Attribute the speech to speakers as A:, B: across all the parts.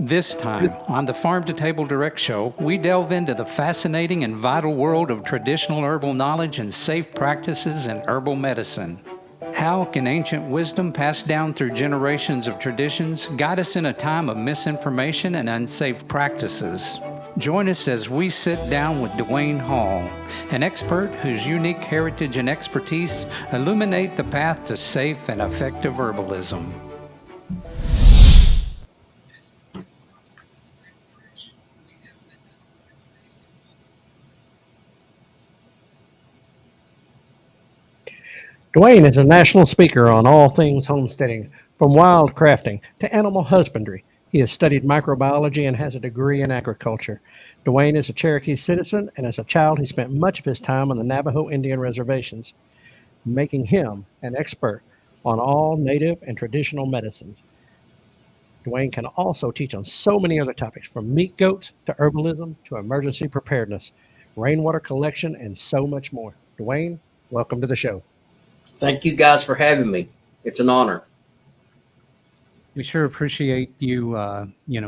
A: This time, on the Farm2Table Direct Show, we delve into the fascinating and vital world of traditional herbal knowledge and safe practices in herbal medicine. How can ancient wisdom passed down through generations of traditions guide us in a time of misinformation and unsafe practices? Join us as we sit down with Dewayne Hall, an expert whose unique heritage and expertise illuminate the path to safe and effective herbalism.
B: Dewayne is a national speaker on all things homesteading, from wild crafting to animal husbandry. He has studied microbiology and has a degree in agriculture. Dewayne is a Cherokee citizen, and as a child, he spent much of his time on the Navajo Indian reservations, making him an expert on all native and traditional medicines. Dewayne can also teach on so many other topics, from meat goats to herbalism to emergency preparedness, rainwater collection, and so much more. Dewayne, welcome to the show.
C: Thank you guys for having me. It's an honor.
A: We sure appreciate you,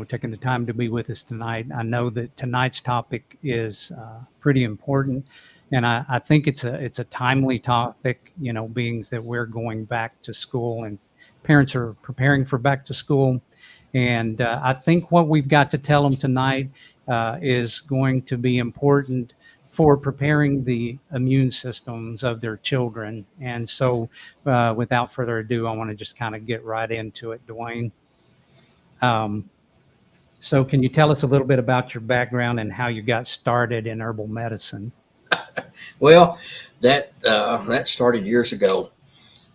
A: taking the time to be with us tonight. I know that tonight's topic is pretty important, and I think it's a timely topic. Being that we're going back to school and parents are preparing for back to school, and I think what we've got to tell them tonight is going to be important for preparing the immune systems of their children. And so without further ado, I want to just kind of get right into it, Dewayne. So can you tell us a little bit about your background and how you got started in herbal medicine?
C: Well, that started years ago.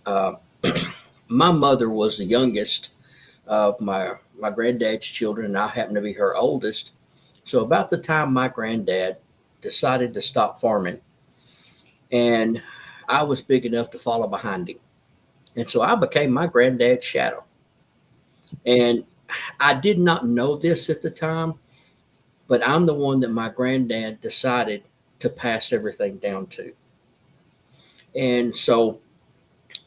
C: My mother was the youngest of my granddad's children, and I happened to be her oldest. So about the time my granddad decided to stop farming, and I was big enough to follow behind him. And so I became my granddad's shadow. And I did not know this at the time, but I'm the one that my granddad decided to pass everything down to. And so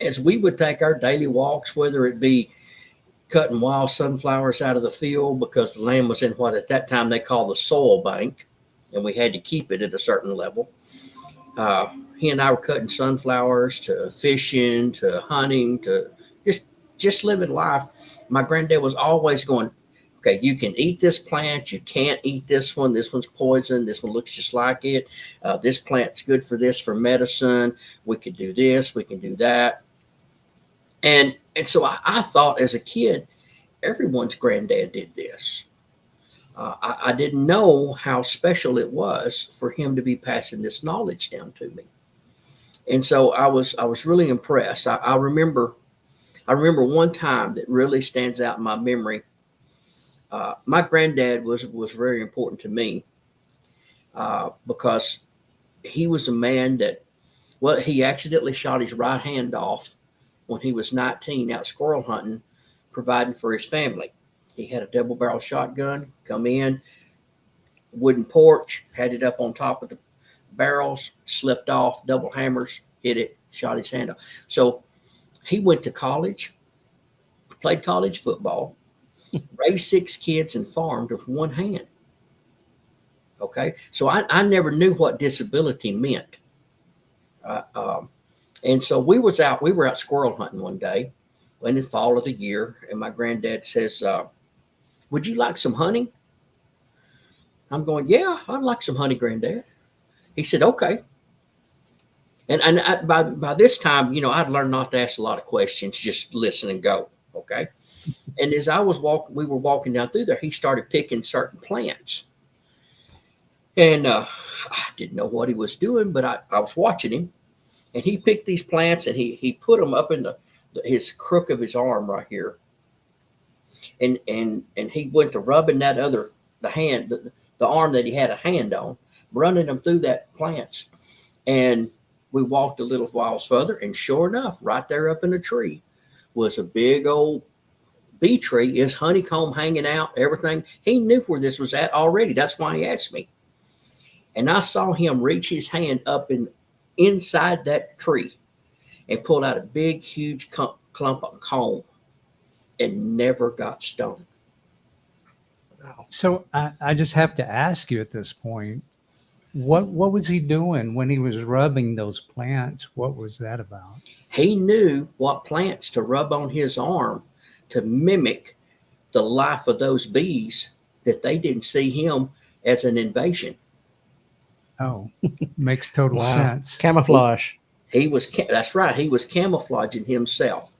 C: as we would take our daily walks, whether it be cutting wild sunflowers out of the field because the land was in what at that time they called the soil bank, and we had to keep it at a certain level. He and I were cutting sunflowers, to fishing, to hunting, to just living life. My granddad was always going, okay, you can eat this plant, you can't eat this one. This one's poison. This one looks just like it. This plant's good for this, for medicine. We could do this, we can do that. And so I thought as a kid, everyone's granddad did this. I didn't know how special it was for him to be passing this knowledge down to me, and so I was really impressed. I remember one time that really stands out in my memory. My granddad was very important to me because he was a man that, well, he accidentally shot his right hand off when he was 19 out squirrel hunting, providing for his family. He had a double barrel shotgun, come in, wooden porch, had it up on top of the barrels, slipped off, double hammers, hit it, shot his hand off. So he went to college, played college football, raised 6 kids, and farmed with one hand. Okay. So I never knew what disability meant. And so we were out squirrel hunting one day in the fall of the year. And my granddad says, would you like some honey? I'm going, yeah, I'd like some honey, Granddad. He said, okay. And by this time, I'd learned not to ask a lot of questions, just listen and go. Okay. And as we were walking down through there, he started picking certain plants. And I didn't know what he was doing, but I was watching him. And he picked these plants and he put them up in his crook of his arm right here. And he went to rubbing the arm that he had a hand on, running them through that plants. And we walked a little while further, and sure enough, right there up in the tree was a big old bee tree, his honeycomb hanging out, everything. He knew where this was at already. That's why he asked me. And I saw him reach his hand up inside that tree and pull out a big, huge clump of comb and never got stung.
A: So I just have to ask you at this point, what was he doing when he was rubbing those plants? What was that about?
C: He knew what plants to rub on his arm to mimic the life of those bees, that they didn't see him as an invasion.
A: Oh, makes total
B: Wow.
A: sense.
B: Camouflage.
C: That's right. He was camouflaging himself.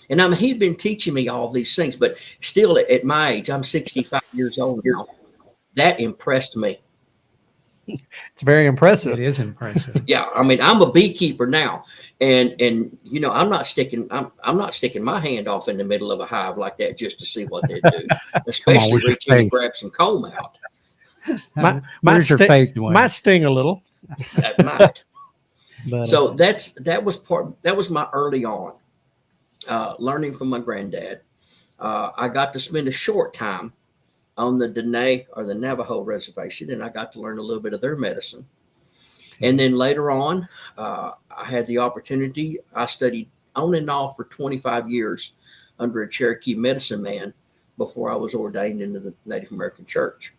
C: And I mean, he'd been teaching me all these things, but still at my age, I'm 65 years old now. That impressed me.
B: It's very impressive.
A: It is impressive.
C: Yeah. I mean, I'm a beekeeper now, and you know, I'm not sticking my hand off in the middle of a hive like that just to see what they do, especially
B: where's your
C: reach in and
B: faith?
C: grab some comb out.
A: Where's your faith, Dwayne?
B: Might sting a little.
C: That might.
B: But,
C: So that was my early on learning from my granddad. I got to spend a short time on the Dene or the Navajo reservation, and I got to learn a little bit of their medicine. And then later on, I had the opportunity. I studied on and off for 25 years under a Cherokee medicine man before I was ordained into the Native American Church.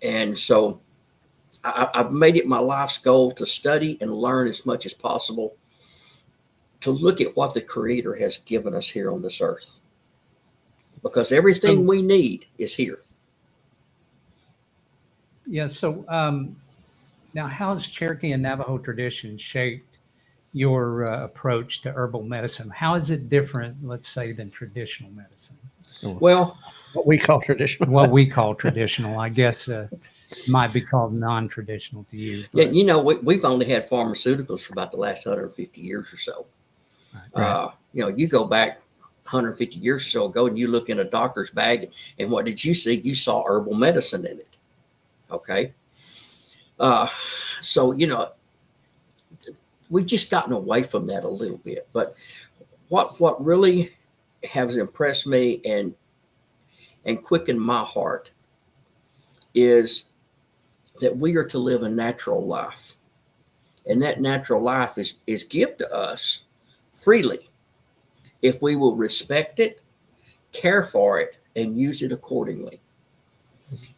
C: And so I've made it my life's goal to study and learn as much as possible, to look at what the Creator has given us here on this earth, because everything we need is here.
A: Yeah. So now, how has Cherokee and Navajo tradition shaped your approach to herbal medicine? How is it different, let's say, than traditional medicine?
C: Well,
B: what we call traditional.
A: What we call traditional, I guess, might be called non-traditional to you.
C: yeah, you know, we've only had pharmaceuticals for about the last 150 years or so.
A: Right.
C: You know, you go back 150 years or so ago and you look in a doctor's bag, and what did you see? You saw herbal medicine in it. Okay. So, you know, we've just gotten away from that a little bit. But what really has impressed me and quickened my heart is that we are to live a natural life. And that natural life is given to us freely if we will respect it, care for it, and use it accordingly.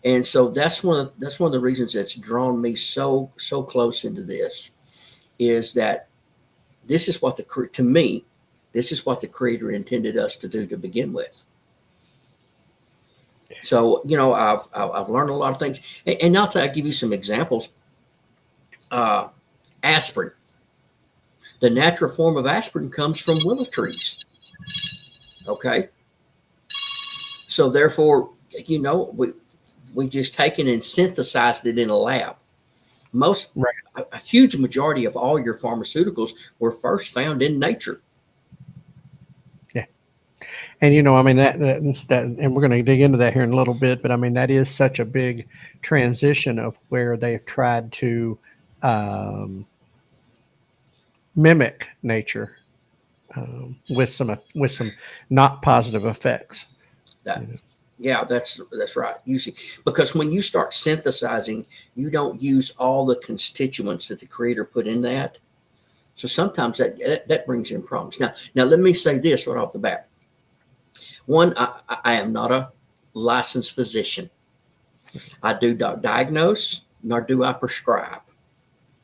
C: And so that's one of the reasons that's drawn me so close into this, is that this is what to me, this is what the Creator intended us to do to begin with. So, you know, I've learned a lot of things, and I'll give you some examples. Aspirin. The natural form of aspirin comes from willow trees. Okay. So therefore, you know, we just taken and synthesized it in a lab. A huge majority of all your pharmaceuticals were first found in nature.
B: Yeah. And, you know, I mean, that and we're going to dig into that here in a little bit, but I mean, that is such a big transition of where they've tried to mimic nature with some not positive effects.
C: Yeah, that's right. Usually, because when you start synthesizing, you don't use all the constituents that the Creator put in that. So sometimes that brings in problems. Now let me say this right off the bat. One, I am not a licensed physician. I do not diagnose, nor do I prescribe.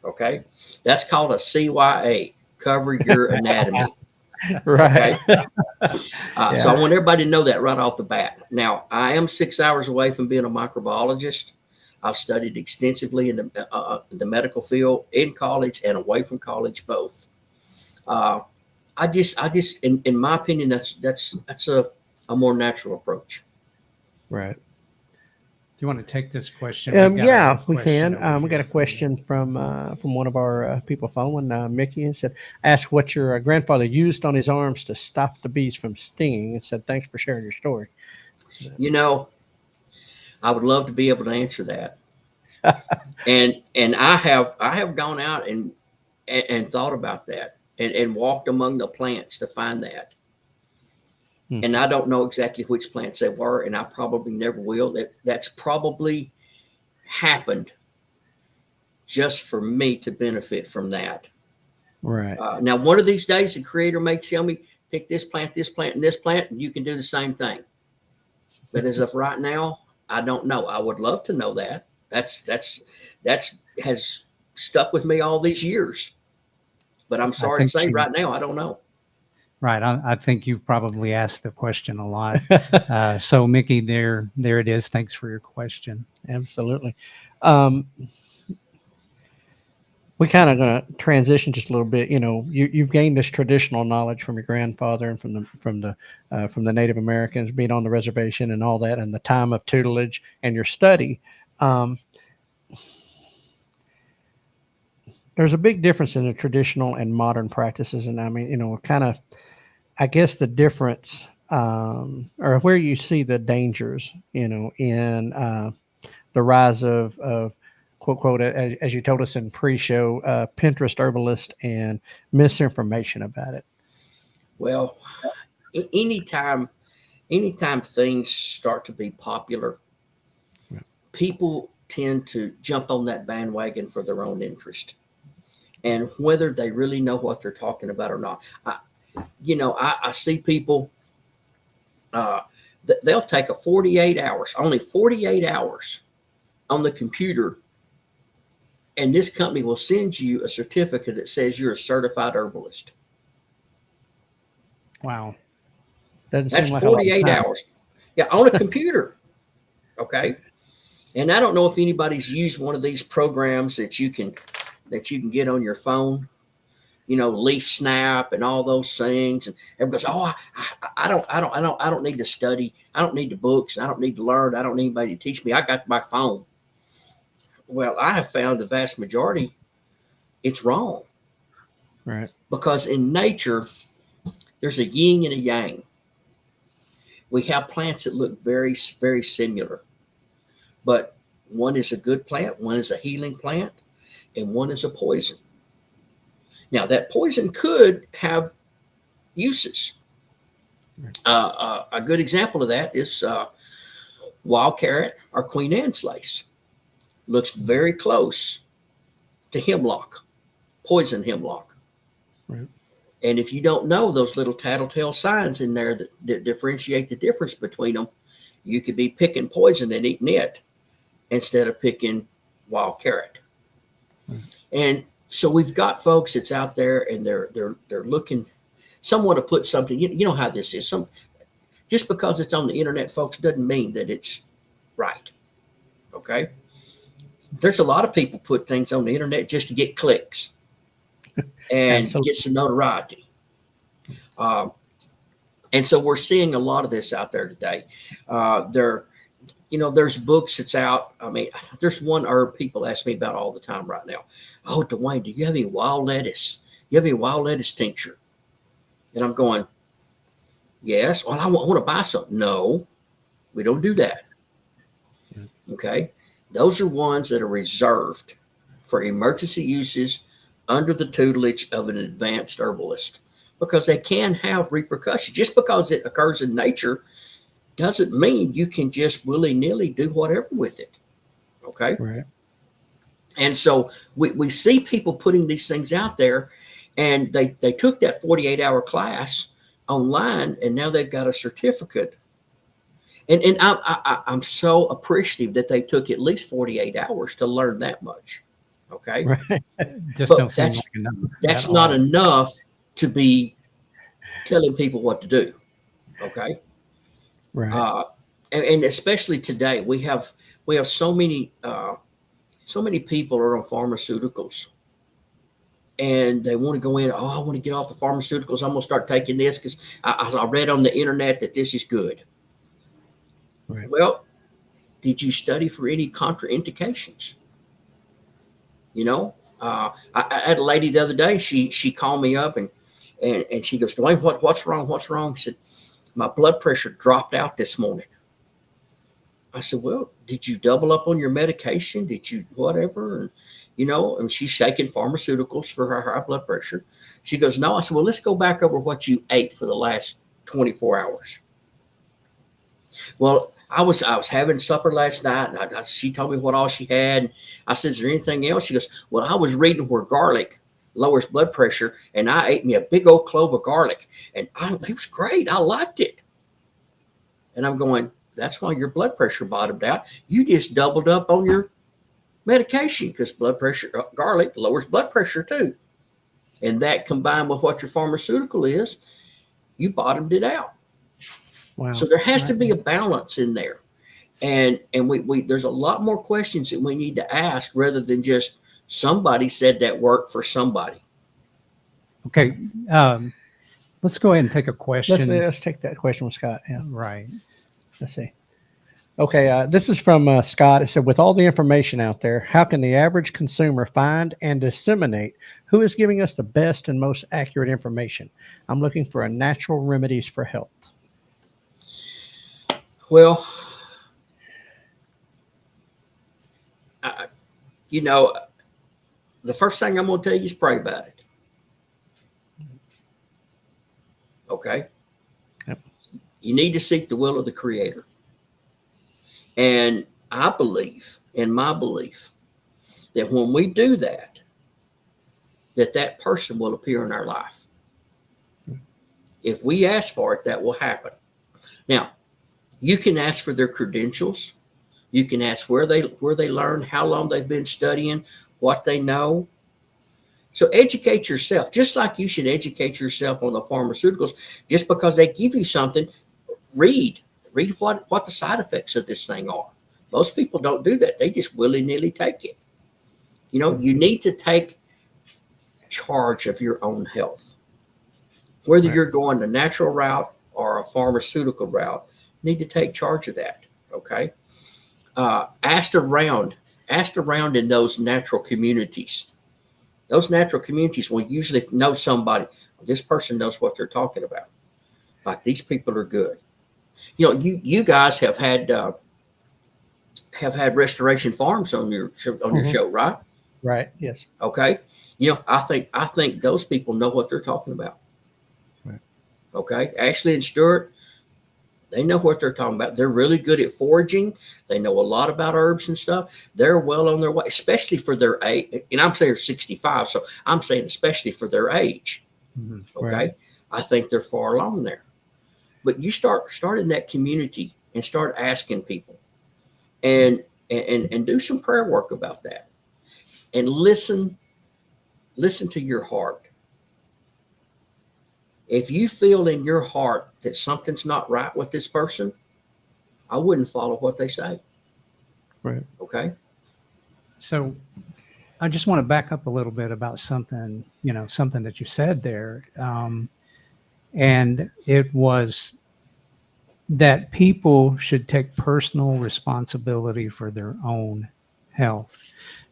C: Okay, that's called a CYA. Cover your anatomy.
B: Right.
C: Okay? So I want everybody to know that right off the bat. Now, I am 6 hours away from being a microbiologist. I've studied extensively in the medical field, in college and away from college, both. I just, in my opinion, that's a more natural approach.
B: Right.
A: Do you want to take this question?
B: Yeah, we can. We got a question from one of our people following, Mickey. And said, ask what your grandfather used on his arms to stop the bees from stinging. And said, thanks for sharing your story.
C: You know, I would love to be able to answer that. and I have gone out and thought about that and walked among the plants to find that. And I don't know exactly which plants they were, and I probably never will. That's probably happened just for me to benefit from that.
B: Right.
C: Now, one of these days, the Creator may tell me, pick this plant, and this plant, and you can do the same thing. But as of right now, I don't know. I would love to know that. That's has stuck with me all these years. But I'm
A: I
C: sorry to
A: think
C: say
A: you,
C: right now, I don't know.
A: right. I think you've probably asked the question a lot. So Mickey, there it is. Thanks for your question.
B: Absolutely. Um, we kind of going to transition just a little bit. You know, you've gained this traditional knowledge from your grandfather and from the Native Americans being on the reservation and all that, and the time of tutelage and your study. Um, there's a big difference in the traditional and modern practices, and I mean, you know, kind of, I guess the difference, or where you see the dangers, you know, in the rise of quote quote as you told us in pre-show, Pinterest herbalist and misinformation about it.
C: Well, anytime things start to be popular,
B: Yeah.
C: people tend to jump on that bandwagon for their own interest, and whether they really know what they're talking about or not. I see people. Uh, they'll take a 48 hours, only 48 hours on the computer, and this company will send you a certificate that says you're a certified herbalist.
A: Wow.
B: Doesn't
C: That's
B: seem like a lot of
C: 48
B: time.
C: hours. Yeah, on a computer. Okay. And I don't know if anybody's used one of these programs that you can get on your phone, Leaf Snap and all those things. And everybody goes, "Oh, I don't need to study. I don't need the books. I don't need to learn. I don't need anybody to teach me. I got my phone." Well, I have found the vast majority it's wrong,
B: Right.
C: because in nature there's a yin and a yang. We have plants that look very, very similar, but one is a good plant, one is a healing plant, and one is a poison. Now, that poison could have uses.
B: Right.
C: A good example of that is wild carrot or Queen Anne's lace. Looks very close to hemlock, poison hemlock.
B: Right.
C: And if you don't know those little tattletale signs in there that differentiate the difference between them, you could be picking poison and eating it instead of picking wild carrot.
B: Right.
C: And so we've got folks that's out there, and they're looking. Someone to put something. You know how this is. Just because it's on the internet, folks, doesn't mean that it's right. Okay. There's a lot of people put things on the internet just to get clicks and
B: Absolutely.
C: get some notoriety. Um, and so we're seeing a lot of this out there today. There's books that's out. I mean, there's one herb people ask me about all the time right now. "Oh, Dewayne, do you have any wild lettuce? You have any wild lettuce tincture?" And I'm going, "Yes." "Well, I want to buy some." "No, we don't do that."
B: Right.
C: Okay. Those are ones that are reserved for emergency uses under the tutelage of an advanced herbalist, because they can have repercussions. Just because it occurs in nature doesn't mean you can just willy-nilly do whatever with it. Okay.
B: Right.
C: And so we see people putting these things out there, and they took that 48-hour class online, and now they've got a certificate. And I'm so appreciative that they took at least 48 hours to learn that much. Okay.
B: Right.
A: Just don't
C: But
A: seem like enough
C: that's
A: at
C: not
A: all.
C: enough to be telling people what to do. Okay.
B: Right.
C: Uh, and especially today, we have so many people are on pharmaceuticals, and they want to go in. "Oh, I want to get off the pharmaceuticals. I'm going to start taking this because I read on the internet that this is good."
B: Right.
C: Well, did you study for any contraindications? I had a lady the other day. She called me up, and she goes, "Dwayne, what's wrong? What's wrong?" She said, "My blood pressure dropped out this morning." I said, "Well, did you double up on your medication? Did you whatever?" And she's shaking pharmaceuticals for her high blood pressure. She goes, "No." I said, "Well, let's go back over what you ate for the last 24 hours. Well, I was having supper last night, and she told me what all she had. And I said, "Is there anything else?" She goes, "Well, I was reading where garlic lowers blood pressure, and I ate me a big old clove of garlic, and it was great. I liked it." And I'm going, that's why your blood pressure bottomed out. You just doubled up on your medication because blood pressure, garlic lowers blood pressure too. And that combined with what your pharmaceutical is, you bottomed it out.
B: Wow.
C: So there has to
B: Right.
C: be a balance in there. And we there's a lot more questions that we need to ask rather than just somebody said that worked for somebody.
A: Okay. Let's go ahead and take a question.
B: Let's take that question with Scott. Yeah.
A: Right.
B: Let's see. Okay, this is from Scott. It said, with all the information out there, how can the average consumer find and disseminate who is giving us the best and most accurate information? I'm looking for a natural remedies for health.
C: Well, you know, the first thing I'm going to tell you is pray about it. Okay?
B: Yep.
C: You need to seek the will of the Creator. And I believe, in my belief, that when we do that, that person will appear in our life. If we ask for it, that will happen. Now, you can ask for their credentials. You can ask where they learned, how long they've been studying, what they know. So educate yourself, just like you should educate yourself on the pharmaceuticals. Just because they give you something, read what the side effects of this thing are. Most people don't do that. They just willy-nilly take it. You know, you need to take charge of your own health. Whether you're going the natural route or a pharmaceutical route, you need to take charge of that. Okay. Ask around in those natural communities. Those natural communities will usually know somebody. This person knows what they're talking about. Like, these people are good. You know, you guys have had Restoration Farms on your show, right?
B: Right. Yes.
C: Okay. You know, I think those people know what they're talking about.
B: Right.
C: Okay. Ashley and Stuart, they know what they're talking about. They're really good at foraging. They know a lot about herbs and stuff. They're well on their way, especially for their age. And I'm saying 65, so I'm saying especially for their age.
A: Mm-hmm.
C: Okay.
B: Right.
C: I think they're far along there. But you start in that community and start asking people, and do some prayer work about that, and listen to your heart. If you feel in your heart that something's not right with this person, I wouldn't follow what they say.
B: Right.
C: Okay.
A: So I just want to back up a little bit about something that you said there. And it was that people should take personal responsibility for their own health.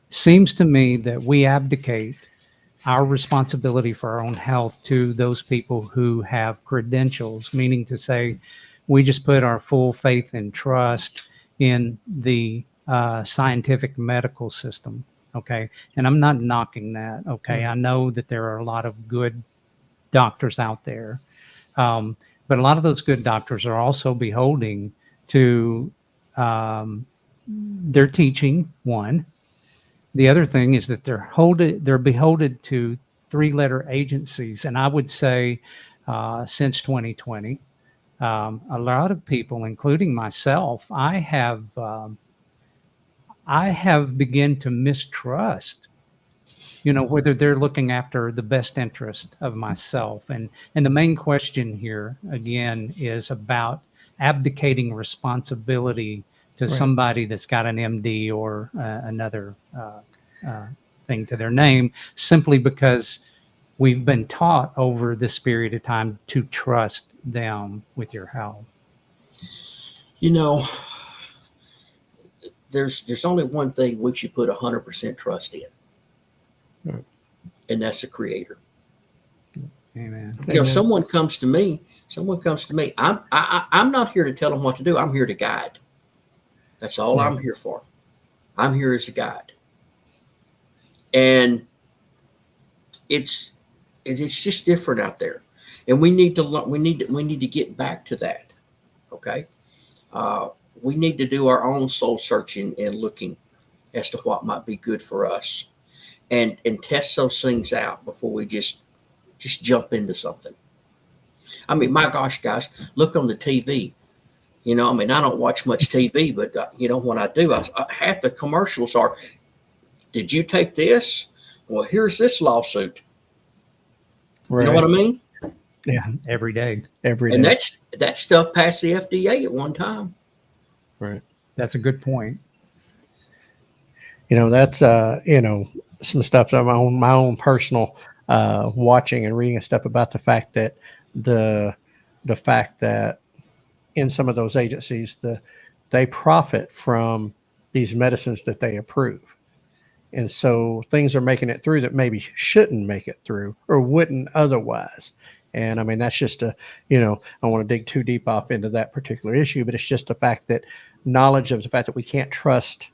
A: Seems to me that we abdicate our responsibility for our own health to those people who have credentials, meaning to say, we just put our full faith and trust in the scientific medical system. Okay. And I'm not knocking that. Okay. I know that there are a lot of good doctors out there. But a lot of those good doctors are also beholding to their teaching, one. The other thing is that they're beholden to three-letter agencies. And I would say since 2020, a lot of people, including myself, I have begun to mistrust, whether they're looking after the best interest of myself. And the main question here, again, is about abdicating responsibility to somebody that's got an MD or another thing to their name, simply because we've been taught over this period of time to trust them with your health.
C: You know, there's only one thing we should put 100% trust in, and that's the Creator.
A: Amen.
C: You know, someone comes to me. I'm not here to tell them what to do. I'm here to guide. That's all I'm here for. I'm here as a guide, and it's just different out there, and we need to learn. We need to get back to that. Okay, we need to do our own soul searching and looking as to what might be good for us, and test those things out before we just jump into something. I mean, my gosh, guys, look on the TV. You know, I mean, I don't watch much TV, but you know, when I do, half the commercials are, "Did you take this? Well, here's this lawsuit." You know what I
B: Right.
C: mean?
A: Yeah, every day.
B: Every
C: And
B: day.
C: that stuff passed the FDA at one time.
B: Right.
A: That's a good point.
B: You know, that's some stuff that my own personal watching and reading and stuff about the fact that the the fact that in some of those agencies they profit from these medicines that they approve. And so things are making it through that maybe shouldn't make it through or wouldn't otherwise. And I mean, that's just I don't want to dig too deep off into that particular issue, but it's just the fact that knowledge of the fact that we can't trust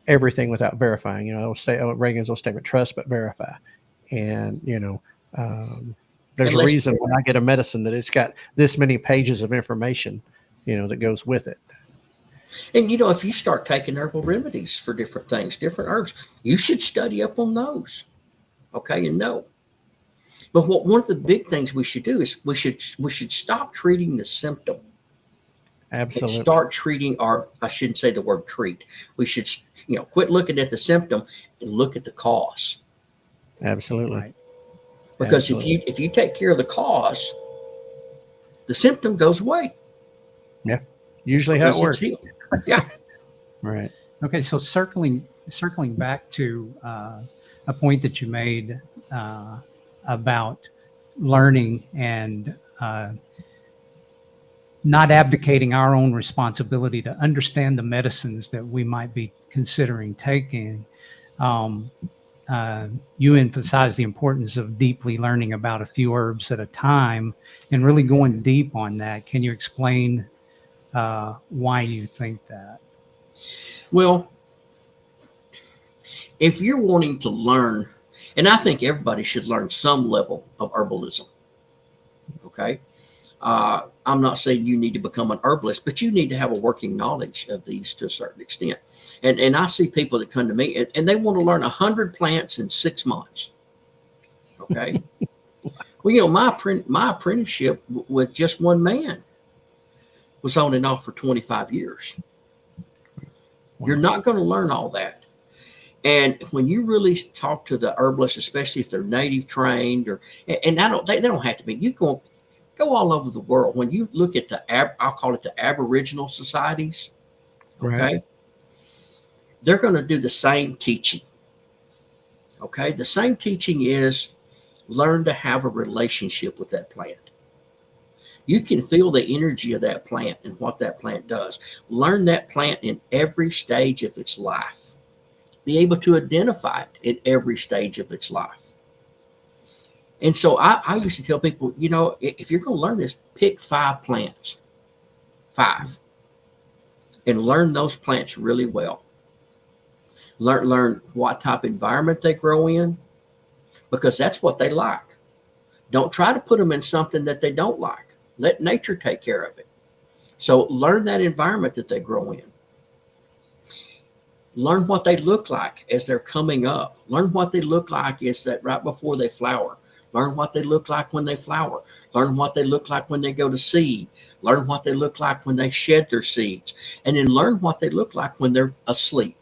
B: everything without verifying. I'll say Reagan's old statement: trust but verify. And there's
C: And
B: a
C: let's
B: reason when I get a medicine that it's got this many pages of information, that goes with it.
C: And you know, if you start taking herbal remedies for different things, different herbs, you should study up on those. Okay, and know. But one of the big things we should do is we should stop treating the symptom and
B: Absolutely.
C: start treating our, I shouldn't say the word treat. We should quit looking at the symptom and look at the cause.
B: Absolutely.
A: Right.
C: Because
B: Absolutely.
C: if you take care of the cause, the symptom goes away
B: Yeah. Usually how it
C: because it's
B: works.
C: healed. Yeah.
B: Right.
A: Okay, so circling back to a point that you made about learning and not abdicating our own responsibility to understand the medicines that we might be considering taking. Um, you emphasize the importance of deeply learning about a few herbs at a time and really going deep on that. Can you explain why you think that?
C: Well, if you're wanting to learn, and I think everybody should learn some level of herbalism. Okay. I'm not saying you need to become an herbalist, but you need to have a working knowledge of these to a certain extent. And I see people that come to me and they want to learn 100 plants in 6 months. Okay. Well, my apprenticeship with just one man was on and off for 25 years.
B: Wow.
C: You're not going to learn all that. And when you really talk to the herbalists, especially if they're native trained, and they don't have to be. You go all over the world. When you look at I'll call it the Aboriginal societies.
B: Right.
C: Okay, they're going to do the same teaching. Okay, the same teaching is learn to have a relationship with that plant. You can feel the energy of that plant and what that plant does. Learn that plant in every stage of its life. Be able to identify it in every stage of its life. And so I used to tell people, if you're going to learn this, pick 5 plants, 5, and learn those plants really well. Learn what type of environment they grow in, because that's what they like. Don't try to put them in something that they don't like. Let nature take care of it. So learn that environment that they grow in. Learn what they look like as they're coming up. Learn what they look like is that right before they flower. Learn what they look like when they flower. Learn what they look like when they go to seed. Learn what they look like when they shed their seeds. And then learn what they look like when they're asleep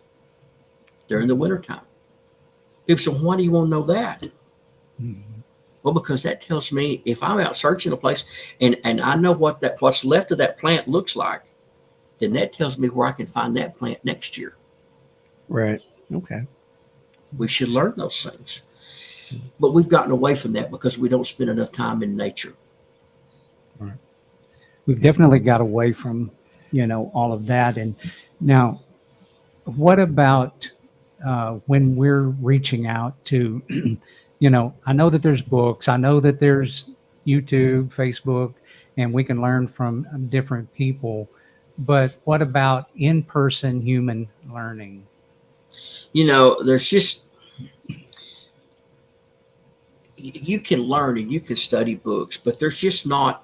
C: during the wintertime. People say, why do you want to know that? Well, because that tells me if I'm out searching a place and I know what's left of that plant looks like, then that tells me where I can find that plant next year.
B: Right. Okay.
C: We should learn those things. But we've gotten away from that because we don't spend enough time in nature.
A: Right. We've definitely got away from, all of that. And now, what about when we're reaching out to, I know that there's books, I know that there's YouTube, Facebook, and we can learn from different people. But what about in-person human learning?
C: There's just, you can learn and you can study books, but there's not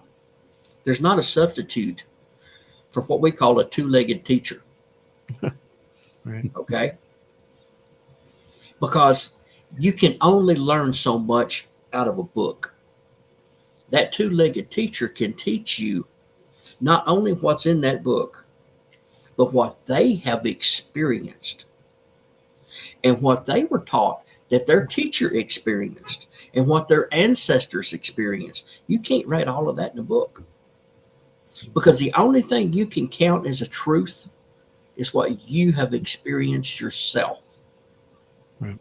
C: a substitute for what we call a two-legged teacher.
B: Right.
C: Okay. Because you can only learn so much out of a book. That two-legged teacher can teach you not only what's in that book, but what they have experienced and what they were taught that their teacher experienced and what their ancestors experienced. You can't write all of that in a book because the only thing you can count as a truth is what you have experienced yourself.
B: Right.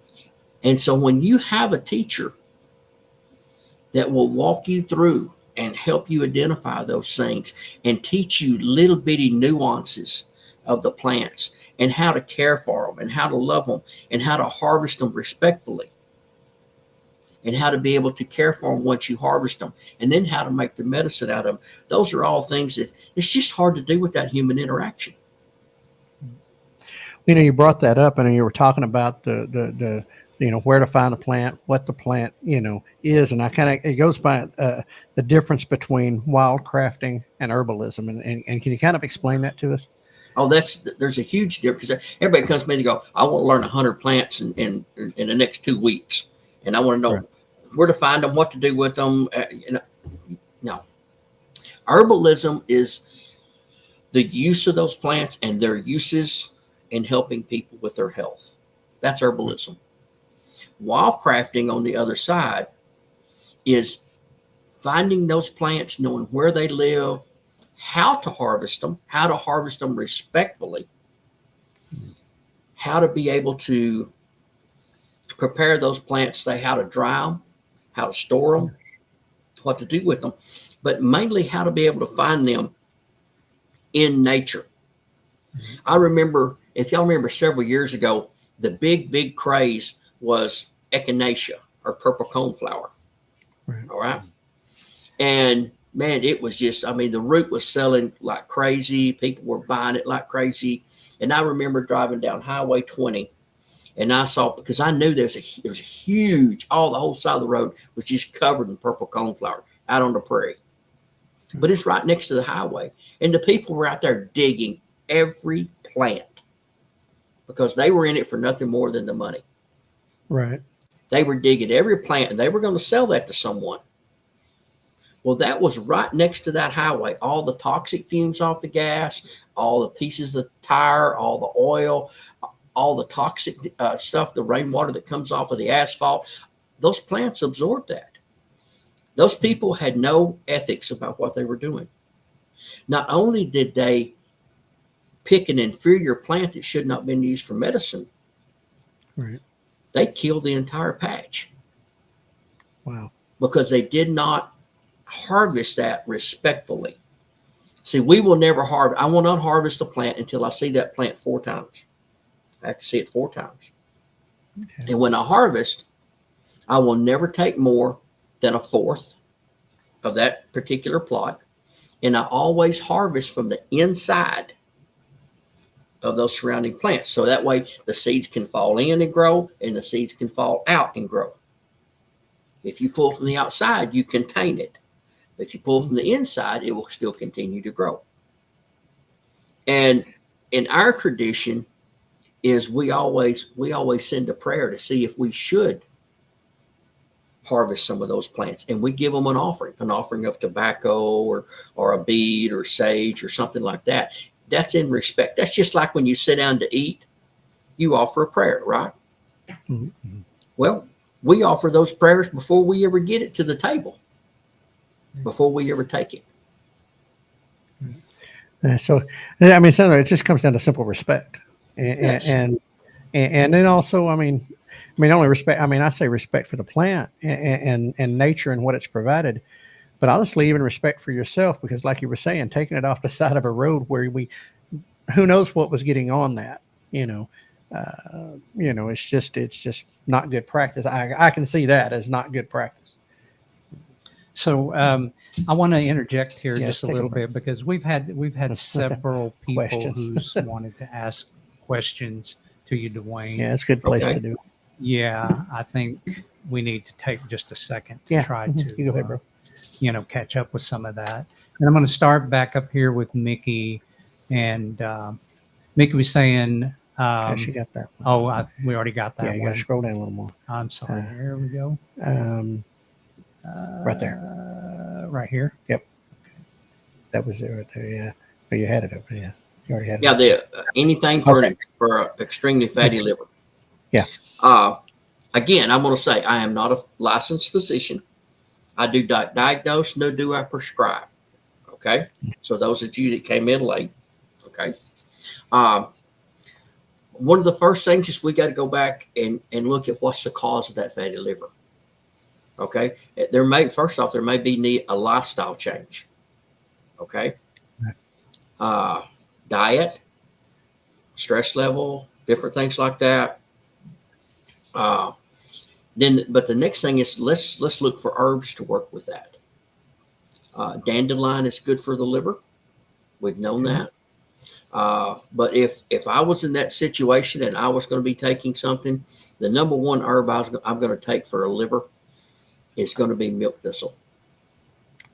C: And so when you have a teacher that will walk you through and help you identify those things and teach you little bitty nuances of the plants and how to care for them and how to love them and how to harvest them respectfully and how to be able to care for them once you harvest them and then how to make the medicine out of them. Those are all things that it's just hard to do without human interaction.
B: You brought that up, and you were talking about the where to find a plant, what the plant is, and it goes by the difference between wild crafting and herbalism, and can you kind of explain that to us?
C: Oh, there's a huge difference because everybody comes to me to go, I want to learn 100 plants in the next 2 weeks, and I want to know
B: Right.
C: where to find them, what to do with them. No, herbalism is the use of those plants and their uses in helping people with their health. That's herbalism. Wild crafting, on the other side, is finding those plants, knowing where they live, how to harvest them respectfully, how to be able to prepare those plants, say how to dry them, how to store them, what to do with them, but mainly how to be able to find them in nature. I remember, if y'all remember several years ago, the big craze was echinacea or purple coneflower.
B: Right.
C: All right. And man, it was just, the root was selling like crazy. People were buying it like crazy. And I remember driving down Highway 20 and I saw, because I knew there was a huge, the whole side of the road was just covered in purple coneflower out on the prairie. But it's right next to the highway. And the people were out there digging every plant because they were in it for nothing more than the money.
B: Right.
C: They were digging every plant and they were going to sell that to someone. Well, that was right next to that highway. All the toxic fumes off the gas, all the pieces of the tire, all the oil, all the toxic stuff, the rainwater that comes off of the asphalt, those plants absorb that. Those people had no ethics about what they were doing. Not only did they pick an inferior plant that should not have been used for medicine,
B: Right.
C: they killed the entire patch.
B: Wow.
C: Because they did not harvest that respectfully. See, we will never harvest. I will not harvest a plant until I see that plant 4 times. I have to see it 4 times. Okay. And when I harvest, I will never take more than 1/4 of that particular plot. And I always harvest from the inside of those surrounding plants. So that way the seeds can fall in and grow and the seeds can fall out and grow. If you pull from the outside, you contain it. If you pull from the inside, it will still continue to grow. And in our tradition is we always send a prayer to see if we should harvest some of those plants. And we give them an offering of tobacco or a bead or sage or something like that. That's in respect. That's just like when you sit down to eat, you offer a prayer, right? Mm-hmm. Well, we offer those prayers before we ever get it to the table, before we ever take it.
B: So it just comes down to simple respect,
C: Yes.
B: and then also, only respect. I say respect for the plant and nature and what it's provided, but honestly, even respect for yourself, because like you were saying, taking it off the side of a road where who knows what was getting on that, it's just not good practice. I can see that as not good practice.
A: So I want to interject here just a
B: take a
A: little
B: break.
A: bit because we've had several people
B: Questions.
A: who's wanted to ask questions to you, Dewayne.
B: Yeah, it's a good place
C: Okay.
B: to do it.
A: Yeah, I think we need to take just a second to try to
B: You go ahead, bro.
A: Catch up with some of that. And I'm going to start back up here with Mickey, and Mickey was saying,
B: She got that one.
A: oh, we already got that
B: Yeah, you
A: one.
B: got to scroll down a little more.
A: I'm sorry. Here we go.
B: Right there.
A: Right here.
B: Yep. That was it right there. Yeah. Oh, you had it over. Yeah. You already had it.
C: Yeah, anything for an extremely fatty liver.
B: Yeah.
C: Again, I'm going to say I am not a licensed physician. I do diagnose, no do I prescribe. Okay. So those of you that came in late, okay. One of the first things is we got to go back and look at what's the cause of that fatty liver. Okay. There may be need a lifestyle change. Okay. Diet, stress level, different things like that. But the next thing is let's look for herbs to work with that. Dandelion is good for the liver. We've known that. But if I was in that situation and I was going to be taking something, the number one herb I'm going to take for a liver is going to be milk thistle.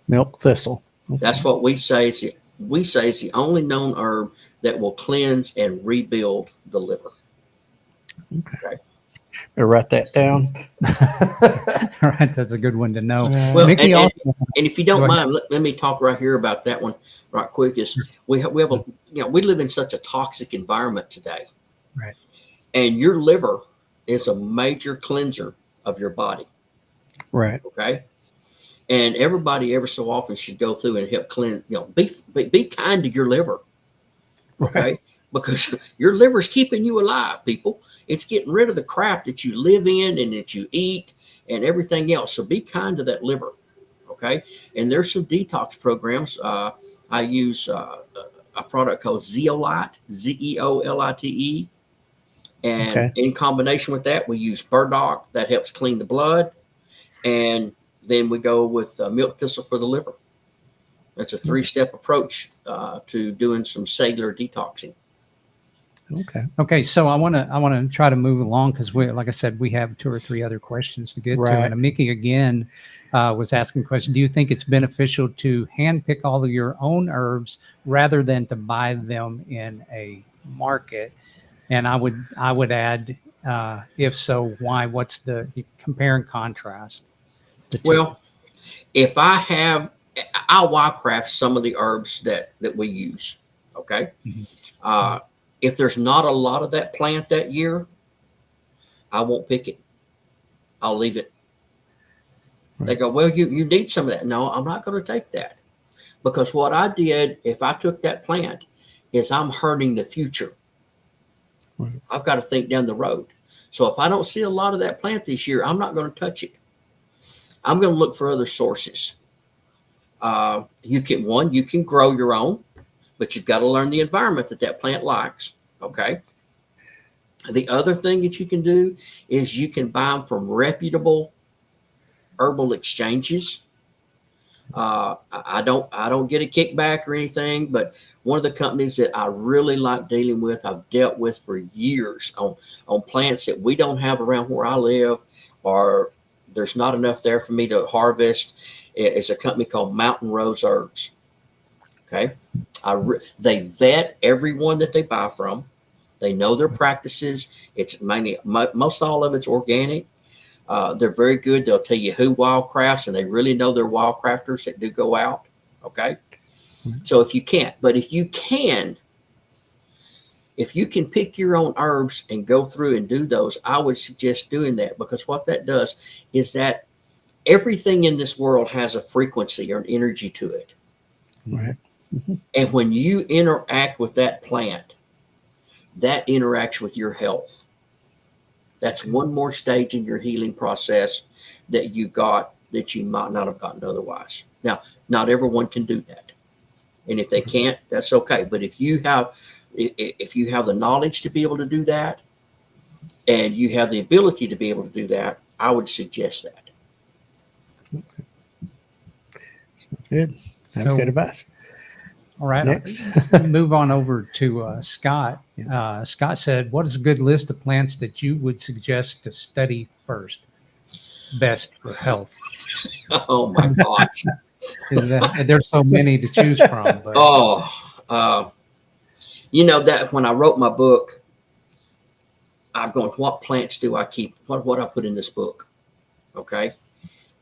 B: Milk thistle. Okay.
C: That's what we say is the only known herb that will cleanse and rebuild the liver. Okay.
B: I'll write that down.
A: All right, that's a good one to know.
C: Well,
A: Mickey,
C: and if you don't mind, let me talk right here about that one right quick. Is we have we live in such a toxic environment today,
A: right?
C: And your liver is a major cleanser of your body,
B: right?
C: Okay, and everybody ever so often should go through and help cleanse. Be kind to your liver, okay? Right. Because your liver's keeping you alive, people. It's getting rid of the crap that you live in and that you eat and everything else. So be kind to that liver, okay? And there's some detox programs. I use a product called Zeolite, Zeolite. And in combination with that, we use burdock. That helps clean the blood. And then we go with milk thistle for the liver. That's a 3-step approach to doing some cellular detoxing.
A: Okay. So I want to try to move along because like I said, we have 2 or 3 other questions to get to. And Mickey again was asking a question. Do you think it's beneficial to handpick all of your own herbs rather than to buy them in a market? And I would add, if so, why? What's the compare and contrast?
C: Well, if I'll wildcraft some of the herbs that we use. Okay. Mm-hmm. If there's not a lot of that plant that year, I won't pick it. I'll leave it. Right. They go, well, you need some of that. No, I'm not going to take that. Because what I did, if I took that plant, is I'm hurting the future. Right. I've got to think down the road. So if I don't see a lot of that plant this year, I'm not going to touch it. I'm going to look for other sources. You can grow your own, but you've got to learn the environment that plant likes. Okay. The other thing that you can do is you can buy them from reputable herbal exchanges. I don't get a kickback or anything, but one of the companies that I really like dealing with, I've dealt with for years on plants that we don't have around where I live, or there's not enough there for me to harvest. It's a company called Mountain Rose Herbs. Okay. They vet everyone that they buy from. They know their practices. It's mainly, most all of it's organic. They're very good. They'll tell you who wildcrafts, and they really know their wildcrafters that do go out. Okay. So if you can pick your own herbs and go through and do those, I would suggest doing that, because what that does is that everything in this world has a frequency or an energy to it.
B: Right.
C: And when you interact with that plant, that interacts with your health. That's one more stage in your healing process that you got that you might not have gotten otherwise. Now, not everyone can do that. And if they can't, that's okay. But if you have the knowledge to be able to do that, and you have the ability to be able to do that, I would suggest that.
B: Good. That's good advice.
A: All right.
B: Next.
A: Move on over to Scott. Scott said, what is a good list of plants that you would suggest to study first? Best for health.
C: Oh, my gosh.
A: There's so many to choose from. But.
C: That when I wrote my book, I'm going, what plants do I keep? What I put in this book? Okay.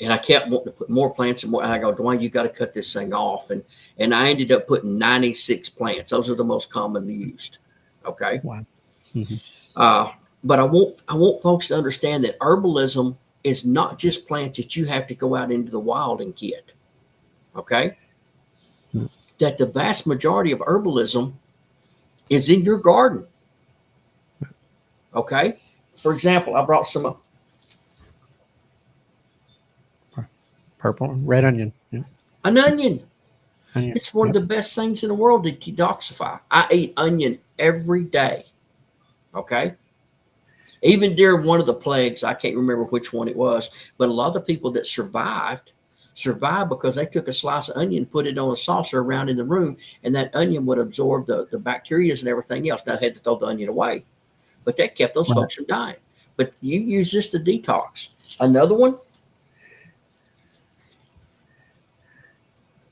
C: And I kept wanting to put more plants and more. And I go, Dewayne, you got to cut this thing off. And I ended up putting 96 plants. Those are the most commonly used. Okay.
B: Wow. Mhm.
C: But I want folks to understand that herbalism is not just plants that you have to go out into the wild and get. Okay.
B: Hmm.
C: That the vast majority of herbalism is in your garden. Okay. For example, I brought some
B: Purple, red onion. Yeah.
C: an onion.
B: Onion.
C: It's one of the best things in the world to detoxify. I eat onion every day. Okay. Even during one of the plagues, I can't remember which one it was, but a lot of the people that survived because they took a slice of onion, put it on a saucer around in the room, and that onion would absorb the bacteria and everything else. Now, I had to throw the onion away, but that kept those
B: Right.
C: folks from dying. But you use this to detox. Another one,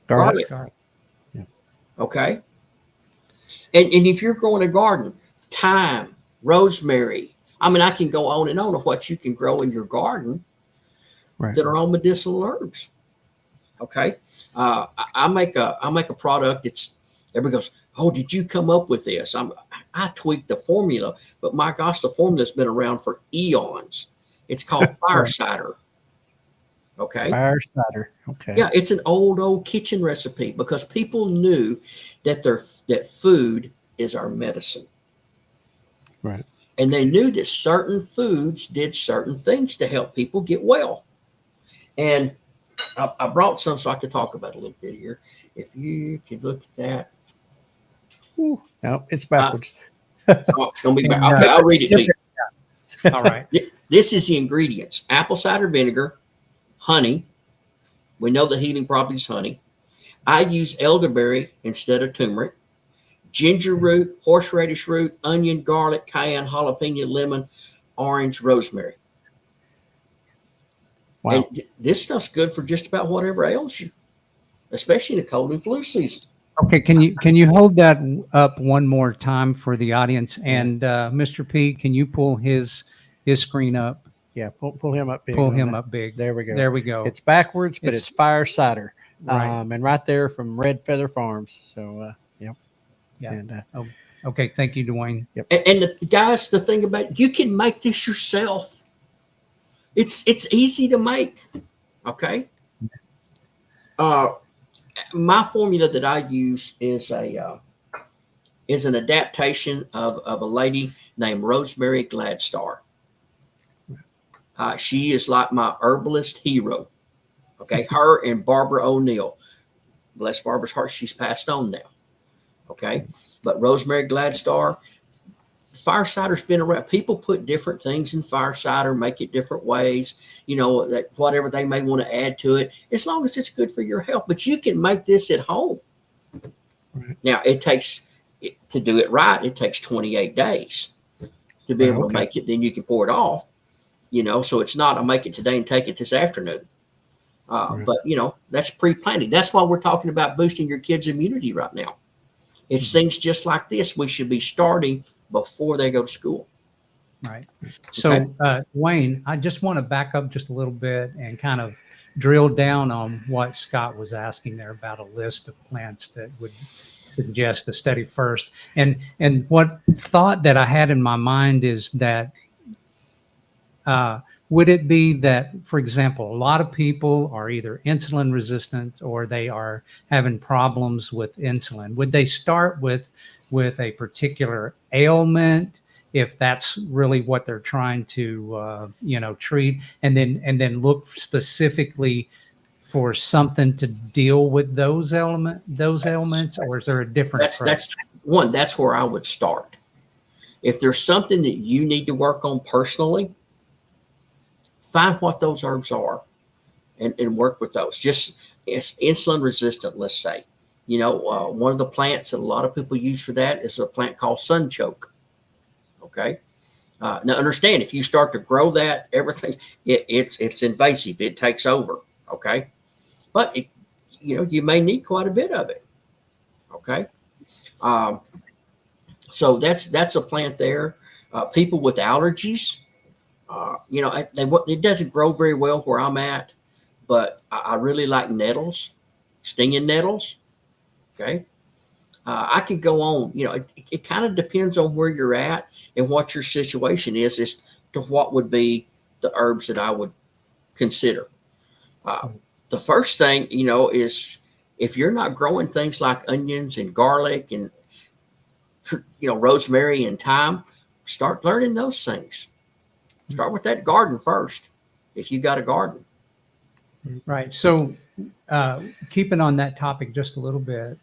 C: garlic.
B: Yeah.
C: Okay. And if you're growing a garden, thyme, rosemary. I mean, I can go on and on of what you can grow in your garden
B: Right.
C: that are all medicinal herbs. Okay. I make a product. Everybody goes, oh, did you come up with this? I tweaked the formula, but my gosh, the formula's been around for eons. It's called fire
B: Right.
C: cider. Okay.
B: Fire cider. Okay.
C: Yeah, it's an old kitchen recipe because people knew that food is our medicine.
B: Right.
C: And they knew that certain foods did certain things to help people get well. And I brought some so I could talk about it a little bit here. If you could look at that.
B: Ooh. No, it's backwards.
C: Oh, it's going to be back.
A: And,
C: Okay, I'll read it to you.
A: All right.
C: This is the ingredients: apple cider vinegar, honey. We know the healing properties of honey. I use elderberry instead of turmeric. Ginger root, horseradish root, onion, garlic, cayenne, jalapeno, lemon, orange, rosemary.
B: Wow.
C: And this stuff's good for just about whatever ails you, especially in the cold and flu season.
A: Okay, can you hold that up one more time for the audience? And Mr. P, can you pull his screen up?
B: Yeah. Pull him up big.
A: Pull
B: on
A: him
B: that.
A: up big.
B: There we go.
A: There we go.
B: It's backwards, but
A: It's-
B: it's fire cider.
A: Right.
B: And right there from Red Feather Farms. So, yep.
A: Yeah.
B: And,
A: Okay, thank you, Dewayne.
C: And the guys, the thing about it, you can make this yourself. It's easy to make. Okay. My formula that I use is an adaptation of a lady named Rosemary Gladstar. She is like my herbalist hero. Okay, her and Barbara O'Neill. Bless Barbara's heart, she's passed on now. Okay, but Rosemary Gladstar, fire cider's been around. People put different things in fire cider, make it different ways. You know, that whatever they may want to add to it, as long as it's good for your health. But you can make this at home.
B: Right.
C: Now, to do it right, it takes 28 days to be able to make it. Then you can pour it off. You know, so it's not I make it today and take it this afternoon.
B: Right.
C: But you know, that's pre-planning. That's why we're talking about boosting your kids' immunity right now. It's things just like this we should be starting before they go to school.
A: Right. So,
C: Okay.
A: Wayne, I just want to back up just a little bit and kind of drill down on what Scott was asking there about a list of plants that would suggest a study first. And what thought that I had in my mind is that would it be that, for example, a lot of people are either insulin resistant or they are having problems with insulin? Would they start with a particular ailment, if that's really what they're trying to treat, and then look specifically for something to deal with those ailments, or is there a different approach?
C: That's where I would start. If there's something that you need to work on personally, find what those herbs are and work with those. Just it's insulin resistant, let's say. You know, one of the plants that a lot of people use for that is a plant called sunchoke. Okay. Now understand, if you start to grow that, everything it's invasive. It takes over. Okay. But you may need quite a bit of it. Okay. So that's a plant there. People with allergies, it doesn't grow very well where I'm at, but I really like nettles, stinging nettles. Okay. I could go on. It kind of depends on where you're at and what your situation is as to what would be the herbs that I would consider. Uh, the first thing, is if you're not growing things like onions and garlic and, rosemary and thyme, start learning those things. Start with that garden first, if you got a garden.
A: Right. So, keeping on that topic just a little bit.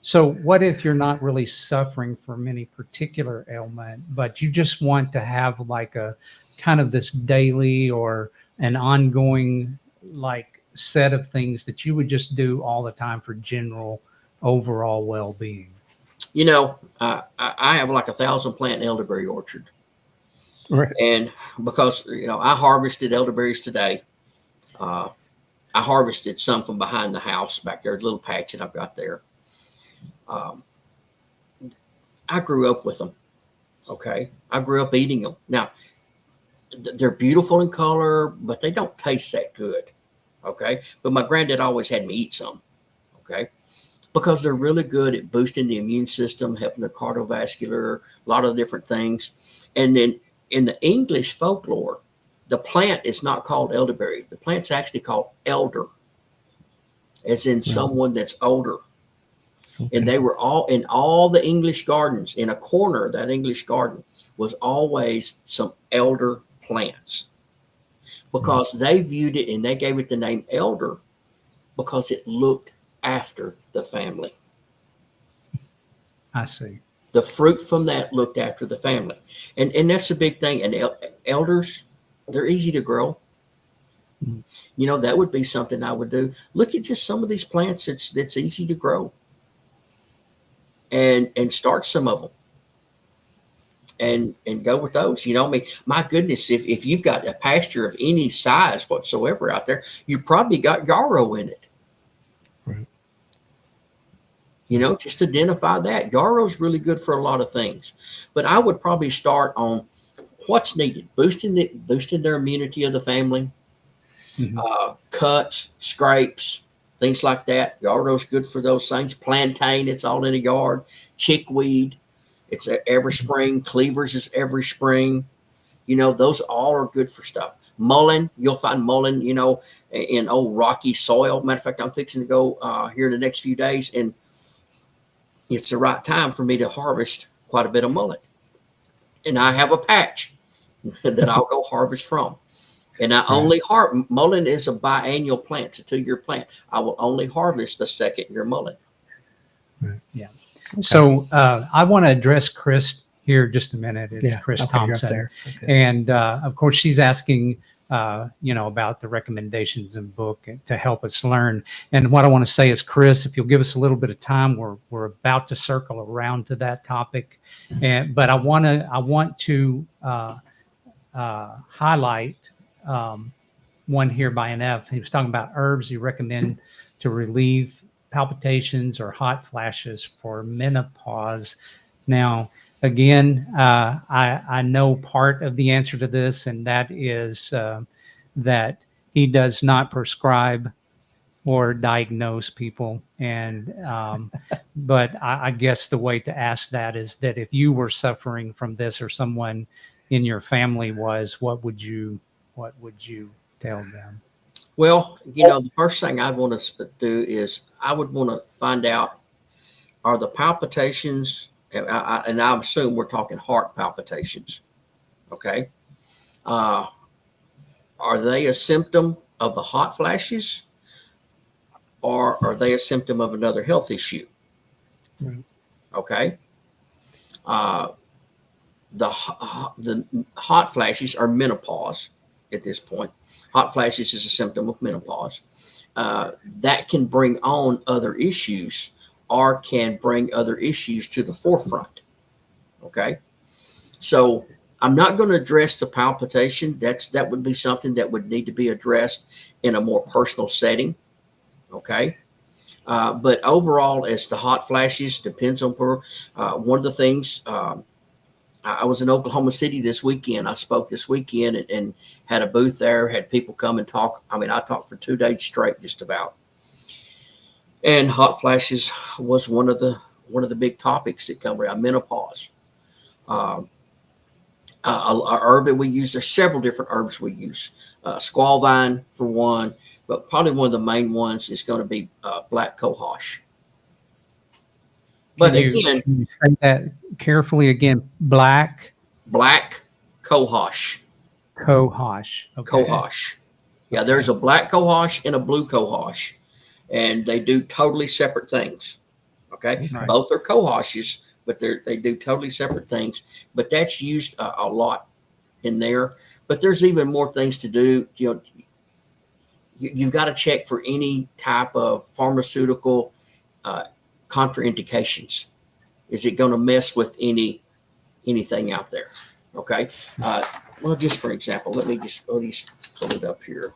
A: So, what if you're not really suffering from any particular ailment, but you just want to have like a kind of this daily or an ongoing like set of things that you would just do all the time for general overall well-being?
C: I have like 1,000 plant elderberry orchard.
B: Right.
C: And because, I harvested elderberries today, uh, I harvested some from behind the house back there, a little patch that I've got there. Um, I grew up with them. Okay. I grew up eating them. Now, they're beautiful in color, but they don't taste that good. Okay. But my granddad always had me eat some. Okay. Because they're really good at boosting the immune system, helping the cardiovascular, a lot of different things. And then in the English folklore, the plant is not called elderberry. The plant's actually called elder, as in someone that's older.
B: Okay.
C: And they were all in all the English gardens. In a corner of that English garden was always some elder plants, because they viewed it and they gave it the name elder because it looked after the family.
A: I see.
C: The fruit from that looked after the family. And that's a big thing. And elders, they're easy to grow. That would be something I would do. Look at just some of these plants that's easy to grow. And start some of them and go with those. My goodness, if you've got a pasture of any size whatsoever out there, you probably got yarrow in it.
B: Right.
C: Just identify that. Yarrow is really good for a lot of things. But I would probably start on what's needed, boosting their immunity of the family, cuts, scrapes, things like that. Yarrow's good for those things. Plantain, it's all in a yard. Chickweed, it's every spring. Cleavers is every spring. Those all are good for stuff. Mullein, you'll find mullein, in old rocky soil. Matter of fact, I'm fixing to go here in the next few days, and it's the right time for me to harvest quite a bit of mullein. And I have a patch that I'll go harvest from. And I only mullein is a biannual plant. It's a 2-year plant. I will only harvest the 2nd-year mullein.
A: Yeah. Okay. So I want to address Chris here just a minute. It's Chris Thompson.
B: Okay.
A: And of course, she's asking, about the recommendations in the book to help us learn. And what I want to say is, Chris, if you'll give us a little bit of time, we're about to circle around to that topic. But I want to highlight one here by NF. He was talking about herbs you recommend to relieve palpitations or hot flashes for menopause. Now, again, I know part of the answer to this, and that is that he does not prescribe or diagnose people. And but I guess the way to ask that is that if you were suffering from this or someone in your family was, what would you tell them?
C: Well, the first thing I'd want to do is I would want to find out, are the palpitations, and I assume we're talking heart palpitations, okay? Are they a symptom of the hot flashes, or are they a symptom of another health issue?
B: Right.
C: Okay. The hot flashes are menopause at this point. Hot flashes is a symptom of menopause. That can bring on other issues, or can bring other issues to the forefront. Okay. So I'm not going to address the palpitation. That would be something that would need to be addressed in a more personal setting. Okay. But overall, as the hot flashes, depends on one of the things I I was in Oklahoma City this weekend. I spoke this weekend and had a booth there, had people come and talk. I mean, I talked for 2 days straight, just about. And hot flashes was one of the big topics that come around menopause. A herb that we use, there's several different herbs we use. Squall vine for one, but probably one of the main ones is going to be black cohosh. But again,
A: can you say that carefully again? Black
C: cohosh.
A: cohosh. Okay.
C: Cohosh. Yeah, there's a black cohosh and a blue cohosh, and they do totally separate things. Okay,
A: Right.
C: both are cohoshes, but they do totally separate things. But that's used a lot in there. But there's even more things to do. You know, you've got to check for any type of pharmaceutical contraindications. Is it going to mess with anything out there? Okay. Well, just for example, let me just pull it up here.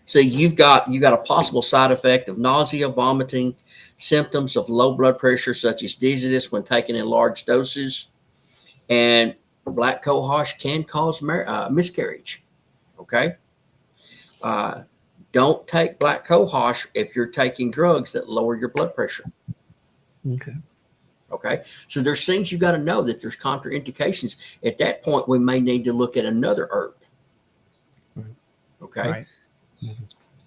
C: So you've got a possible side effect of nausea, vomiting, symptoms of low blood pressure such as dizziness when taken in large doses, and black cohosh can cause miscarriage. Okay. Don't take black cohosh if you're taking drugs that lower your blood pressure.
B: Okay.
C: Okay. So there's things you got to know that there's contraindications. At that point, we may need to look at another herb. Okay.
A: Right.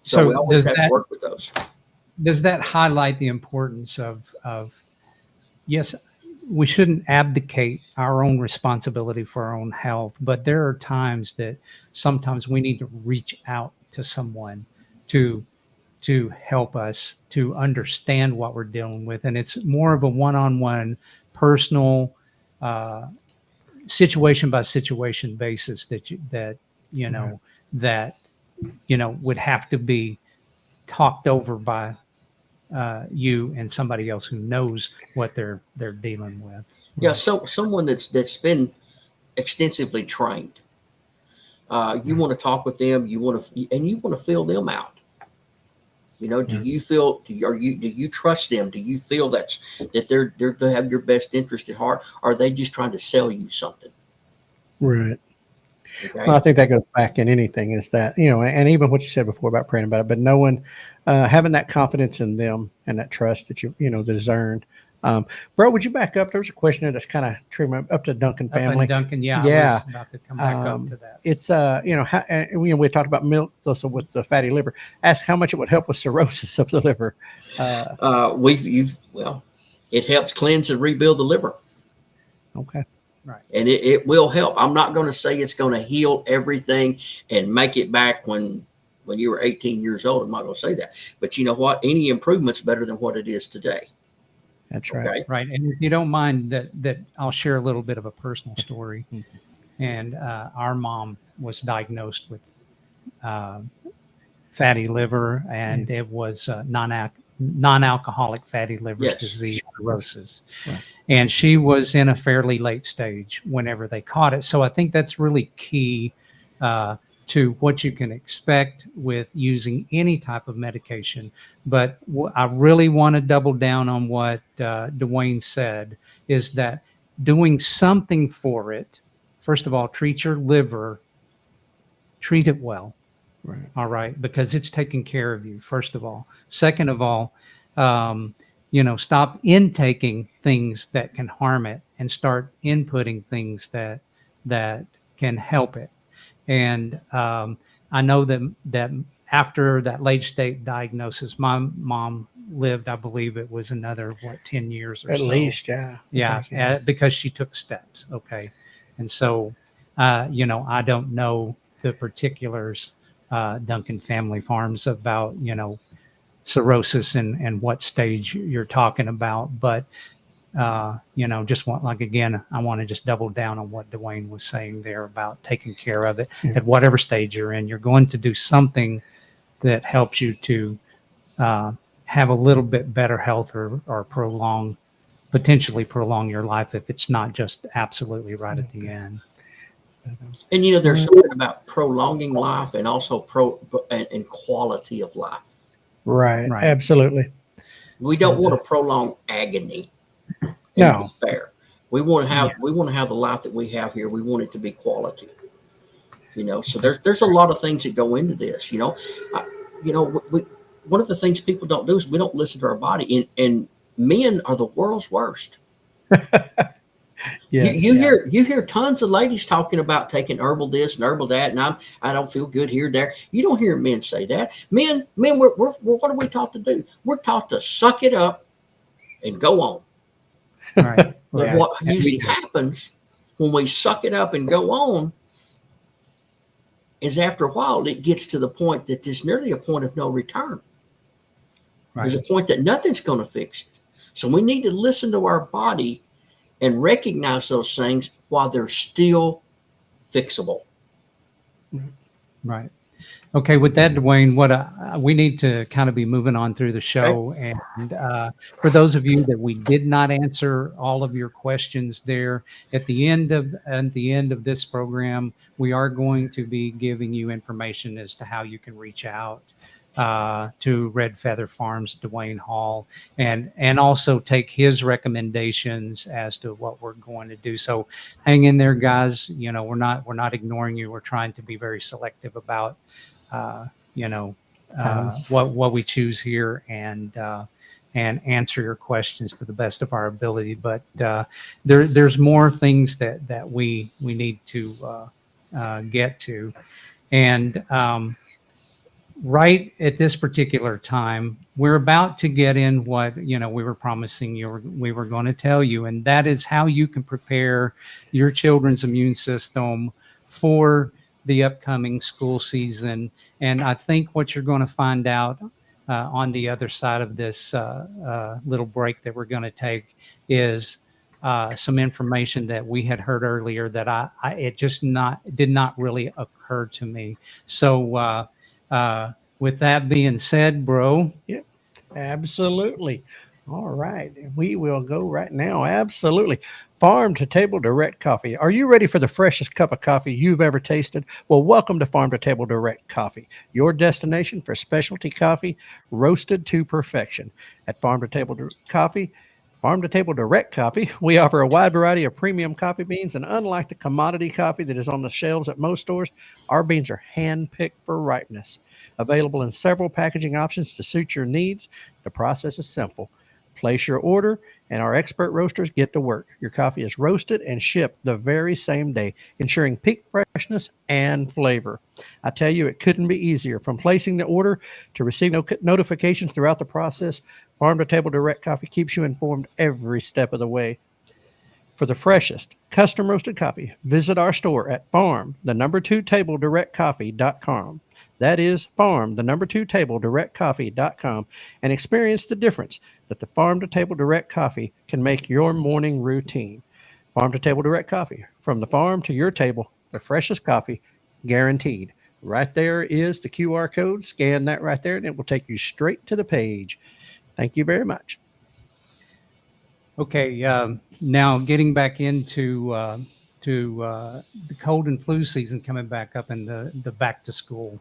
C: So we
A: So
C: always have to work with those.
A: does that highlight the importance of yes, we shouldn't abdicate our own responsibility for our own health, but there are times that sometimes we need to reach out to someone to help us to understand what we're dealing with. And it's more of a one-on-one personal situation by situation basis that would have to be talked over by you and somebody else who knows what they're dealing with.
C: Yeah. So someone that's been extensively trained. You want to talk with them. You want to feel them out. You know, do you trust them? Do you feel that they have your best interest at heart? Or are they just trying to sell you something?
B: Right.
C: Okay.
B: Well, I think that goes back in anything is that, and even what you said before about praying about it, but knowing, having that confidence in them and that trust that that is earned. Bro, would you back up? There's a question there that's kind of trimming up to Duncan
A: Up in
B: family.
A: Duncan, I was about to come back up to that.
B: It's, we talked about milk thistle with the fatty liver. Ask how much it would help with cirrhosis of the liver.
C: It helps cleanse and rebuild the liver.
B: Okay.
A: Right.
C: And it will help. I'm not going to say it's going to heal everything and make it back when you were 18 years old. I'm not going to say that. But you know what? Any improvement's better than what it is today.
B: That's right.
C: Okay?
A: Right. And if you don't mind that I'll share a little bit of a personal story. And our mom was diagnosed with fatty liver, and it was non-alcoholic fatty liver disease, cirrhosis.
B: Right.
A: And she was in a fairly late stage whenever they caught it. So I think that's really key to what you can expect with using any type of medication. But I really want to double down on what Dewayne said, is that doing something for it. First of all, treat your liver, treat it well.
B: Right.
A: All right. Because it's taking care of you, first of all. Second of all, stop intaking things that can harm it and start inputting things that can help it. And I know that after that late stage diagnosis, my mom lived, I believe it was another 10 years or
B: At
A: so.
B: least, yeah.
A: Yeah, because she took steps. Okay. And so, I don't know the particulars, Duncan Family Farms, about, cirrhosis and what stage you're talking about. But, just I want to just double down on what Dewayne was saying there about taking care of it at whatever stage you're in. You're going to do something that helps you to have a little bit better health or potentially prolong your life if it's not just absolutely right at the end.
C: And there's something about prolonging life and also and quality of life.
B: Right. Absolutely.
C: We don't want to prolong agony and
B: No.
C: despair. We want to have the life that we have here. We want it to be quality. So there's a lot of things that go into this. One of the things people don't do is we don't listen to our body, and men are the world's worst.
B: Yes.
C: You hear tons of ladies talking about taking herbal this and herbal that, and I don't feel good here there. You don't hear men say that. Men, we're what are we taught to do? We're taught to suck it up and go on.
A: Right.
C: But
A: Right.
C: what usually happens when we suck it up and go on is after a while it gets to the point that there's nearly a point of no return.
A: Right.
C: There's a point that nothing's going to fix it. So we need to listen to our body and recognize those things while they're still fixable.
A: Right. Okay. With that, Dewayne, we need to kind of be moving on through the show.
C: Okay.
A: And for those of you that we did not answer all of your questions there, at the end of this program, we are going to be giving you information as to how you can reach out to Red Feather Farms, Dewayne Hall, and also take his recommendations as to what we're going to do. So hang in there, guys. We're not ignoring you. We're trying to be very selective about what we choose here and answer your questions to the best of our ability. But there's more things that we need to get to, and right at this particular time, we're about to get in what we were promising we were going to tell you, and that is how you can prepare your children's immune system for the upcoming school season. And I think what you're going to find out on the other side of this little break that we're going to take is some information that we had heard earlier that it just did not really occur to me. So with that being said, bro.
B: Yep, absolutely. All right. We will go right now. Absolutely. Farm-to-Table Direct Coffee. Are you ready for the freshest cup of coffee you've ever tasted? Well, welcome to Farm-to-Table Direct Coffee, your destination for specialty coffee roasted to perfection. At Farm-to-Table Direct Coffee, we offer a wide variety of premium coffee beans, and unlike the commodity coffee that is on the shelves at most stores, our beans are hand-picked for ripeness. Available in several packaging options to suit your needs. The process is simple. Place your order, and our expert roasters get to work. Your coffee is roasted and shipped the very same day, ensuring peak freshness and flavor. I tell you, it couldn't be easier. From placing the order to receiving notifications throughout the process, Farm-to-Table Direct Coffee keeps you informed every step of the way. For the freshest, custom roasted coffee, visit our store at farm2tableDirectCoffee.com. That is farm2tableDirectCoffee.com, and experience the difference that the Farm-to-Table Direct Coffee can make your morning routine. Farm-to-Table Direct Coffee, from the farm to your table, the freshest coffee, guaranteed. Right there is the QR code. Scan that right there, and it will take you straight to the page. Thank you very much.
A: Okay, now getting back into the cold and flu season coming back up and the back to school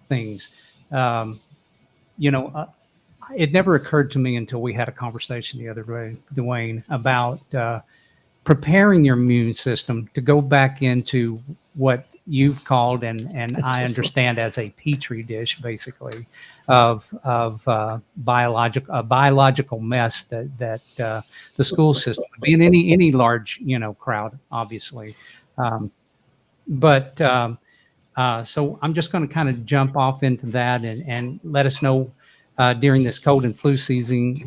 A: things. It never occurred to me until we had a conversation the other day, Dewayne, about preparing your immune system to go back into what you've called and I understand as a petri dish, basically, of biological mess that the school system would be in any large crowd, obviously. So I'm just going to kind of jump off into that and let us know during this cold and flu season,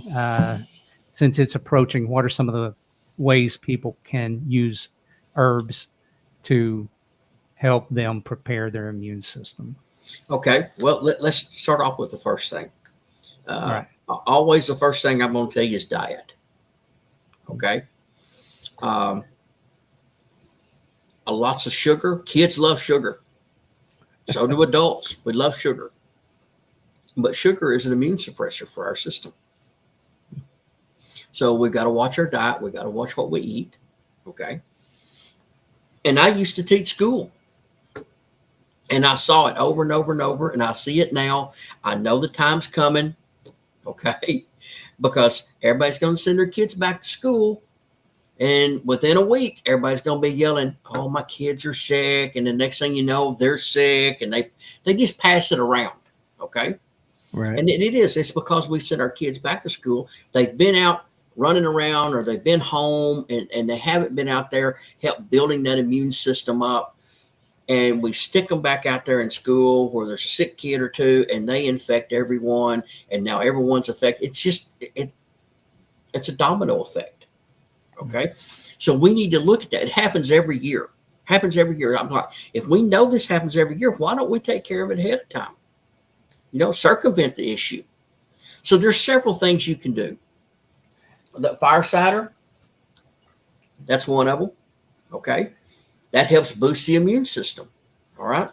A: since it's approaching, what are some of the ways people can use herbs to help them prepare their immune system?
C: Okay, well, let's start off with the first thing.
A: Right.
C: Always the first thing I'm going to tell you is diet. Okay. Lots of sugar. Kids love sugar. So do adults. We love sugar. But sugar is an immune suppressor for our system. So we've got to watch our diet. We've got to watch what we eat. Okay. And I used to teach school. And I saw it over and over and over. And I see it now. I know the time's coming Okay. Because everybody's going to send their kids back to school. And within a week, everybody's going to be yelling, oh, my kids are sick. And the next thing you know, they're sick. And they just pass it around. Okay.
B: Right.
C: And it is. It's because we send our kids back to school. They've been out running around, or they've been home, and they haven't been out there help building that immune system up. And we stick them back out there in school where there's a sick kid or two, and they infect everyone. And now everyone's affected. It's just, it's a domino effect. Okay. So we need to look at that. It happens every year. Happens every year. I'm like, if we know this happens every year, why don't we take care of it ahead of time? Circumvent the issue. So there's several things you can do. The fire cider, that's one of them. Okay. That helps boost the immune system. All right.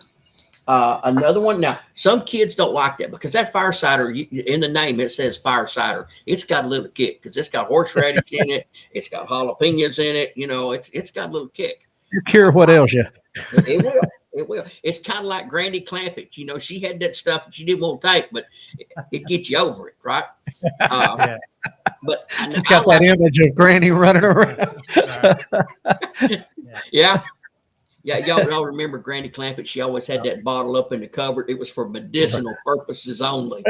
C: Another one. Now, some kids don't like that because that fire cider, in the name, it says fire cider. It's got a little kick because it's got horseradish in it. It's got jalapenos in it. It's got a little kick.
B: You cure what else you?
C: It will. It will. It's kind of like Granny Clampett. She had that stuff that she didn't want to take, but it gets you over it, right?
A: Yeah.
B: But it's got that image of Granny running around.
C: Yeah. Yeah, y'all remember Granny Clampett? She always had that bottle up in the cupboard. It was for medicinal purposes only.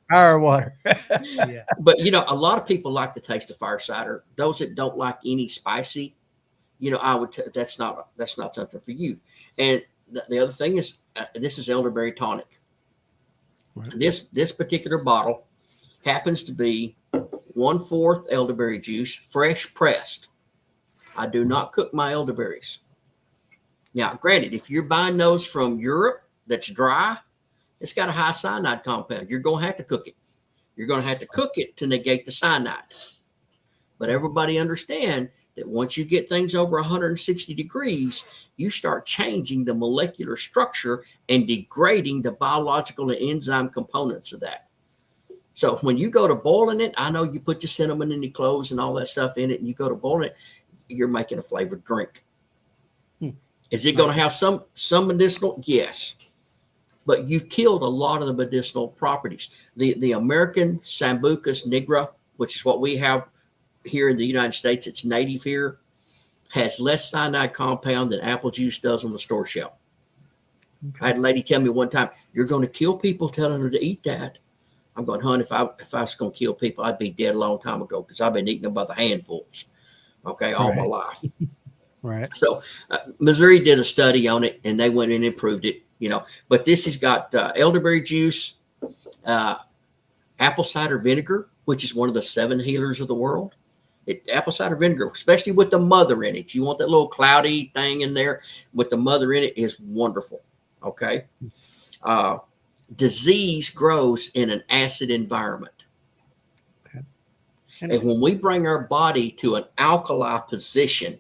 B: Fire water.
A: Yeah.
C: But a lot of people like the taste of fire cider. Those that don't like any spicy, I would. That's not something for you. And the other thing is, this is elderberry tonic. Right. This particular bottle happens to be 1/4 elderberry juice, fresh pressed. I do not cook my elderberries. Now, granted, if you're buying those from Europe that's dry, it's got a high cyanide compound. You're going to have to cook it. You're going to have to cook it to negate the cyanide. But everybody understand that once you get things over 160 degrees, you start changing the molecular structure and degrading the biological and enzyme components of that. So when you go to boiling it, I know you put your cinnamon and your cloves and all that stuff in it, and you go to boil it, you're making a flavored drink. Is it going to have some medicinal? Yes. But you've killed a lot of the medicinal properties. The American Sambucus nigra, which is what we have here in the United States, it's native here, has less cyanide compound than apple juice does on the store shelf. Okay. I had a lady tell me one time, you're going to kill people telling her to eat that. I'm going, hon, if I was going to kill people, I'd be dead a long time ago because I've been eating them by the handfuls, all my life.
B: Right.
C: So Missouri did a study on it, and they went and improved it, But this has got elderberry juice, apple cider vinegar, which is one of the 7 healers of the world. Apple cider vinegar, especially with the mother in it. You want that little cloudy thing in there with the mother in it is wonderful. Okay. Disease grows in an acid environment. Okay. And when we bring our body to an alkali position,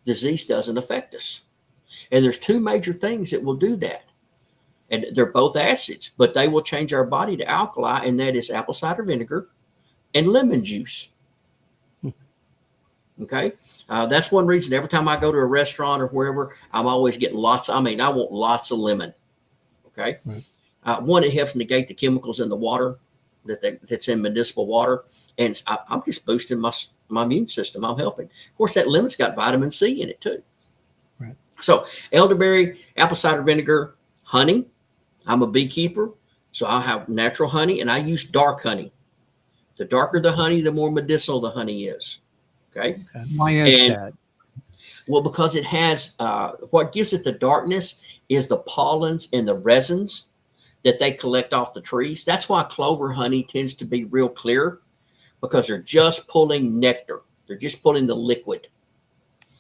C: disease doesn't affect us. And there's 2 major things that will do that. And they're both acids, but they will change our body to alkali, and that is apple cider vinegar and lemon juice. Okay. That's one reason every time I go to a restaurant or wherever, I'm always getting I want lots of lemon. Okay. Right. One, it helps negate the chemicals in the water that's in municipal water. And I'm just boosting my immune system. I'm helping. Of course, that lemon's got vitamin C in it too. Right. So elderberry, apple cider vinegar, honey. I'm a beekeeper, so I have natural honey, and I use dark honey. The darker the honey, the more medicinal the honey is. Okay.
A: Why is that?
C: Well, because it has what gives it the darkness is the pollens and the resins that they collect off the trees. That's why clover honey tends to be real clear, because they're just pulling nectar. They're just pulling the liquid.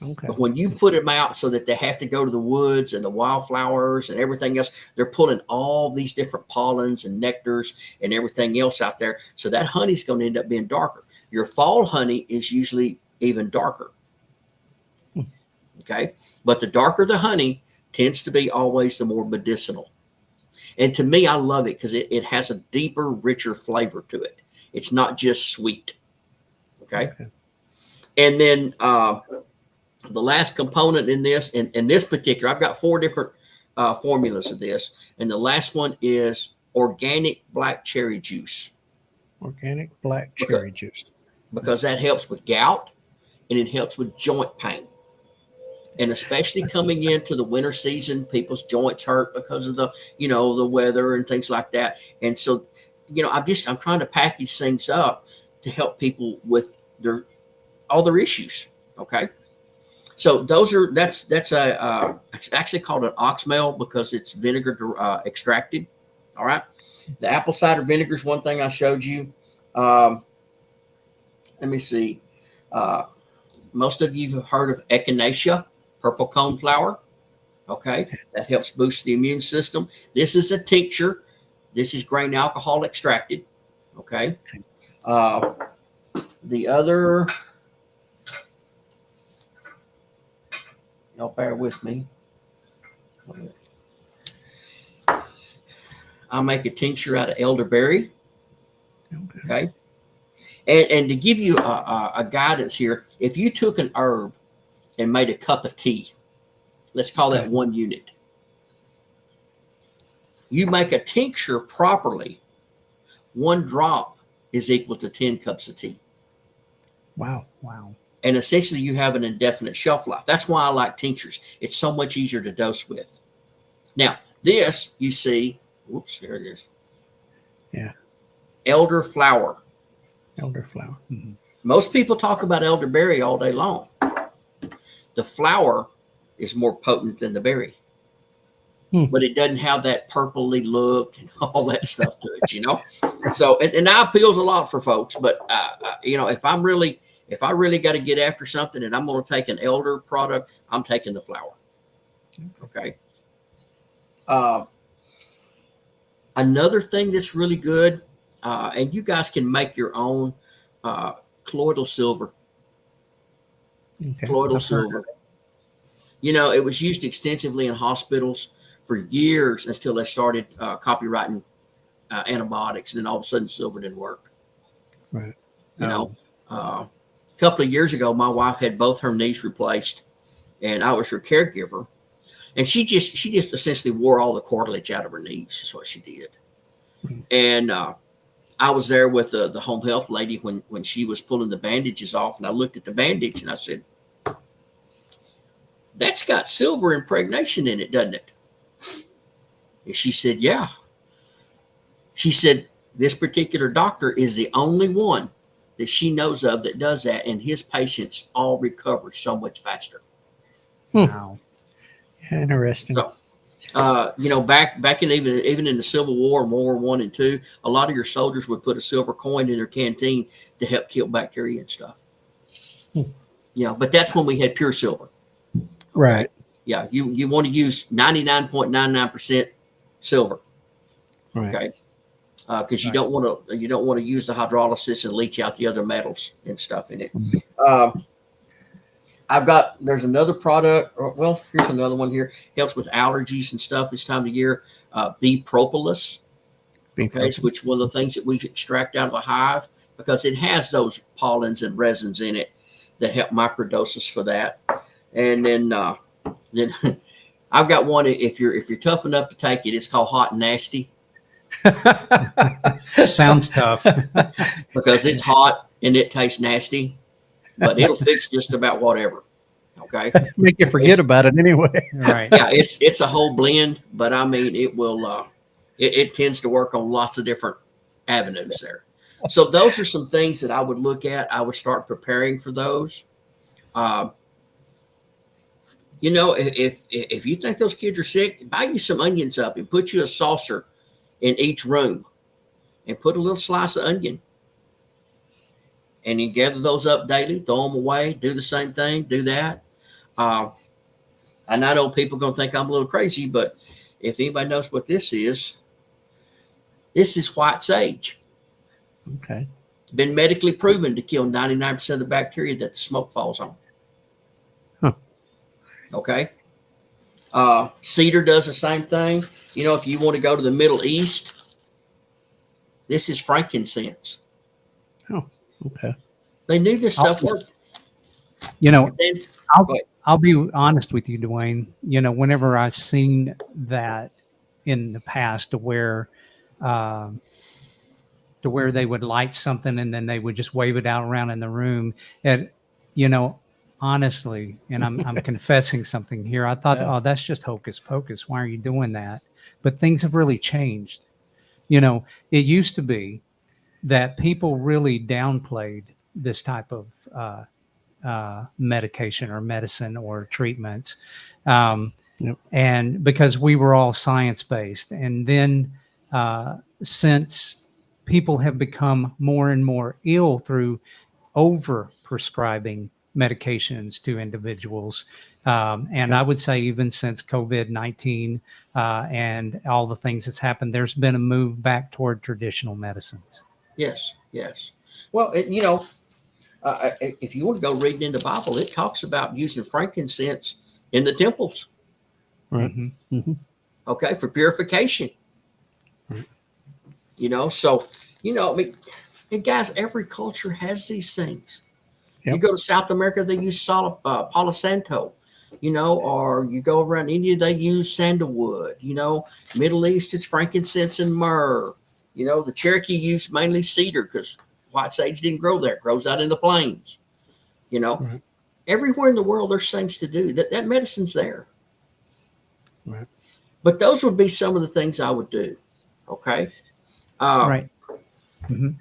C: Okay. But when you put them out so that they have to go to the woods and the wildflowers and everything else, they're pulling all these different pollens and nectars and everything else out there. So that honey's going to end up being darker. Your fall honey is usually even darker. Okay. But the darker the honey tends to be always the more medicinal. And to me, I love it because it has a deeper, richer flavor to it. It's not just sweet. Okay. And then the last component in this, in this particular, I've got 4 different formulas of this. And the last one is organic black cherry juice.
B: Organic black cherry juice.
C: because that helps with gout and it helps with joint pain. And especially coming into the winter season, people's joints hurt because of the, the weather and things like that. And so, I'm trying to package things up to help people with all their issues. Okay. So that's it's actually called an oxmel because it's vinegar extracted. All right. The apple cider vinegar is one thing I showed you. Let me see. Most of you have heard of echinacea, purple cone flower. Okay. That helps boost the immune system. This is a tincture. This is grain alcohol extracted. Okay. The other, y'all bear with me. I'll make a tincture out of elderberry. Okay. And to give you a guidance here, if you took an herb and made a cup of tea, let's call that 1 unit. You make a tincture properly, 1 drop is equal to 10 cups of tea.
B: Wow.
C: And essentially you have an indefinite shelf life. That's why I like tinctures. It's so much easier to dose with. Now, this you see, whoops, here it is.
B: Yeah.
C: Elderflower.
B: Elderflower.
A: Mhm.
C: Most people talk about elderberry all day long. The flower is more potent than the berry. But it doesn't have that purpley look and all that stuff to it, So, and that appeals a lot for folks. But, if I really got to get after something and I'm going to take an elder product, I'm taking the flower. Okay. Another thing that's really good, and you guys can make your own colloidal silver.
B: Okay.
C: Colloidal silver. It was used extensively in hospitals for years until they started copyrighting antibiotics, and then all of a sudden silver didn't work.
B: Right.
C: A couple of years ago, my wife had both her knees replaced, and I was her caregiver, and she just essentially wore all the cartilage out of her knees. Is what she did.
B: Mm-hmm.
C: And I was there with the home health lady when she was pulling the bandages off, and I looked at the bandage and I said, "That's got silver impregnation in it, doesn't it?" And she said, "Yeah." She said, "This particular doctor is the only one that she knows of that does that, and his patients all recover so much faster."
A: Wow.
B: Interesting.
C: So, back in even in the Civil War and World War One and Two, a lot of your soldiers would put a silver coin in their canteen to help kill bacteria and stuff. But that's when we had pure silver.
B: Right.
C: Yeah, you want to use 99.99% silver.
B: Right.
C: Okay. Because you don't want to use the hydrolysis and leach out the other metals and stuff in it. There's another product. Well, here's another one here. Helps with allergies and stuff this time of year. Bee propolis. Which one of the things that we extract out of a hive because it has those pollens and resins in it that help microdoses for that. And then I've got one. If you're tough enough to take it, it's called Hot and Nasty.
A: Sounds tough.
C: Because it's hot and it tastes nasty, but it'll fix just about whatever. Okay.
B: Make you forget about it anyway.
A: Right.
C: Yeah, it's a whole blend, but I mean it will it tends to work on lots of different avenues there. So those are some things that I would look at. I would start preparing for those. If you think those kids are sick, buy you some onions up and put you a saucer in each room and put a little slice of onion. And you gather those up daily, throw them away, do the same thing, do that. And I know people are going to think I'm a little crazy, but if anybody knows what this is white sage.
B: Okay.
C: It's been medically proven to kill 99% of the bacteria that the smoke falls on.
B: Huh.
C: Okay. Cedar does the same thing. If you want to go to the Middle East, this is frankincense.
B: Oh, okay.
C: They knew this stuff worked.
A: I'll be honest with you, Dewayne. Whenever I've seen that in the past, to where to where they would light something and then they would just wave it out around in the room. And, you know, honestly, and I'm confessing something here. I thought,
B: Yeah.
A: oh, that's just hocus pocus. Why are you doing that? But things have really changed. You know, it used to be that people really downplayed this type of medication or medicine or treatments.
B: Yep.
A: And because we were all science based. And then since people have become more and more ill through over prescribing medications to individuals, and I would say even since COVID-19 and all the things that's happened, there's been a move back toward traditional medicines.
C: Yes, yes. Well, if you want to go reading in the Bible, it talks about using frankincense in the temples,
B: Right.
A: Mhm.
C: okay, for purification. So, I mean, and guys, every culture has these things.
B: Yep.
C: You go to South America, they use Palo Santo, or you go around India, they use sandalwood, Middle East, it's frankincense and myrrh. The Cherokee use mainly cedar because white sage didn't grow there. It grows out in the plains.
B: Right.
C: Everywhere in the world, there's things to do. That medicine's there.
B: Right.
C: But those would be some of the things I would do. Okay.
A: Right. Mhm.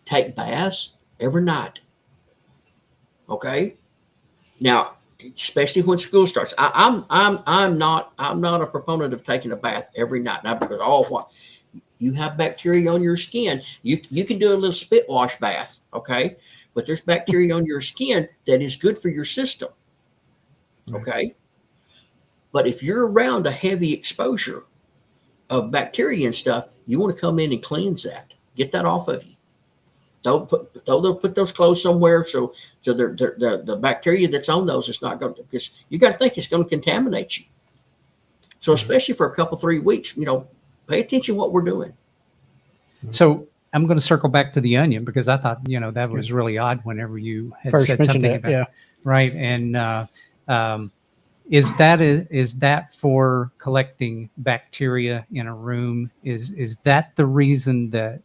C: Take baths every night. Okay. Now, especially when school starts, I'm not a proponent of taking a bath every night. Not because what you have bacteria on your skin. You can do a little spit wash bath. Okay. But there's bacteria on your skin that is good for your system. Okay. But if you're around a heavy exposure of bacteria and stuff, you want to come in and cleanse that. Get that off of you. They'll put those clothes somewhere so the bacteria that's on those is not going to, because you got to think it's going to contaminate you. So especially for a couple 3 weeks, pay attention to what we're doing.
A: So I'm going to circle back to the onion because I thought, that was really odd whenever you had
B: First
A: said
B: mentioned
A: something
B: it,
A: about
B: yeah.
A: right. And is that for collecting bacteria in a room? Is that the reason, that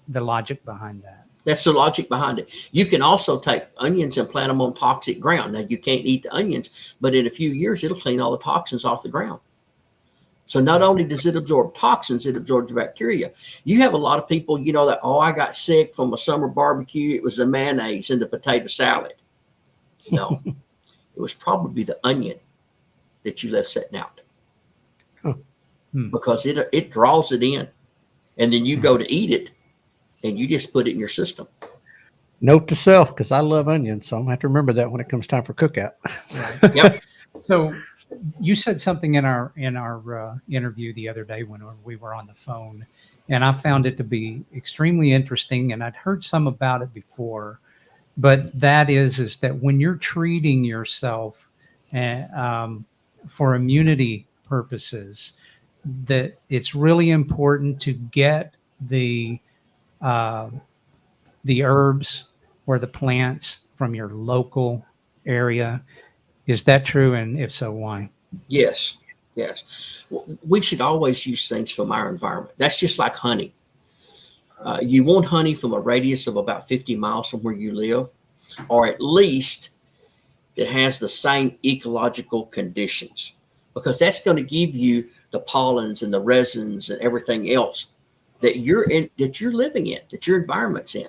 A: the logic behind that?
C: That's the logic behind it. You can also take onions and plant them on toxic ground. Now, you can't eat the onions, but in a few years, it'll clean all the toxins off the ground. So not only does it absorb toxins, it absorbs bacteria. You have a lot of people, that, I got sick from a summer barbecue. It was the mayonnaise and the potato salad. No, it was probably the onion that you left sitting out. Because it draws it in. And then you go to eat it, and you just put it in your system.
B: Note to self, because I love onions, so I'm gonna have to remember that when it comes time for cookout.
A: Right.
C: Yep.
A: So you said something in our interview the other day when we were on the phone, and I found it to be extremely interesting. And I'd heard some about it before, but that is that when you're treating yourself for immunity purposes, that it's really important to get the herbs or the plants from your local area. Is that true? And if so, why?
C: Yes. Yes. We should always use things from our environment. That's just like honey. You want honey from a radius of about 50 miles from where you live, or at least it has the same ecological conditions, because that's going to give you the pollens and the resins and everything else that you're living in, that your environment's in.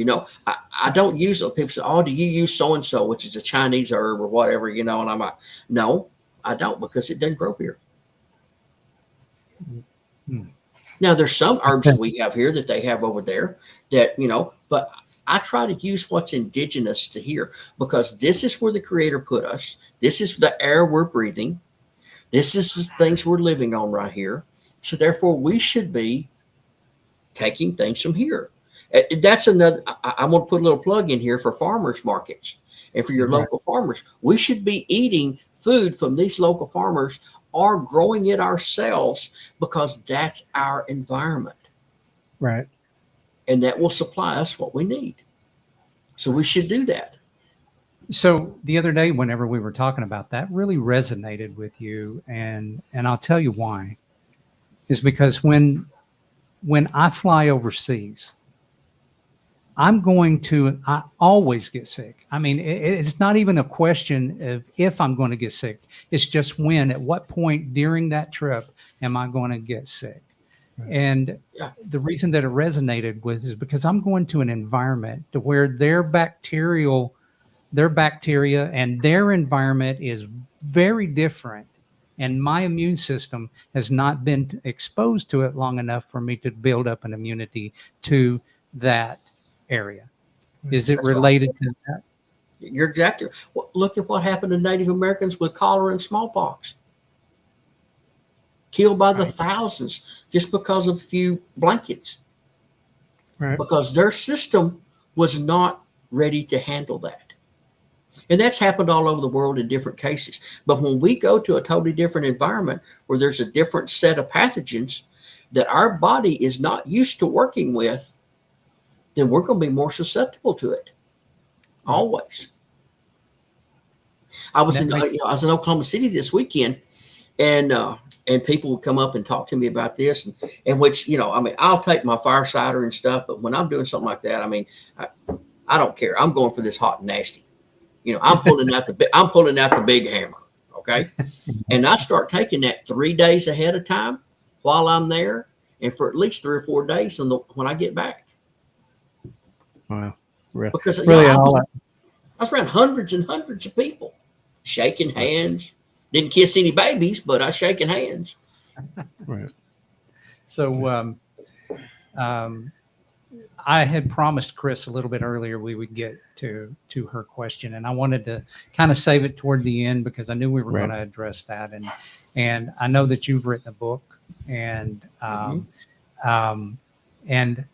C: I don't use it. People say, do you use so-and-so, which is a Chinese herb or whatever, and I'm like, no, I don't, because it doesn't grow here. Now, there's some herbs that we have here that they have over there that, but I try to use what's indigenous to here, because this is where the Creator put us. This is the air we're breathing. This is the things we're living on right here. So therefore, we should be taking things from here. That's another. I want to put a little plug in here for farmers markets and for your local farmers. We should be eating food from these local farmers or growing it ourselves, because that's our environment.
B: Right.
C: And that will supply us what we need. So we should do that.
A: So the other day, whenever we were talking about that, really resonated with you, and I'll tell you why. Is because when when I fly overseas, I always get sick. I mean, it's not even a question of if I'm going to get sick. It's just when, at what point during that trip am I going to get sick?
B: Right.
A: And
C: Yeah.
A: the reason that it resonated with is because I'm going to an environment to where their bacteria and their environment is very different. And my immune system has not been exposed to it long enough for me to build up an immunity to that area. Is it
C: That's right.
A: related to that?
C: You're exactly. Well, look at what happened to Native Americans with cholera and smallpox. Killed by the
B: Right.
C: thousands just because of a few blankets.
B: Right.
C: Because their system was not ready to handle that. And that's happened all over the world in different cases. But when we go to a totally different environment where there's a different set of pathogens that our body is not used to working with, then we're going to be more susceptible to it.
B: Right.
C: Always. I was I was in Oklahoma City this weekend, and people would come up and talk to me about this, and which, I mean, I'll take my fire cider and stuff, but when I'm doing something like that, I mean, I don't care. I'm going for this hot and nasty. I'm pulling out the big hammer. Okay, and I start taking that 3 days ahead of time while I'm there, and for at least 3 or 4 days when I get back.
B: Wow.
C: Because
B: Really,
C: I
B: all that.
C: was around hundreds and hundreds of people, shaking hands. Didn't kiss any babies, but I was shaking hands.
B: Right.
A: So I had promised Chris a little bit earlier we would get to her question, and I wanted to kind of save it toward the end because I knew we were
B: Right.
A: going to address that, and I know that you've written a book, and and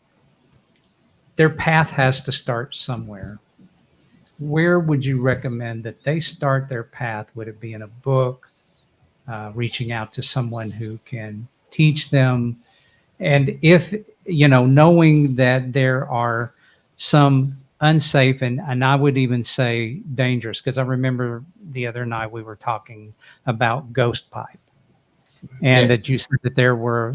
A: their path has to start somewhere. Where would you recommend that they start their path? Would it be in a book, reaching out to someone who can teach them? And if, knowing that there are some unsafe and I would even say dangerous, because I remember the other night we were talking about ghost pipe, and that you said that there were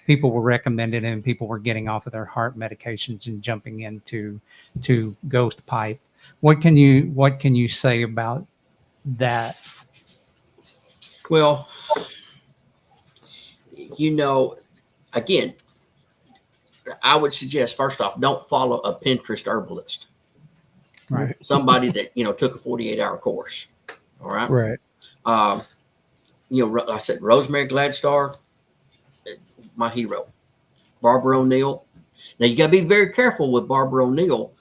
A: people were recommended and people were getting off of their heart medications and jumping into ghost pipe. What can you say about that?
C: Well, again, I would suggest, first off, don't follow a Pinterest herbalist.
A: Right.
C: Somebody that, took a 48-hour course. All right.
B: Right.
C: Like I said, Rosemary Gladstar, my hero. Barbara O'Neill. Now, you got to be very careful with Barbara O'Neill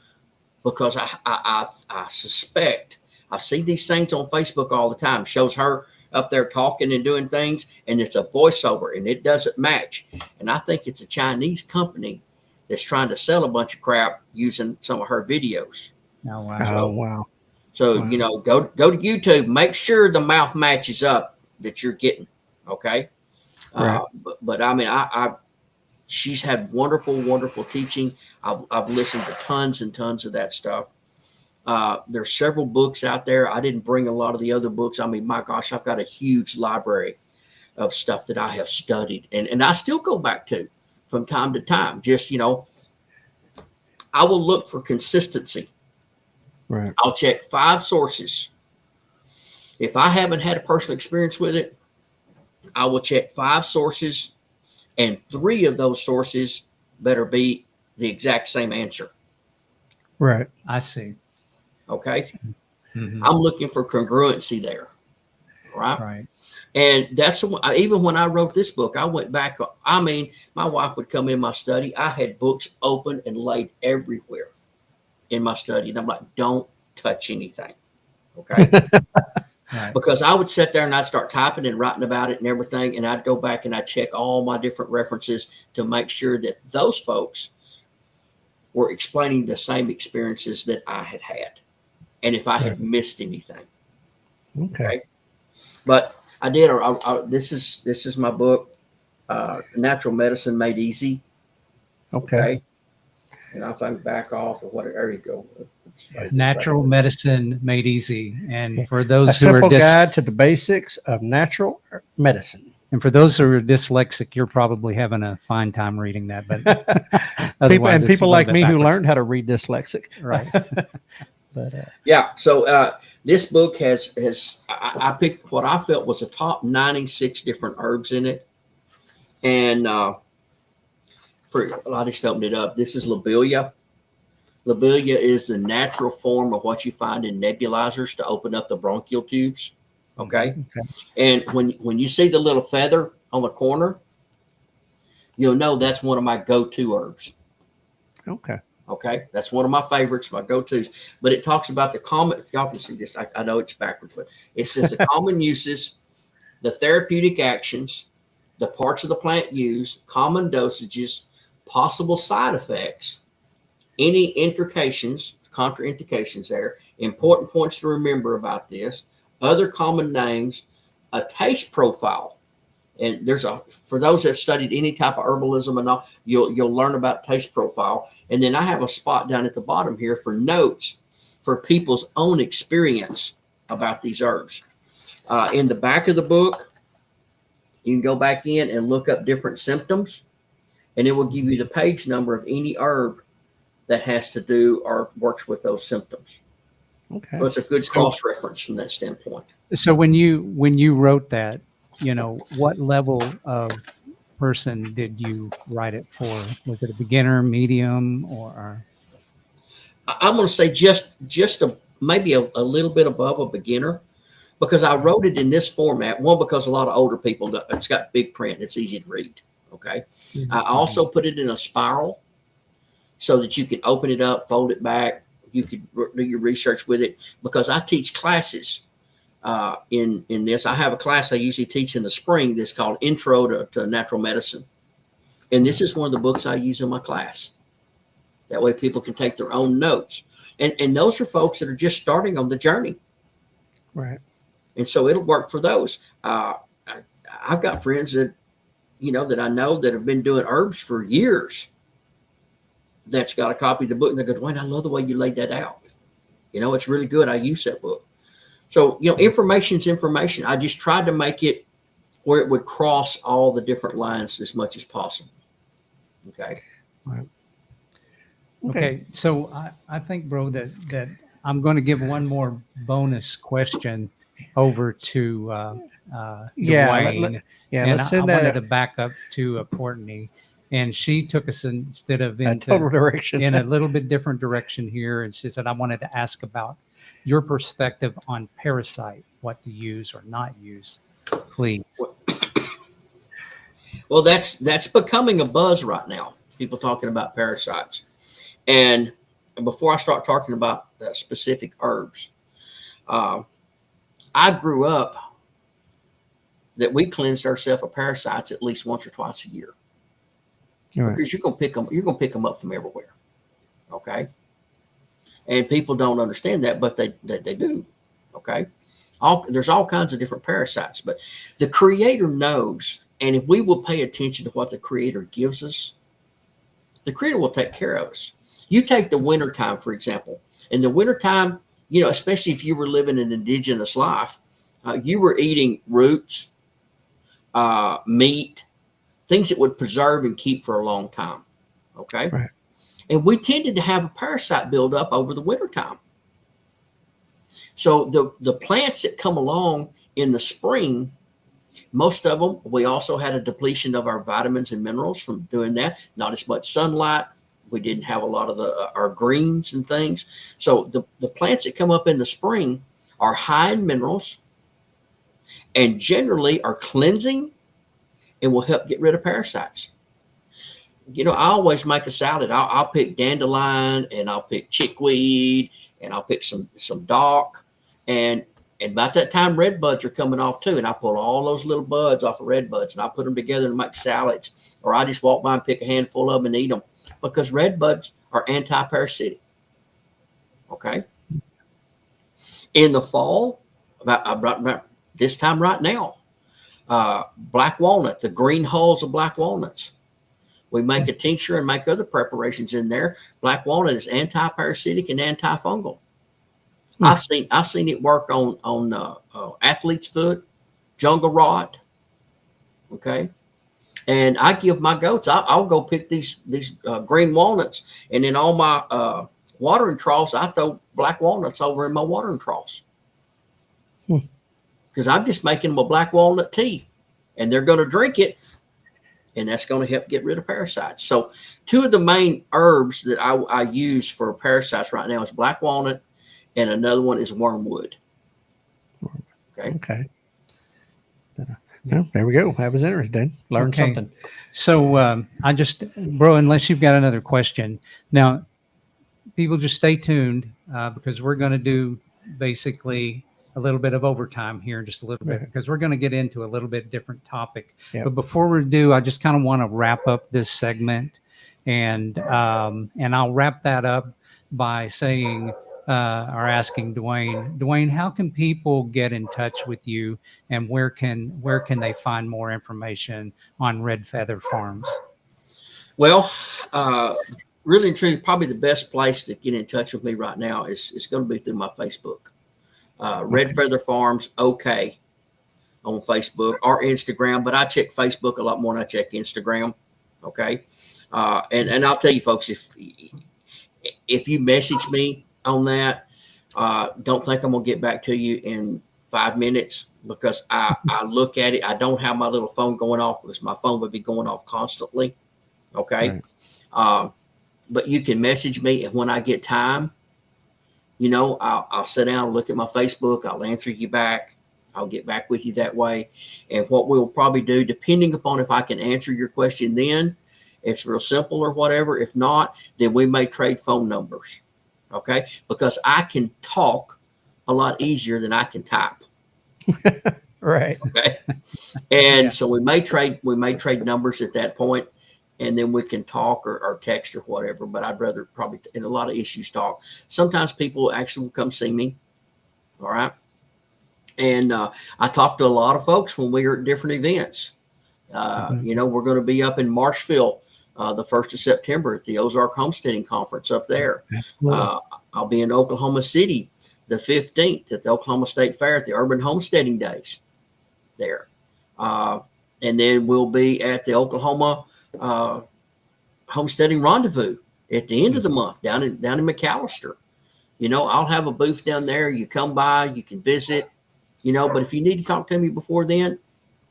C: because I suspect, I see these things on Facebook all the time. Shows her up there talking and doing things, and it's a voiceover, and it doesn't match. And I think it's a Chinese company that's trying to sell a bunch of crap using some of her videos.
A: Oh, wow.
B: Oh, wow.
C: So,
B: Wow.
C: go to YouTube, make sure the mouth matches up that you're getting. Okay.
B: Right.
C: But I mean, she's had wonderful, wonderful teaching. I've listened to tons and tons of that stuff. There's several books out there. I didn't bring a lot of the other books. I mean, my gosh, I've got a huge library of stuff that I have studied and I still go back to from time to time. Just, I will look for consistency.
B: Right.
C: I'll check 5 sources. If I haven't had a personal experience with it, I will check 5 sources, and 3 of those sources better be the exact same answer.
B: Right.
A: I see.
C: Okay.
A: Mm-hmm.
C: I'm looking for congruency there. Right.
A: Right.
C: And that's even when I wrote this book, I went back. I mean, my wife would come in my study. I had books open and laid everywhere in my study. And I'm like, don't touch anything. Okay.
A: Right.
C: Because I would sit there and I'd start typing and writing about it and everything. And I'd go back and I'd check all my different references to make sure that those folks were explaining the same experiences that I had had. And if I had missed anything.
B: Okay.
C: But I did. This is my book, Natural Medicine Made Easy.
B: Okay.
C: And if I can back off or whatever, there you go.
A: Natural Medicine Made Easy. And for
B: A
A: those who are
B: simple guide to the basics of natural medicine.
A: And for those who are dyslexic, you're probably having a fine time reading that. But
B: People
A: otherwise, it's a
B: people
A: little
B: like
A: bit
B: me who
A: backwards.
B: learned how to read dyslexic.
A: Right.
B: But
C: Yeah. So this book I picked what I felt was the top 96 different herbs in it. And I just opened it up. This is lobelia. Lobelia is the natural form of what you find in nebulizers to open up the bronchial tubes. Okay.
B: okay.
C: And when you see the little feather on the corner, you'll know that's one of my go-to herbs.
B: Okay.
C: Okay, that's one of my favorites, my go-tos. But it talks about the common, if y'all can see this, I know it's backwards, but it says the common uses, the therapeutic actions, the parts of the plant used, common dosages, possible side effects, any contraindications there, important points to remember about this, other common names, a taste profile. And for those that studied any type of herbalism and all, you'll learn about taste profile. And then I have a spot down at the bottom here for notes for people's own experience about these herbs. In the back of the book, you can go back in and look up different symptoms, and it will give you the page number of any herb that has to do or works with those symptoms.
B: Okay.
C: So it's a good cross reference from that standpoint.
A: So when you wrote that, what level of person did you write it for? Was it a beginner, medium, or?
C: I'm going to say just maybe a little bit above a beginner, because I wrote it in this format. One, because a lot of older people, it's got big print. It's easy to read. Okay.
B: Mm-hmm.
C: I also put it in a spiral so that you can open it up, fold it back. You could do your research with it, because I teach classes in this. I have a class I usually teach in the spring that's called Intro to Natural Medicine. And this is one of the books I use in my class. That way people can take their own notes. And those are folks that are just starting on the journey.
B: Right.
C: And so it'll work for those. I've got friends that I know that have been doing herbs for years. That's got a copy of the book, and they go, Dwayne, I love the way you laid that out. It's really good. I use that book. So, information's information. I just tried to make it where it would cross all the different lines as much as possible. Okay.
B: Right.
A: Okay. So I think, bro, that I'm going to give one more bonus question over to Dwayne. And
B: let's
A: I
B: send
A: wanted
B: that
A: to back up to Courtney. And she took us instead of
B: a total direction
A: in a little bit different direction here. And she said, I wanted to ask about your perspective on parasite, what to use or not use, please.
C: Well, that's becoming a buzz right now. People talking about parasites. And before I start talking about specific herbs, I grew up that we cleansed ourselves of parasites at least once or twice a year.
B: Right.
C: Because you're gonna pick them up from everywhere. Okay. And people don't understand that, but they do. Okay. There's all kinds of different parasites, but the Creator knows. And if we will pay attention to what the Creator gives us, the Creator will take care of us. You take the wintertime, for example. In the wintertime, especially if you were living an indigenous life, you were eating roots, meat, things that would preserve and keep for a long time. Okay.
B: Right.
C: And we tended to have a parasite build up over the wintertime. So the plants that come along in the spring, most of them, we also had a depletion of our vitamins and minerals from doing that. Not as much sunlight. We didn't have a lot of our greens and things. So the plants that come up in the spring are high in minerals and generally are cleansing and will help get rid of parasites. I always make a salad. I'll pick dandelion, and I'll pick chickweed, and I'll pick some dock, and about that time, red buds are coming off too, and I pull all those little buds off of red buds, and I put them together and make salads, or I just walk by and pick a handful of them and eat them, because red buds are anti-parasitic. Okay. In the fall, about this time right now, black walnut, the green hulls of black walnuts. We make a tincture and make other preparations in there. Black walnut is anti-parasitic and antifungal. I've seen it work on athlete's foot, jungle rot. Okay. And I give my goats, I'll go pick these green walnuts, and in all my watering troughs, I throw black walnuts over in my watering troughs
B: Hmm.
C: because I'm just making them a black walnut tea, and they're going to drink it, and that's going to help get rid of parasites. So, two of the main herbs that I use for parasites right now is black walnut, and another one is wormwood. Okay.
B: Okay. Well, there we go. That was interesting. Learned
A: Okay.
B: something.
A: So bro, unless you've got another question. Now, people just stay tuned because we're going to do basically a little bit of overtime here in just a little bit because we're going to get into a little bit different topic.
B: Yep.
A: But before we do, I just kind of want to wrap up this segment, and I'll wrap that up by saying or asking Dewayne, how can people get in touch with you, and where can they find more information on Red Feather Farms?
C: Well, really and truly, probably the best place to get in touch with me right now is going to be through my Facebook. Red Feather Farms, okay, on Facebook or Instagram, but I check Facebook a lot more than I check Instagram. Okay. And I'll tell you folks, if you message me on that, don't think I'm going to get back to you in 5 minutes because I look at it. I don't have my little phone going off because my phone would be going off constantly. Okay. Right. But you can message me, and when I get time, I'll sit down and look at my Facebook. I'll answer you back. I'll get back with you that way. And what we'll probably do, depending upon if I can answer your question, then it's real simple or whatever. If not, then we may trade phone numbers. Okay. Because I can talk a lot easier than I can type.
B: Right.
C: Okay. And so we may trade numbers at that point, and then we can talk or text or whatever. But I'd rather probably, in a lot of issues, talk. Sometimes people actually will come see me. All right. And I talk to a lot of folks when we are at different events. We're going to be up in Marshville the 1st of September at the Ozark Homesteading Conference up there. I'll be in Oklahoma City the 15th at the Oklahoma State Fair at the Urban Homesteading Days there. And then we'll be at the Oklahoma Homesteading Rendezvous at the end of the month down in McAllister. I'll have a booth down there. You come by, you can visit, but if you need to talk to me before then,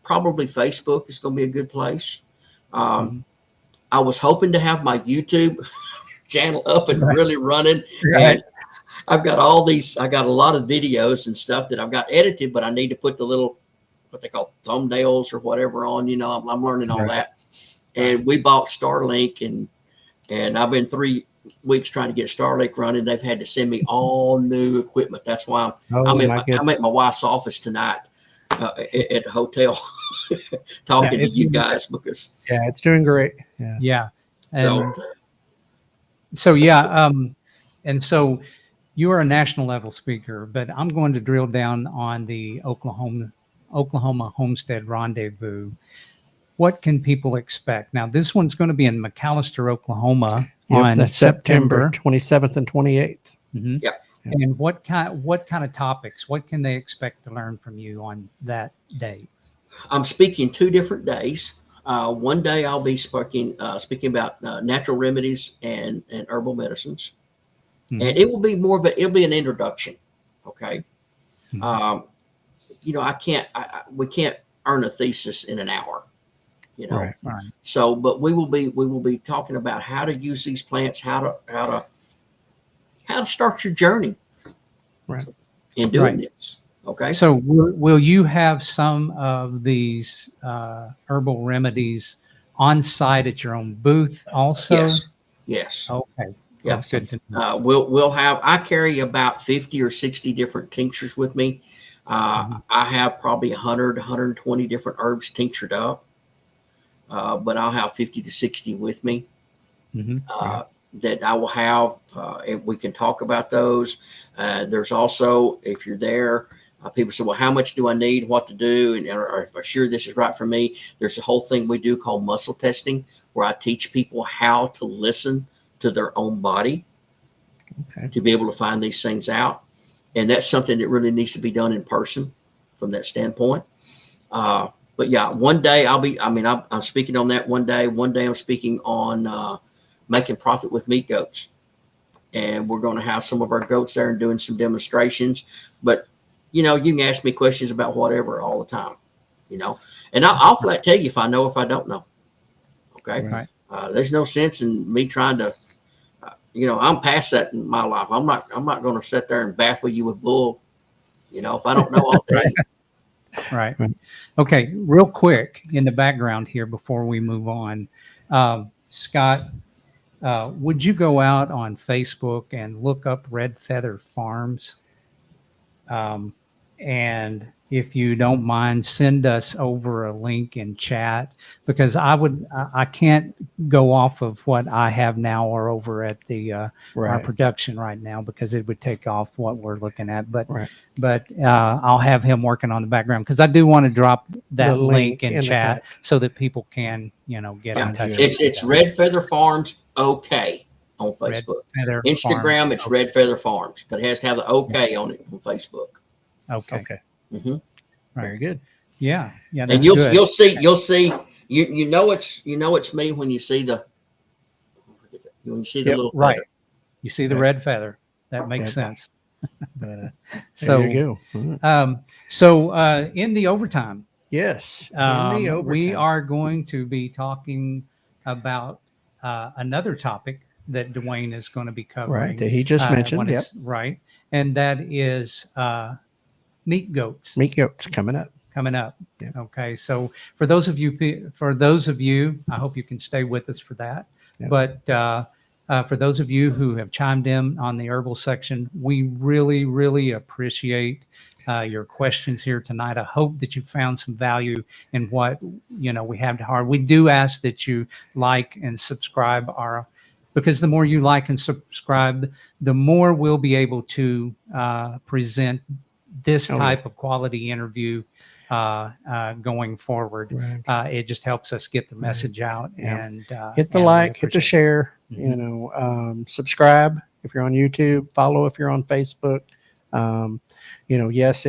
C: probably Facebook is going to be a good place. I was hoping to have my YouTube channel up and really running. Right. And I got a lot of videos and stuff that I've got edited, but I need to put the little, what they call thumbnails or whatever on, I'm learning all that. And we bought Starlink, and I've been 3 weeks trying to get Starlink running. They've had to send me all new equipment. That's why I'm at my wife's office tonight at the hotel talking to you guys because
B: it's doing great.
A: Yeah.
B: And
A: so you are a national level speaker, but I'm going to drill down on the Oklahoma Homestead Rendezvous. What can people expect? Now, this one's going to be in McAllister, Oklahoma on September
B: 27th and 28th.
A: Mm-hmm.
C: Yeah.
A: And what kind of topics? What can they expect to learn from you on that day?
C: I'm speaking 2 different days. One day I'll be speaking about natural remedies and herbal medicines, and it will be it'll be an introduction. Okay. We can't earn a thesis in an hour.
B: Right.
C: So, but we will be talking about how to use these plants, how to start your journey,
B: right,
C: in doing this. Okay.
A: So, will you have some of these herbal remedies on site at your own booth also?
C: Yes.
A: Okay.
C: Yeah.
A: That's good to know.
C: We'll have. I carry about 50 or 60 different tinctures with me. I have probably 100, 120 different herbs tinctured up. But I'll have 50 to 60 with me that I will have, and we can talk about those. There's also, if you're there, people say, well, how much do I need, what to do, and or if I'm sure this is right for me. There's a whole thing we do called muscle testing, where I teach people how to listen to their own body to be able to find these things out. And that's something that really needs to be done in person from that standpoint. But But yeah, one day I'm speaking on that one day. One day I'm speaking on making profit with meat goats. And we're going to have some of our goats there and doing some demonstrations. But, you can ask me questions about whatever all the time, and I'll flat tell you if I know, if I don't know. Okay.
A: Right.
C: There's no sense in me trying to, I'm past that in my life. I'm not going to sit there and baffle you with bull. If I don't know, I'll tell you.
A: Right. Okay. Real quick in the background here before we move on, Scott, would you go out on Facebook and look up Red Feather Farms? And if you don't mind, send us over a link in chat, because I can't go off of what I have now or over at the our
B: Right.
A: production right now, because it would take off what we're looking at. But
B: Right.
A: I'll have him working on the background, because I do want to drop that
B: The
A: link
B: link
A: in
B: in the
A: chat
B: chat.
A: so that people can get
C: Yeah.
A: in touch.
C: It's Red Feather Farms OK on
A: Red
C: Facebook.
A: Feather
C: Instagram,
A: Farms.
C: it's Red Feather Farms, but it has to have the OK on it on Facebook.
A: Okay.
B: Okay.
C: hmm
A: Right.
B: Very good.
A: Yeah. Yeah.
C: And
A: That's
C: you'll
A: good.
C: you'll see it's me when you see the
B: Yep,
C: little
A: right.
C: feather.
A: You see the
B: Right.
A: red feather. That makes
B: Yep.
A: sense.
B: There
A: So,
B: you go. All right.
A: in the overtime,
B: Yes. In the overtime.
A: we are going to be talking about another topic that Dewayne is going to be covering.
B: Right. That he just mentioned.
A: when
B: Yep.
A: it's- Right. And that is meat goats
B: Meat goats coming up.
A: coming up.
B: Yeah.
A: Okay. So for those of you, I hope you can stay with us for that.
B: Yeah.
A: But for those of you who have chimed in on the herbal section, we really, really appreciate your questions here tonight. I hope that you found some value in what we have to offer. We do ask that you like and subscribe because the more you like and subscribe, the more we'll be able to present this
B: Oh, yeah.
A: type of quality interview going forward.
B: Right.
A: It just helps us get the
B: Right.
A: message out.
B: Yeah.
A: And
B: Hit the
A: and we
B: like, hit the
A: appreciate it.
B: share,
A: Mhm.
B: subscribe if you're on YouTube, follow if you're on Facebook. Yes,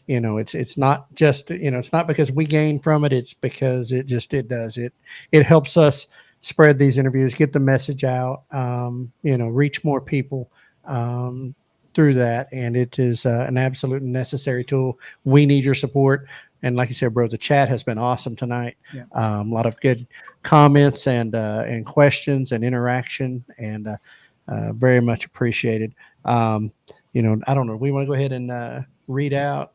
B: it's not just, it's not because we gain from it. It's because it helps us spread these interviews, get the message out, reach more people through that. And it is an absolute necessary tool. We need your support. And like you said, bro, the chat has been awesome tonight.
A: Yeah.
B: A lot of good comments and questions and interaction, and very much appreciated. I don't know. We want to go ahead and read out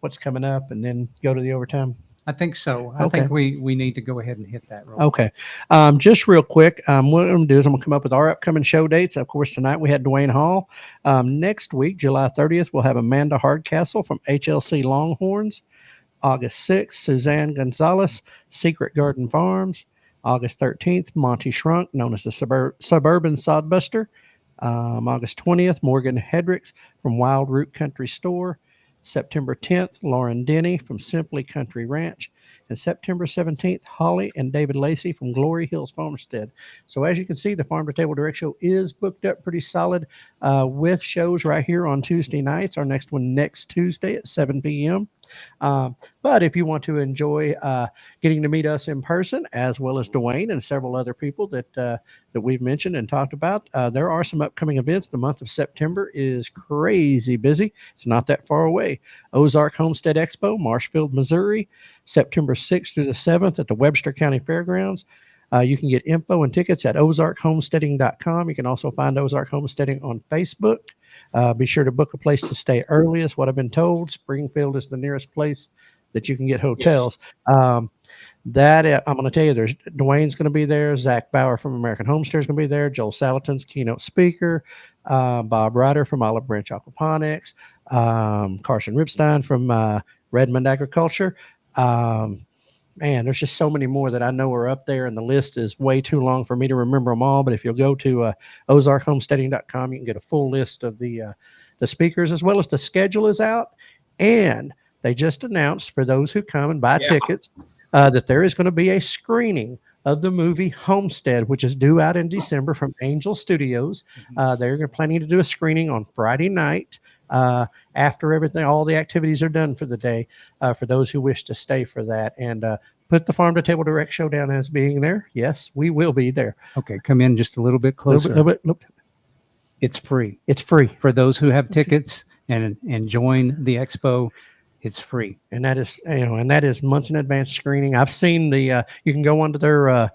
B: what's coming up and then go to the overtime.
A: I think so. I
B: Okay.
A: think we need to go ahead and hit that roll.
B: Okay. Just real quick, what I'm going to do is I'm going to come up with our upcoming show dates. Of course, tonight we had Dewayne Hall. Next week, July 30th, we'll have Amanda Hardcastle from HLC Longhorns. August 6th, Suzanne Gonzalez, Secret Garden Farms. August 13th, Monty Shrunk, known as the Suburban Sodbuster. August 20th, Morgan Hedricks from Wild Root Country Store. September 10th, Lauren Denny from Simply Country Ranch. And September 17th, Holly and David Lacey from Glory Hills Farmstead. So as you can see, the Farm to Table Direct Show is booked up pretty solid with shows right here on Tuesday nights. Our next one next Tuesday at 7 p.m. But if you want to enjoy getting to meet us in person, as well as Dewayne and several other people that we've mentioned and talked about, there are some upcoming events. The month of September is crazy busy. It's not that far away. Ozark Homestead Expo, Marshfield, Missouri, September 6th through the 7th at the Webster County Fairgrounds. You can get info and tickets at ozarkhomesteading.com. You can also find Ozark Homesteading on Facebook. Be sure to book a place to stay early, is what I've been told. Springfield is the nearest place that you can get hotels. Yes. I'm going to tell you, there's Dwayne's going to be there. Zach Bauer from American Homestead is going to be there. Joel Salatin's keynote speaker. Bob Ryder from Olive Branch Aquaponics. Carson Ripstein from Redmond Agriculture. Man, there's just so many more that I know are up there, and the list is way too long for me to remember them all. But if you'll go to ozarkhomesteading.com, you can get a full list of the speakers, as well as the schedule is out. And they just announced, for those who come and buy tickets, that there is going to be a screening of the movie Homestead, which is due out in December from Angel Studios. They're planning to do a screening on Friday night, after everything, all the activities are done for the day, for those who wish to stay for that. And put the Farm to Table Direct Show down as being there. Yes, we will be there.
A: Okay, come in just a little bit closer.
B: Little bit.
A: It's free
B: It's free.
A: for those who have tickets and join the expo. It's free.
B: And that is, and that is months in advance screening. I've seen the, you can go onto their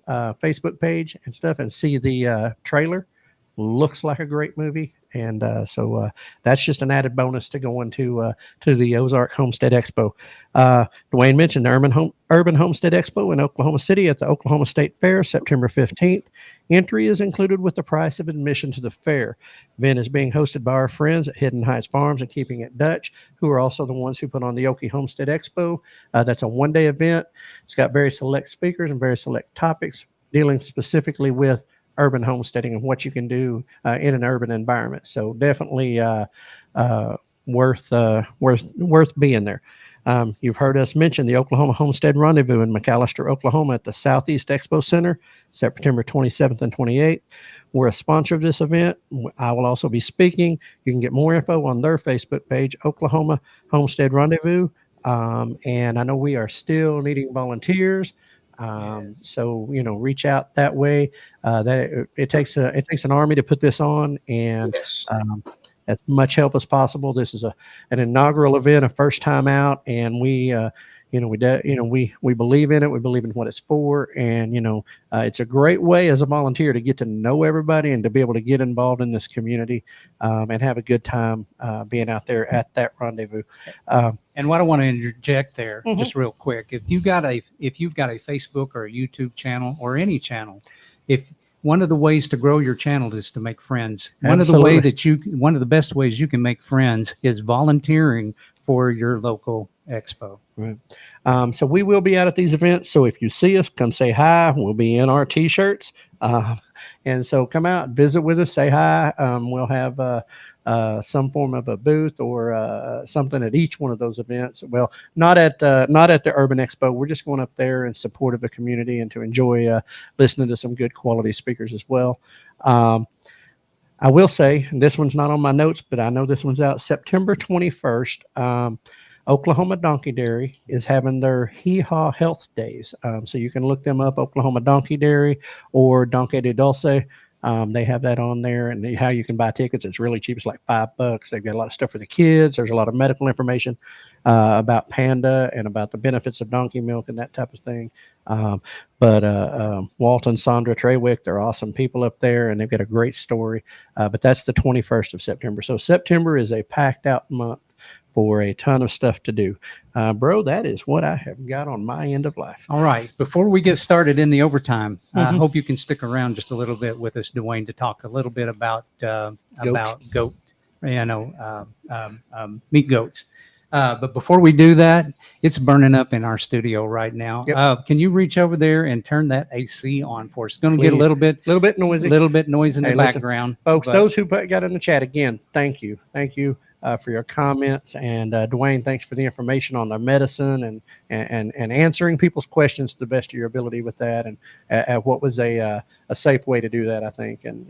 B: Facebook page and stuff and see the trailer. Looks like a great movie. And so that's just an added bonus to going to the Ozark Homestead Expo. Dewayne mentioned the Urban Homestead Expo in Oklahoma City at the Oklahoma State Fair, September 15th. Entry is included with the price of admission to the fair. Event is being hosted by our friends at Hidden Heights Farms and Keeping It Dutch, who are also the ones who put on the Okie Homestead Expo. That's a one-day event. It's got very select speakers and very select topics dealing specifically with urban homesteading and what you can do in an urban environment. So definitely worth being there. You've heard us mention the Oklahoma Homestead Rendezvous in McAllister, Oklahoma at the Southeast Expo Center, September 27th and 28th. We're a sponsor of this event. I will also be speaking. You can get more info on their Facebook page, Oklahoma Homestead Rendezvous. And I know we are still needing volunteers. So, reach out that way. It takes an army to put this on, and
C: Yes.
B: as much help as possible. This is an inaugural event, a first time out, and we believe in it. We believe in what it's for, and it's a great way as a volunteer to get to know everybody and to be able to get involved in this community and have a good time being out there at that rendezvous.
A: And what I want to interject there, just real quick, if you've got a Facebook or a YouTube channel or any channel, one of the ways to grow your channel is to make friends. One of the best ways you can make friends is volunteering for your local expo.
B: Right. So we will be out at these events. So if you see us, come say hi. We'll be in our t-shirts. And so come out, visit with us, say hi. We'll have some form of a booth or something at each one of those events. Well, not at the Urban Expo. We're just going up there in support of the community and to enjoy listening to some good quality speakers as well. I will say, and this one's not on my notes, but I know this one's out September 21st. Oklahoma Donkey Dairy is having their Hee Haw Health Days. So you can look them up, Oklahoma Donkey Dairy or Donkey de Dulce. They have that on there, and how you can buy tickets. It's really cheap. It's like $5. They've got a lot of stuff for the kids. There's a lot of medical information about Panda and about the benefits of donkey milk and that type of thing. But Walt and Sandra Treywick, they're awesome people up there, and they've got a great story. But that's the 21st of September. So September is a packed out month for a ton of stuff to do. Bro, that is what I have got on my end of life.
A: All right. Before we get started in the overtime, I hope you can stick around just a little bit with us, Dewayne, to talk a little bit about goat, meat goats. But before we do that, it's burning up in our studio right now.
B: Yep.
A: Can you reach over there and turn that AC on for us? It's going to get a little bit
B: noisy,
A: noise in the background.
B: Folks, those who got in the chat, again, thank you for your comments. And Dewayne, thanks for the information on the medicine and answering people's questions to the best of your ability with that, and what was a safe way to do that, I think, and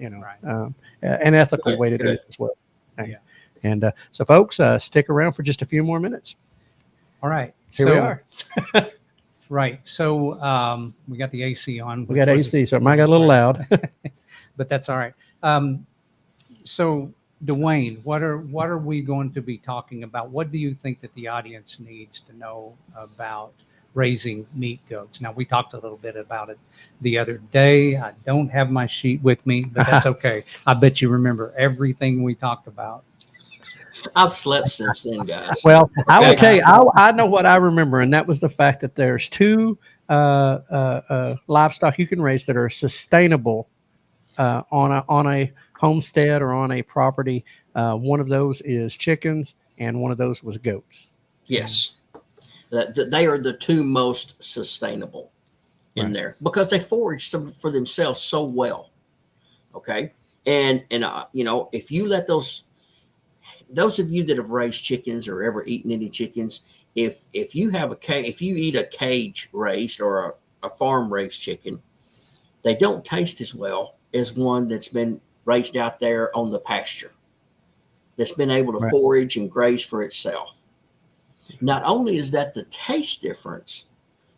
B: an ethical way to do it as well.
A: Yeah.
B: And so, folks, stick around for just a few more minutes.
A: All right.
B: Here we are.
A: Right. So we got the AC on.
B: We got AC, so it might get a little loud.
A: But that's all right. So, Dewayne, what are we going to be talking about? What do you think that the audience needs to know about raising meat goats? Now, we talked a little bit about it the other day. I don't have my sheet with me, but that's okay. I bet you remember everything we talked about.
C: I've slept since then, guys.
B: Well, I will tell you, I know what I remember, and that was the fact that there's two livestock you can raise that are sustainable on a homestead or on a property. One of those is chickens, and one of those was goats.
C: Yes, they are the two most sustainable in there because they forage for themselves so well. Okay, and if you let those of you that have raised chickens or ever eaten any chickens, if you eat a cage raised or a farm raised chicken, they don't taste as well as one that's been raised out there on the pasture. that's been able to
B: Right.
C: forage and graze for itself. Not only is that the taste difference,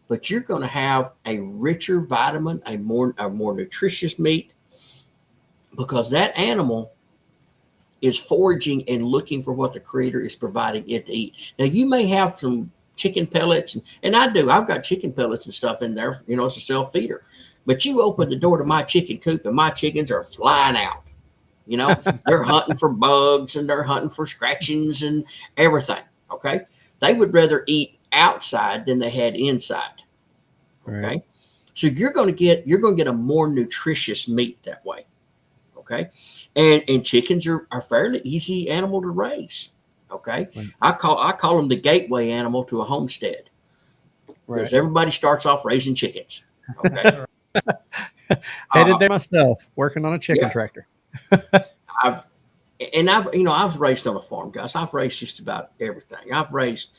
C: but you're going to have a richer vitamin, a more nutritious meat, because that animal is foraging and looking for what the creator is providing it to eat. Now, you may have some chicken pellets, and I do. I've got chicken pellets and stuff in there. You know, it's a self feeder. But you open the door to my chicken coop, and my chickens are flying out. You know, they're hunting for bugs and they're hunting for scratchings and everything. Okay, they would rather eat outside than they had inside. Okay,
B: Right.
C: so you're going to get a more nutritious meat that way. Okay, and chickens are fairly easy animal to raise. Okay,
B: Right.
C: I call them the gateway animal to a homestead, because
B: Right.
C: everybody starts off raising chickens. Okay,
B: Headed there myself, working on a chicken
C: yeah.
B: tractor.
C: I've I was raised on a farm, guys. I've raised just about everything. I've raised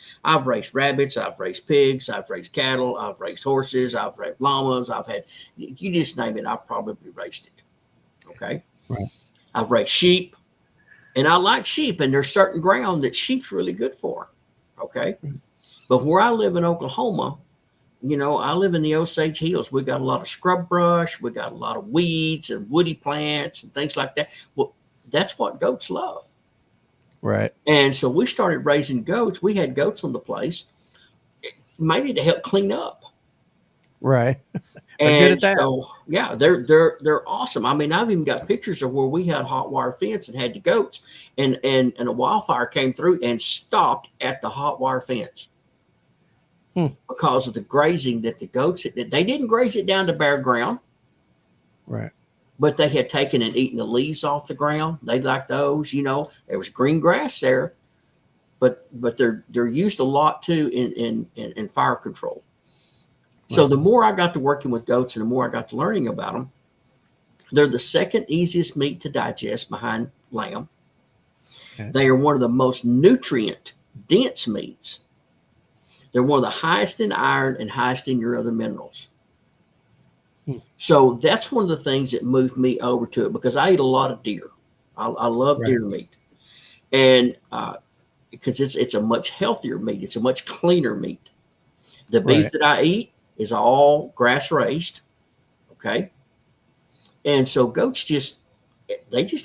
C: rabbits, I've raised pigs, I've raised cattle, I've raised horses, I've raised llamas, I've had, you just name it, I've probably raised it. Okay.
B: Right.
C: I've raised sheep, and I like sheep, and there's certain ground that sheep's really good for. Okay. But where I live in Oklahoma, I live in the Osage Hills. We got a lot of scrub brush, we got a lot of weeds and woody plants and things like that. Well, that's what goats love.
B: Right.
C: And so we started raising goats. We had goats on the place, mainly to help clean up.
B: Right. They're good
C: And
B: at that.
C: so, yeah, they're awesome. I mean, I've even got pictures of where we had hot wire fence and had the goats, and a wildfire came through and stopped at the hot wire fence because of the grazing that the goats had. They didn't graze it down to bare ground,
B: Right.
C: but they had taken and eaten the leaves off the ground. They like those. There was green grass there, but they're used a lot too in fire control. So
B: Right.
C: the more I got to working with goats and the more I got to learning about them, they're the second easiest meat to digest behind lamb.
B: Okay.
C: They are one of the most nutrient dense meats. They're one of the highest in iron and highest in your other minerals. So that's one of the things that moved me over to it, because I eat a lot of deer. I love
B: Right.
C: deer meat, and because it's a much healthier meat. It's a much cleaner meat. The beef
B: Right.
C: that I eat is all grass raised. Okay. And so goats just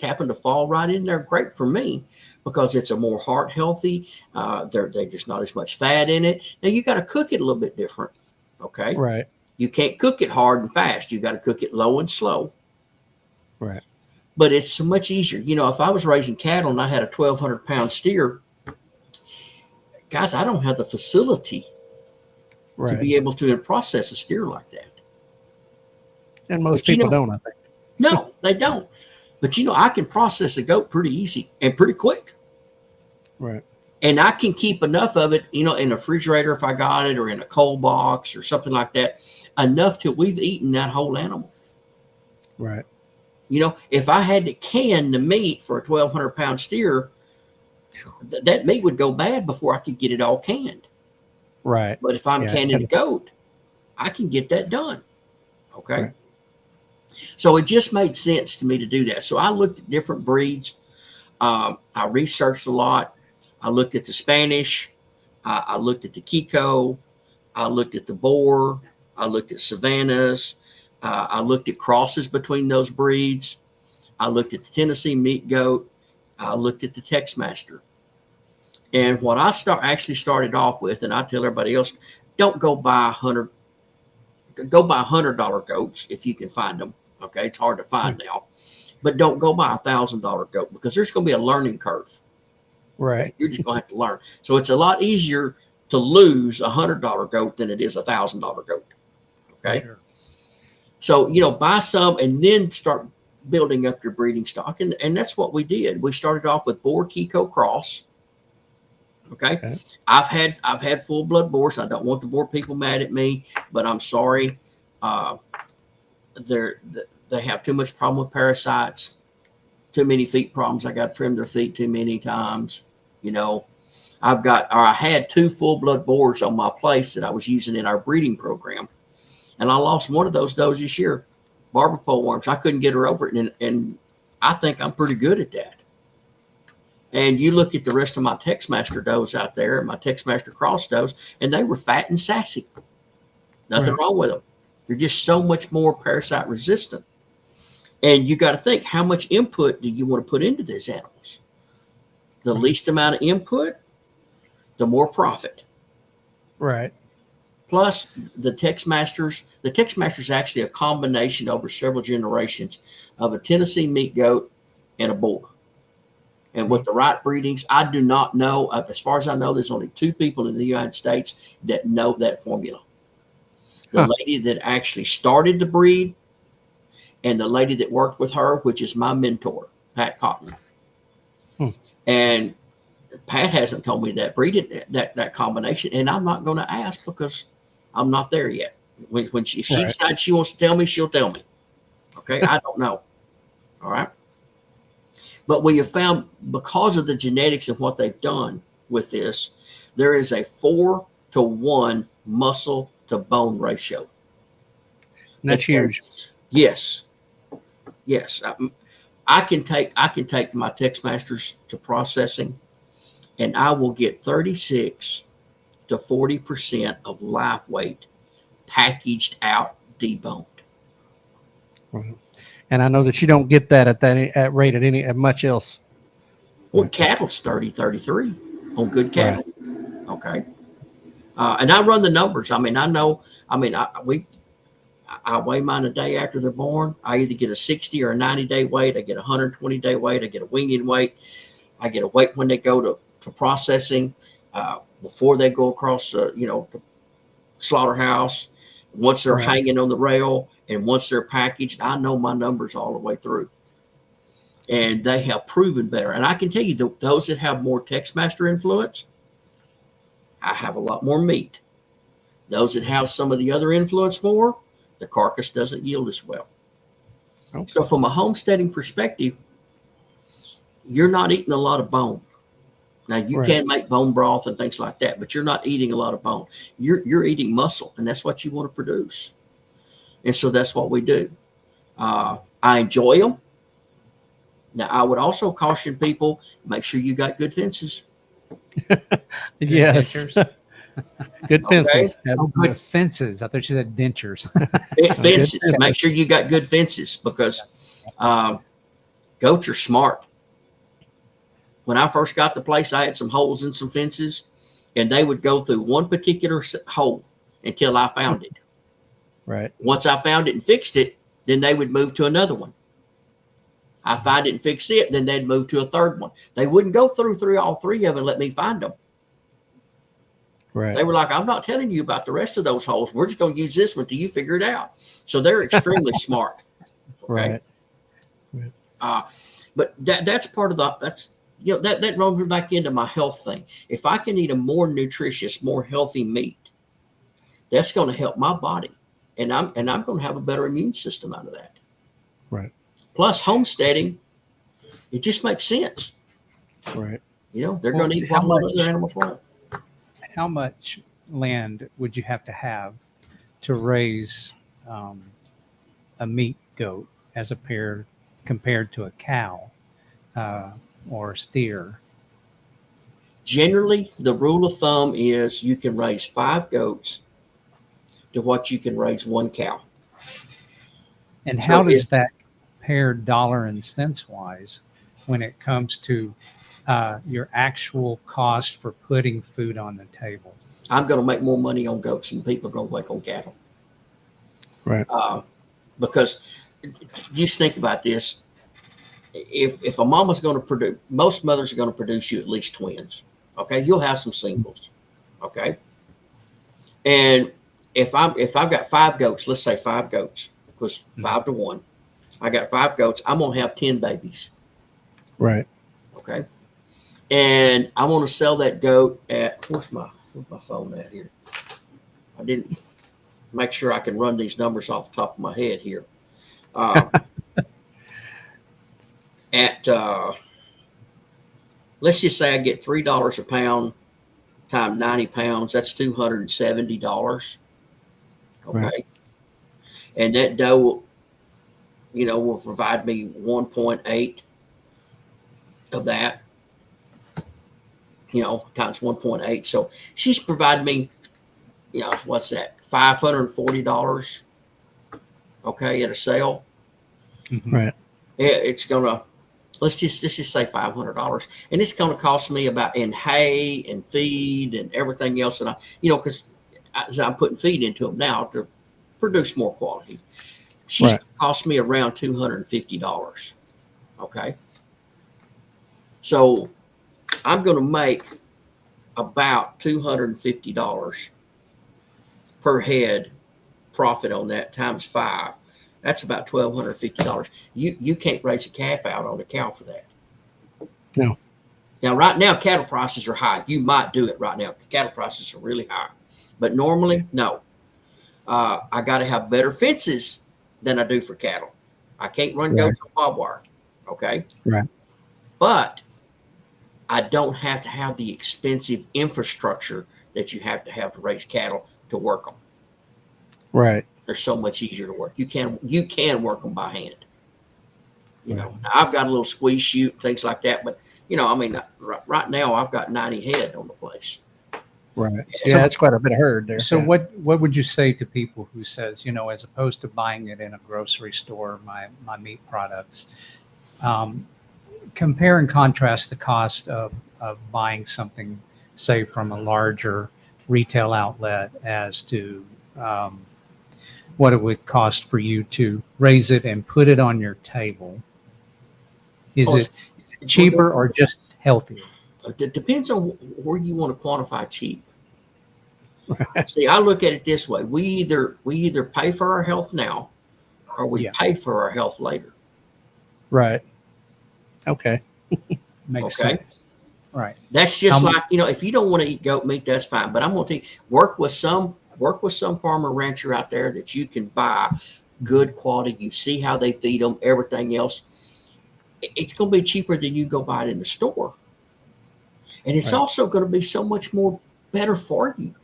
C: happen to fall right in there great for me, because it's a more heart healthy. They're just not as much fat in it. Now you got to cook it a little bit different. Okay.
B: Right.
C: You can't cook it hard and fast. You got to cook it low and slow.
B: Right.
C: But it's so much easier. If I was raising cattle and I had a 1,200-pound steer, guys, I don't have the facility to
B: Right.
C: be able to process a steer like that.
B: And most
C: But
B: people don't, I think.
C: No, they don't. But I can process a goat pretty easy and pretty quick.
B: Right.
C: And I can keep enough of it, in a refrigerator if I got it, or in a cold box or something like that, enough till we've eaten that whole animal.
B: Right.
C: If I had to can the meat for a 1,200-pound steer, that meat would go bad before I could get it all canned.
B: Right.
C: But if I'm
B: Yeah.
C: canning a goat, I can get that done. Okay.
B: Right.
C: So it just made sense to me to do that. So I looked at different breeds. I researched a lot. I looked at the Spanish. I looked at the Kiko. I looked at the Boer. I looked at Savannahs. I looked at crosses between those breeds. I looked at the Tennessee meat goat. I looked at the Texmaster. And what I actually started off with, and I tell everybody else, don't go buy $100 goats if you can find them. Okay, it's hard to find now, but don't go buy $1,000 goat, because there's going to be a learning curve.
B: Right.
C: You're just going to have to learn. So it's a lot easier to lose $100 goat than it is $1,000 goat. Okay.
B: Sure.
C: So, buy some and then start building up your breeding stock. And that's what we did. We started off with Boer Kiko cross. Okay. I've had full blood Boers. I don't want the Boer people mad at me, but I'm sorry. They have too much problem with parasites, too many feet problems. I got to trim their feet too many times. I had 2 full blood Boers on my place that I was using in our breeding program. And I lost one of those does this year, barber pole worms. I couldn't get her over it. And I think I'm pretty good at that. And you look at the rest of my Texmaster does out there, my Texmaster cross does, and they were fat and sassy. Nothing
B: Right.
C: wrong with them. They're just so much more parasite resistant. And you got to think, how much input do you want to put into these animals? The least amount of input, the more profit.
B: Right.
C: Plus, the Texmaster is actually a combination over several generations of a Tennessee meat goat and a boar. And with the right breedings, I do not know. As far as I know, there's only 2 people in the United States that know that formula. The lady that actually started the breed and the lady that worked with her, which is my mentor, Pat Cotton. And Pat hasn't told me that breeding, that combination, and I'm not going to ask because I'm not there yet. When she decides she wants to tell me, she'll tell me. Okay, I don't know. All right. But we have found, because of the genetics and what they've done with this, there is a 4-to-1 muscle to bone ratio.
B: And that's huge.
C: Yes. Yes. I can take my Texmasters to processing, and I will get 36 to 40% of live weight packaged out, deboned.
B: And I know that you don't get that at rate at much else.
C: Well, cattle's 30, 33 on good cattle. Okay. And I run the numbers. I mean, I know, I weigh mine a day after they're born. I either get a 60 or a 90-day weight. I get a 120-day weight. I get a weaning weight. I get a weight when they go to processing, before they go across, the slaughterhouse, once they're hanging on the rail, and once they're packaged. I know my numbers all the way through. And they have proven better. And I can tell you, those that have more Texmaster influence, I have a lot more meat. Those that have some of the other influence more, the carcass doesn't yield as well.
B: Okay.
C: So from a homesteading perspective, you're not eating a lot of bone. Now you can make bone broth and things like that, but you're not eating a lot of bone. You're eating muscle, and that's what you want to produce. And so that's what we do. I enjoy them. Now I would also caution people: make sure you got good fences.
B: Yes. Good fences.
C: Okay?
A: Oh, good fences. I thought you said dentures.
C: Fences. Make sure you got good fences, because goats are smart. When I first got the place, I had some holes in some fences, and they would go through one particular hole until I found it.
B: Right.
C: Once I found it and fixed it, then they would move to another one. I find it and fix it, then they'd move to a third one. They wouldn't go through all 3 of them and let me find them.
B: Right.
C: They were like, I'm not telling you about the rest of those holes. We're just going to use this one till you figure it out. So they're extremely smart. Okay.
B: Right.
C: But that's part of that runs me back into my health thing. If I can eat a more nutritious, more healthy meat, that's going to help my body, and I'm going to have a better immune system out of that.
B: Right.
C: Plus, homesteading, it just makes sense.
B: Right.
C: They're going to eat what other animals want.
A: How much land would you have to raise a meat goat as compared to a cow or a steer?
C: Generally, the rule of thumb is you can raise 5 goats to what you can raise 1 cow.
A: And how does that compare dollar and cents wise when it comes to your actual cost for putting food on the table?
C: I'm going to make more money on goats than people are going to make on cattle.
B: Right.
C: Because just think about this. If a mama's going to produce, most mothers are going to produce you at least twins. Okay. You'll have some singles. Okay. And if I've got 5 goats, let's say 5 goats, because 5-to-1, I got 5 goats, I'm going to have 10 babies.
B: Right.
C: Okay. And I want to sell that goat at, where's my phone at here? I didn't make sure I can run these numbers off the top of my head here. Let's just say I get $3 a pound times 90 pounds. That's $270. Okay.
B: Right.
C: And that doe will provide me 1.8 of that. times 1.8. So she's provided me, what's that, $540, okay, at a sale.
A: Mhm.
B: Right.
C: It's gonna, let's just say $500, and it's gonna cost me about in hay and feed and everything else that because I'm putting feed into them now to produce more quality. She's
B: Right.
C: gonna cost me around $250. Okay, so I'm gonna make about $250 per head profit on that times 5. That's about $1,250. You can't raise a calf out on a cow for that.
B: No.
C: Now, right now, cattle prices are high. You might do it right now. Cattle prices are really high, but normally, no. I got to have better fences than I do for cattle. I can't run
B: Right.
C: goats on barbed wire. Okay,
B: Right.
C: but I don't have to have the expensive infrastructure that you have to raise cattle to work them.
B: Right.
C: They're so much easier to work. You can work them by hand.
B: Right.
C: Now, I've got a little squeeze chute, things like that, but right now I've got 90 head on the place.
B: Right.
A: So-
B: Yeah, that's quite a bit of herd there.
A: So
B: Yeah.
A: what would you say to people who says, as opposed to buying it in a grocery store, my meat products, compare and contrast the cost of buying something, say, from a larger retail outlet as to what it would cost for you to raise it and put it on your table? Is
C: Oh,
A: it cheaper or just healthier?
C: It depends on where you want to quantify cheap. See, I look at it this way: we either pay for our health now, or we
A: Yeah.
C: pay for our health later.
B: Right. Okay.
A: Makes
C: Okay.
A: sense. Right.
C: That's just
A: How
C: like if you don't want to eat goat meat, that's fine. But I'm going to tell you, work with some farmer rancher out there that you can buy good quality. You see how they feed them, everything else. It's going to be cheaper than you go buy it in the store, and it's
B: Right.
C: also going to be so much more better for you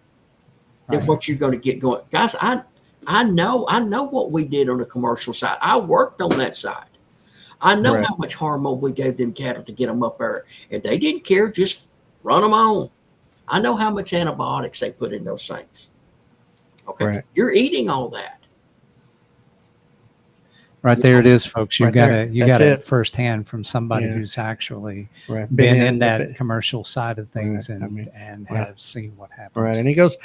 C: than
A: Right.
C: what you're going to get going. Guys, I know what we did on the commercial side. I worked on that side. I know
B: Right.
C: how much hormone we gave them cattle to get them up there, and they didn't care. Just run them on. I know how much antibiotics they put in those things. Okay,
B: Right.
C: you're eating all that.
A: Right there it is, folks. You
B: Right
A: got
B: there.
A: it. You
B: That's
A: got it
B: it.
A: firsthand from somebody
B: Yeah.
A: who's actually
B: Right.
A: been in that commercial side of things
B: Right.
A: and
B: right.
A: have seen what happens.
B: Right. And it goes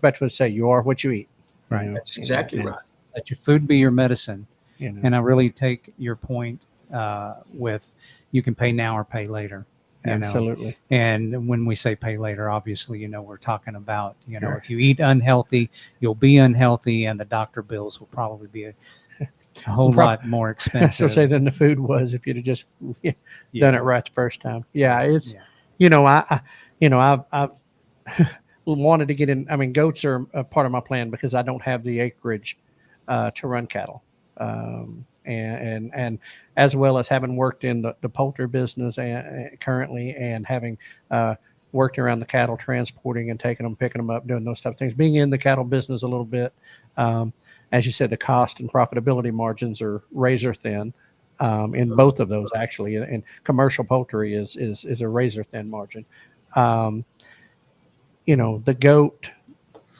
B: back to say, you are what you eat. You
A: Right.
B: know,
C: That's exactly
B: and,
C: right.
A: Let your food be your medicine.
B: You know,
A: And I really take your point with you can pay now or pay later.
B: absolutely.
A: And when we say pay later, obviously, we're talking about,
B: Sure.
A: if you eat unhealthy, you'll be unhealthy, and the doctor bills will probably be a whole lot more
B: So
A: expensive.
B: say than the food was if you'd have just done it right the first time. Yeah. It's,
A: Yeah.
B: I've wanted to get in. I mean, goats are a part of my plan because I don't have the acreage to run cattle. And as well as having worked in the poultry business currently and having worked around the cattle, transporting and taking them, picking them up, doing those type of things, being in the cattle business a little bit. As you said, the cost and profitability margins are razor thin in both of those actually. And commercial poultry is a razor thin margin. The goat,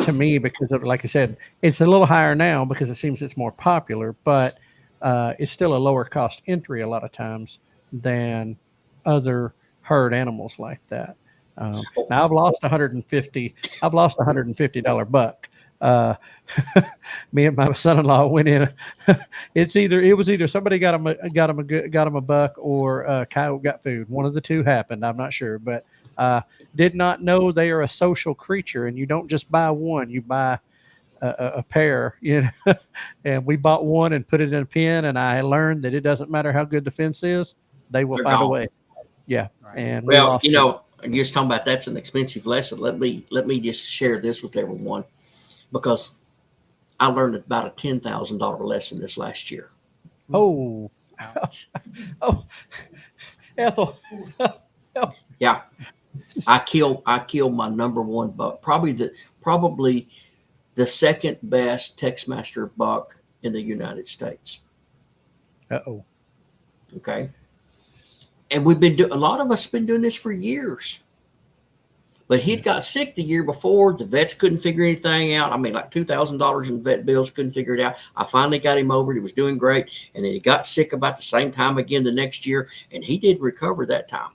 B: to me, because of, like I said, it's a little higher now because it seems it's more popular, but it's still a lower cost entry a lot of times than other herd animals like that. Now I've lost $150 buck. Me and my son-in-law went in. It was either somebody got him a buck or a coyote got food. One of the two happened. I'm not sure, but did not know they are a social creature, and you don't just buy one; you buy a pair. And we bought one and put it in a pen, and I learned that it doesn't matter how good the fence is; they will
C: They're
B: find a
C: gone.
B: way. Yeah,
A: Right.
B: and we
C: Well,
B: lost.
C: you're just talking about that's an expensive lesson. Let me just share this with everyone because I learned about a $10,000 lesson this last year.
B: Oh,
A: Ouch.
B: oh, Ethel.
C: Yeah, I killed my number one buck, probably the second best Textmaster buck in the United States.
B: Uh-oh.
C: Okay, and a lot of us have been doing this for years. But he'd got sick the year before. The vets couldn't figure anything out. I mean, like $2,000 in vet bills, couldn't figure it out. I finally got him over it. He was doing great. And then he got sick about the same time again the next year. And he did recover that time.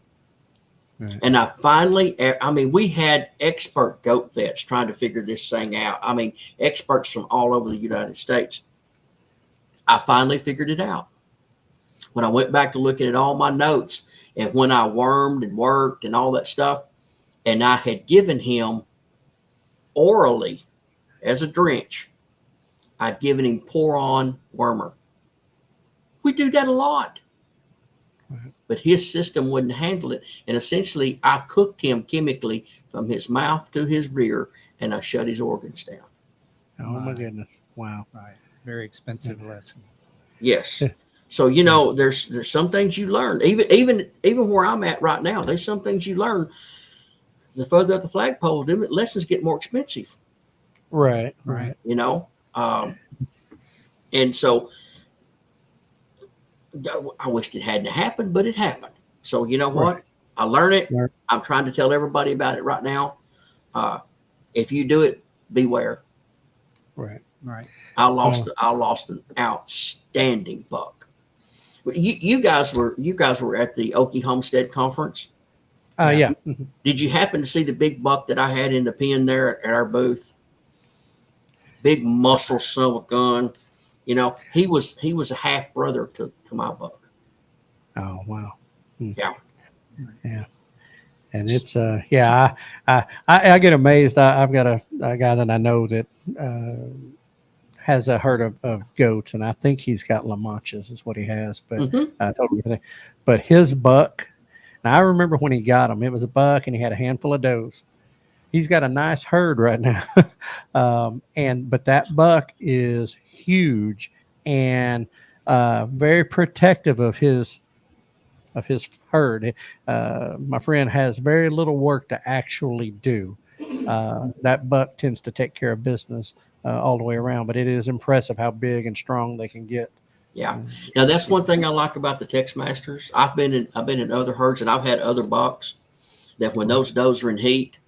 B: Right.
C: And I mean, we had expert goat vets trying to figure this thing out. I mean, experts from all over the United States. I finally figured it out. When I went back to looking at all my notes and when I wormed and worked and all that stuff, and I had given him orally as a drench, I'd given him pour-on wormer. We do that a lot.
B: Right.
C: But his system wouldn't handle it. And essentially, I cooked him chemically from his mouth to his rear, and I shut his organs down.
B: Oh, my goodness. Wow.
A: Right. Very expensive lesson.
C: Yes. So, you know, there's some things you learn. Even where I'm at right now, there's some things you learn. The further up the flagpole, them lessons get more expensive.
B: Right. Right.
C: You know? And so I wished it hadn't happened, but it happened. So you know what?
B: Right.
C: I learned it.
B: Right.
C: I'm trying to tell everybody about it right now. If you do it, beware.
B: Right.
A: Right.
C: I lost an outstanding buck. You guys were at the Okie Homestead Conference.
B: Yeah.
C: Did you happen to see the big buck that I had in the pen there at our booth? Big muscle son of a gun. You know, he was a half brother to my buck.
B: Oh, wow.
C: Yeah.
B: Yeah. And it's I get amazed. I've got a guy that I know that has a herd of goats, and I think he's got La Manchas is what he has, but totally. But his buck, and I remember when he got him, it was a buck, and he had a handful of does. He's got a nice herd right now, but that buck is huge and very protective of his herd. My friend has very little work to actually do. That buck tends to take care of business all the way around, but it is impressive how big and strong they can get.
C: Yeah. Now that's one thing I like about the Tex Masters. I've been in other herds, and I've had other bucks that when those does are in heat,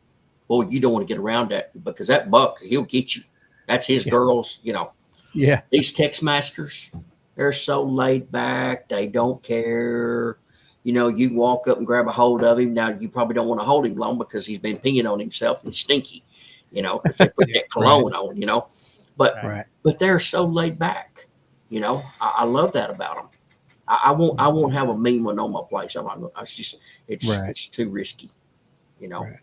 C: boy, you don't want to get around that, because that buck, he'll get you. That's his girls, you know.
B: Yeah.
C: These Tex Masters, they're so laid back. They don't care. You know, you walk up and grab a hold of him. Now, you probably don't want to hold him long because he's been peeing on himself and stinky, you know, because they put that cologne on, you know. But they're so laid back, you know. I love that about them. I won't have a mean one on my place. It's too risky, you know.
B: Right.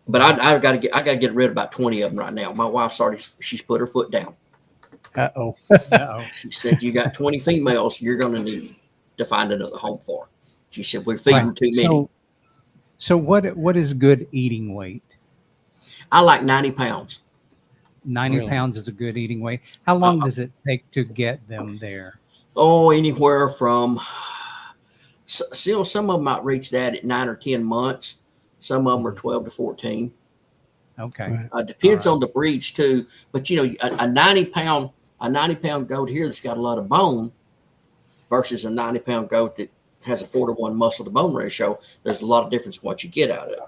C: But I got to get rid of about 20 of them right now. My wife she's put her foot down.
B: Uh-oh.
C: She said, "You got 20 females. You're going to need to find another home for." She said, "We're feeding too many."
A: So what is good eating weight?
C: I like 90 pounds.
A: 90 pounds is a good eating weight. How long does it take to get them there?
C: Oh, anywhere from, some of them might reach that at 9 or 10 months. Some of them are 12 to 14.
A: Okay.
C: Depends on the breeds too. But you know, a 90 pound goat here that's got a lot of bone versus a 90-pound goat that has a 4-to-1 muscle to bone ratio, there's a lot of difference in what you get out of it.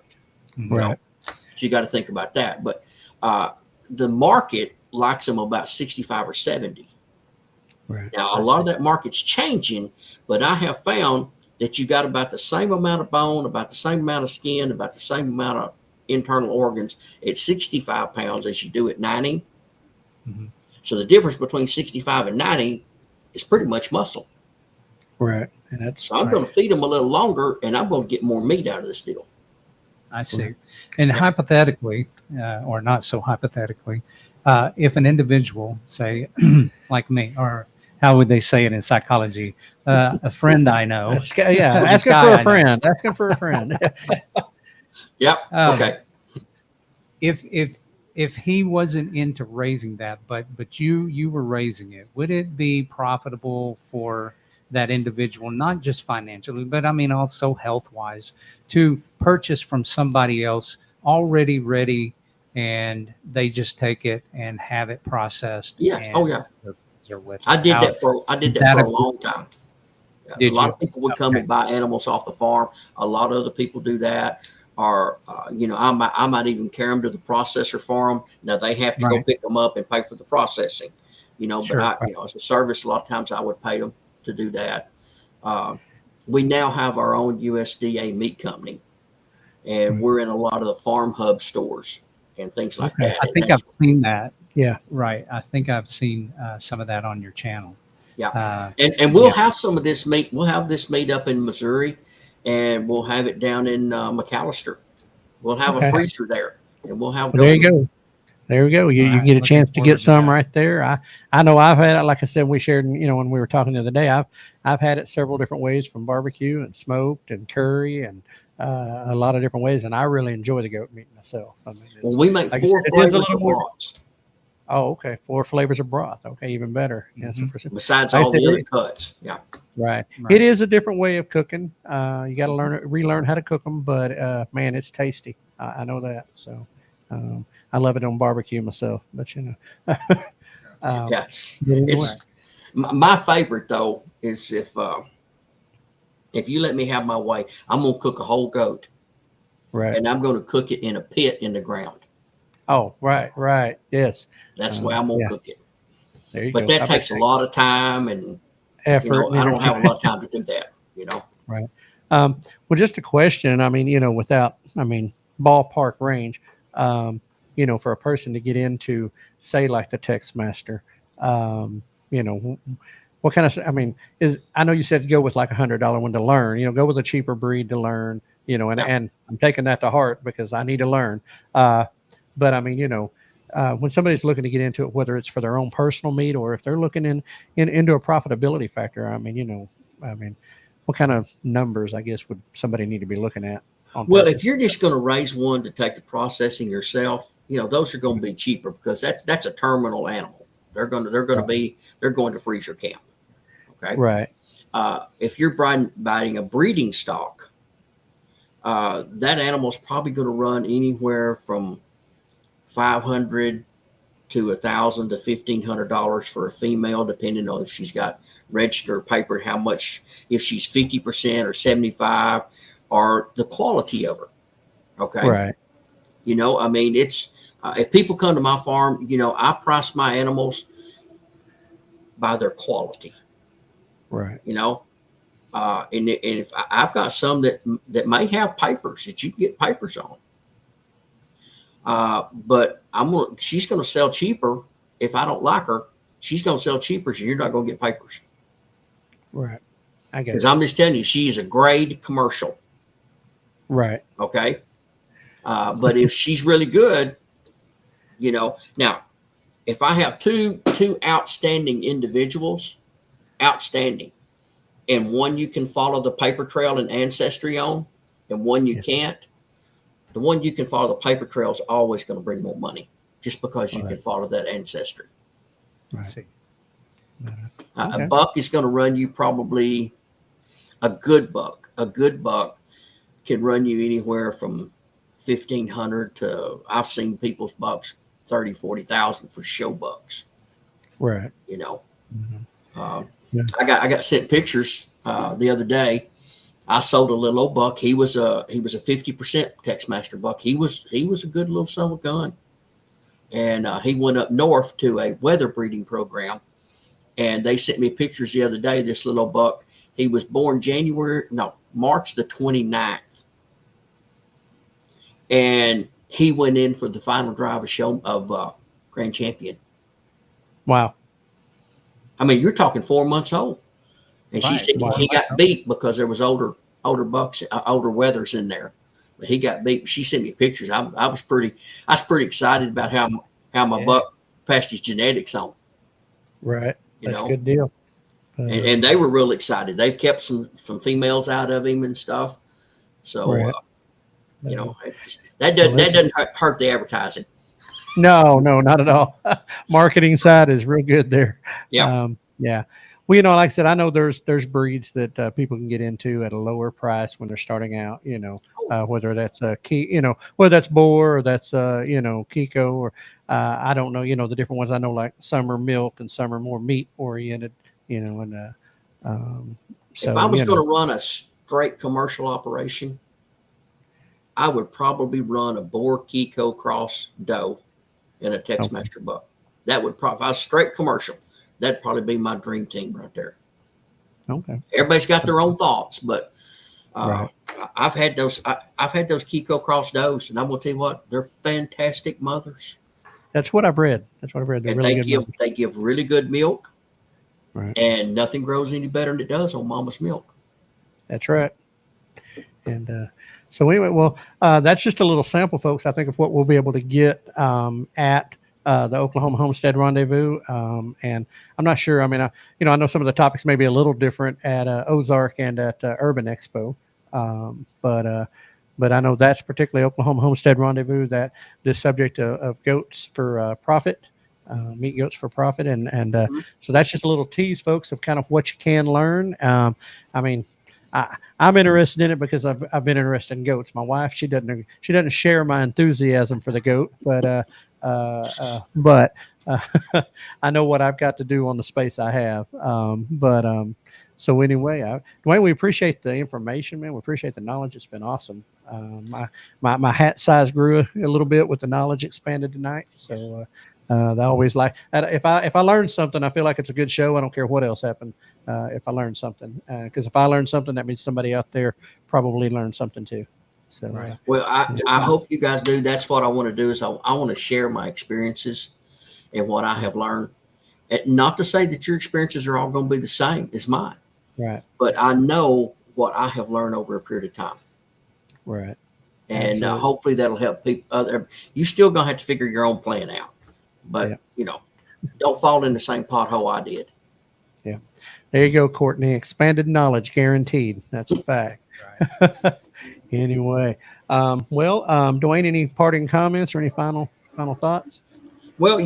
C: You know? So you got to think about that. But the market likes them about 65 or 70.
B: Right.
C: Now, a lot of that market's changing, but I have found that you got about the same amount of bone, about the same amount of skin, about the same amount of internal organs at 65 pounds as you do at 90.
A: Mm-hmm.
C: So the difference between 65 and 90 is pretty much muscle.
B: Right. And
C: so I'm going to feed them a little longer, and I'm going to get more meat out of this deal.
A: I see. And hypothetically, or not so hypothetically, if an individual, say, like me, or how would they say it in psychology? A friend I know.
B: Asking for a friend. Asking for a friend.
C: Yep. Okay.
A: If he wasn't into raising that, but you were raising it, would it be profitable for that individual, not just financially, but I mean also health-wise, to purchase from somebody else already ready, and they just take it and have it processed?
C: Yes.
A: Oh yeah.
C: I did that for a long time. A lot of people would come and buy animals off the farm. A lot of other people do that. or I might even carry them to the processor for them. Now they have to go
A: Right.
C: pick them up and pay for the processing, but
B: Sure.
C: I, as a service, a lot of times I would pay them to do that. Uh, we now have our own USDA meat company, and we're in a lot of the farm hub stores and things like
B: Okay.
C: that.
A: I
C: And
A: think I've
C: that's,
A: seen that.
B: Yeah.
A: Right. I think I've seen some of that on your channel.
C: yeah.
A: Uh,
C: And we'll
A: yeah.
C: have some of this meat. We'll have this meat up in Missouri, and we'll have it down in McAllister. We'll have a
B: Okay.
C: freezer there, and we'll have
B: Well, there you
C: goat meat.
B: go. There we go. You
A: All
B: you
A: right.
B: get a
A: Looking
B: chance to
A: forward
B: get
A: to
B: some
A: that.
B: right there. I know I've had it. Like I said, we shared, when we were talking the other day, I've had it several different ways, from barbecue and smoked and curry and a lot of different ways. And I really enjoy the goat meat myself. I mean,
C: Well, we make
B: like I said,
C: 4
B: it is a
C: flavors
B: little
C: of
B: more.
C: broths
B: Oh, okay. 4 flavors of broth. Okay. Even better. Yeah. So
A: Mhm.
B: for sure.
C: besides
B: Like I
C: all
B: said,
C: the other cuts. Yeah.
B: right. It
A: Right.
B: is a different way of cooking. You got to relearn how to cook them, but man, it's tasty. I know that. So I love it on barbecue myself. But um,
C: Yes.
B: but anyway,
C: It's my favorite though is if you let me have my way, I'm gonna cook a whole goat,
B: right.
C: and I'm gonna cook it in a pit in the ground.
B: Oh, right. Yes.
C: That's the way I'm gonna
B: Yeah.
C: cook it.
B: There you
C: But
B: go.
C: that
B: I bet
C: takes a lot of time, and
B: effort and
C: I don't
B: energy.
C: have a lot of time to do that.
B: Right. Well, just a question. I mean, without, ballpark range, for a person to get into, say, like the Tex Master, what kind of, I know you said go with like $100 one to learn, go with a cheaper breed to learn,
C: Yeah.
B: and I'm taking that to heart because I need to learn. But I mean, when somebody's looking to get into it, whether it's for their own personal meat or if they're looking into a profitability factor, what kind of numbers, I guess, would somebody need to be looking at on
C: Well, if
B: purchase?
C: you're just gonna raise one to take the processing yourself, those are gonna be cheaper because that's a terminal animal. They're going to freezer camp. Okay.
B: Right.
C: If you're buying a breeding stock, that animal's probably going to run anywhere from 500 to 1,000 to $1,500 for a female, depending on if she's got registered or papered, how much, if she's 50% or 75, or the quality of her. Okay.
B: Right.
C: It's if people come to my farm, I price my animals by their quality.
B: Right.
C: And if I've got some that may have papers that you can get papers on, but she's gonna sell cheaper if I don't like her. She's gonna sell cheaper, so you're not gonna get papers.
B: Right. I get
C: Because
B: you.
C: I'm just telling you, she is a grade commercial.
B: Right.
C: Okay, but if she's really good, now if I have two outstanding individuals, outstanding, and one you can follow the paper trail and ancestry on, and one you
B: Yeah.
C: can't. The one you can follow the paper trail is always going to bring more money just because you can
B: Right.
C: follow that ancestry.
A: I
B: Right.
A: see.
C: A
B: Okay.
C: buck is going to run you probably a good buck. A good buck can run you anywhere from 1,500 to I've seen people's bucks 30, 40,000 for show bucks.
B: Right.
C: You know,
B: Mhm.
C: uh,
B: Yeah.
C: I got sent pictures the other day. I sold a little old buck. He was a 50% Tex Master buck. He was a good little son of a gun, and he went up north to a weather breeding program. And they sent me pictures the other day. This little buck. He was born March the 29th, and he went in for the final drive of Grand Champion.
B: Wow.
C: I mean, you're talking 4 months old, and she
A: Right.
C: said
B: Wow.
C: he got beat because there was older bucks, older weathers in there. But he got beat. She sent me pictures. I was pretty excited about how my
B: Yeah.
C: buck passed his genetics on.
B: Right.
C: You
B: That's a
C: know,
B: good deal.
C: and they were real excited. They've kept some females out of him and stuff. So
B: Right.
C: that
B: Well,
C: doesn't hurt the advertising.
B: no, not at all. Marketing side is real good there.
C: Yeah.
B: Yeah. Well, like I said, I know there's breeds that people can get into at a lower price when they're starting out. Whether that's a whether that's boar or that's Kiko or I don't know. The different ones. I know like some are milk and some are more meat oriented. And
C: If I
B: so
C: was going to run a straight commercial operation, I would probably run a Boer Kiko Cross doe in a Tex
B: Okay.
C: Master buck. That would probably, if I was straight commercial, that'd probably be my dream team right there.
B: Okay.
C: Everybody's got their own thoughts, but
B: Right.
C: I've had those. I've had those Kiko Cross does, and I'm gonna tell you what, they're fantastic mothers,
B: That's what I've read. They're
C: and
B: really good mothers.
C: they give really good milk,
B: Right.
C: and nothing grows any better than it does on mama's milk.
B: That's right. And so anyway, well, that's just a little sample, folks, I think, of what we'll be able to get at the Oklahoma Homestead Rendezvous. And I'm not sure. I mean, I know some of the topics may be a little different at Ozark and at Urban Expo. But I know that's particularly Oklahoma Homestead Rendezvous, that this subject of goats for profit, meat goats for profit. And so that's just a little tease, folks, of kind of what you can learn. I mean, I'm interested in it because I've been interested in goats. My wife, she doesn't share my enthusiasm for the goat, but I know what I've got to do on the space I have. So anyway, Dwayne, we appreciate the information, man. We appreciate the knowledge. It's been awesome. My hat size grew a little bit with the knowledge expanded tonight. So I always like, if I learn something, I feel like it's a good show. I don't care what else happened. If I learn something, because if I learn something, that means somebody out there probably learned something too. So,
A: Right.
C: Well, I hope you guys do. That's what I want to do. Is I want to share my experiences and what I have learned. And not to say that your experiences are all going to be the same as mine,
B: right,
C: but I know what I have learned over a period of time.
B: right.
C: And
B: Absolutely.
C: hopefully that'll help people. You still gonna have to figure your own plan out, but
B: Yeah.
C: don't fall in the same pothole I did.
B: There you go, Courtney. Expanded knowledge guaranteed. That's a fact.
A: Right.
B: Anyway, Dwayne, any parting comments or any final thoughts?
C: Well,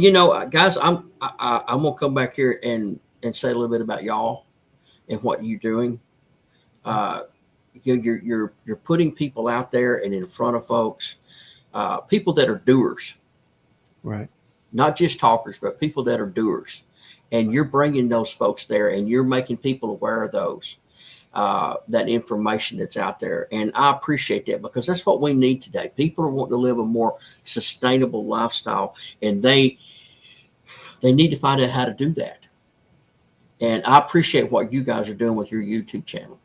C: guys, I'm gonna come back here and say a little bit about y'all and what you're doing. You're putting people out there and in front of folks, people that are doers,
B: Right.
C: not just talkers, but people that are doers. And you're bringing those folks there, and you're making people aware of those, that information that's out there. And I appreciate that, because that's what we need today. People are wanting to live a more sustainable lifestyle, and they need to find out how to do that. And I appreciate what you guys are doing with your YouTube channel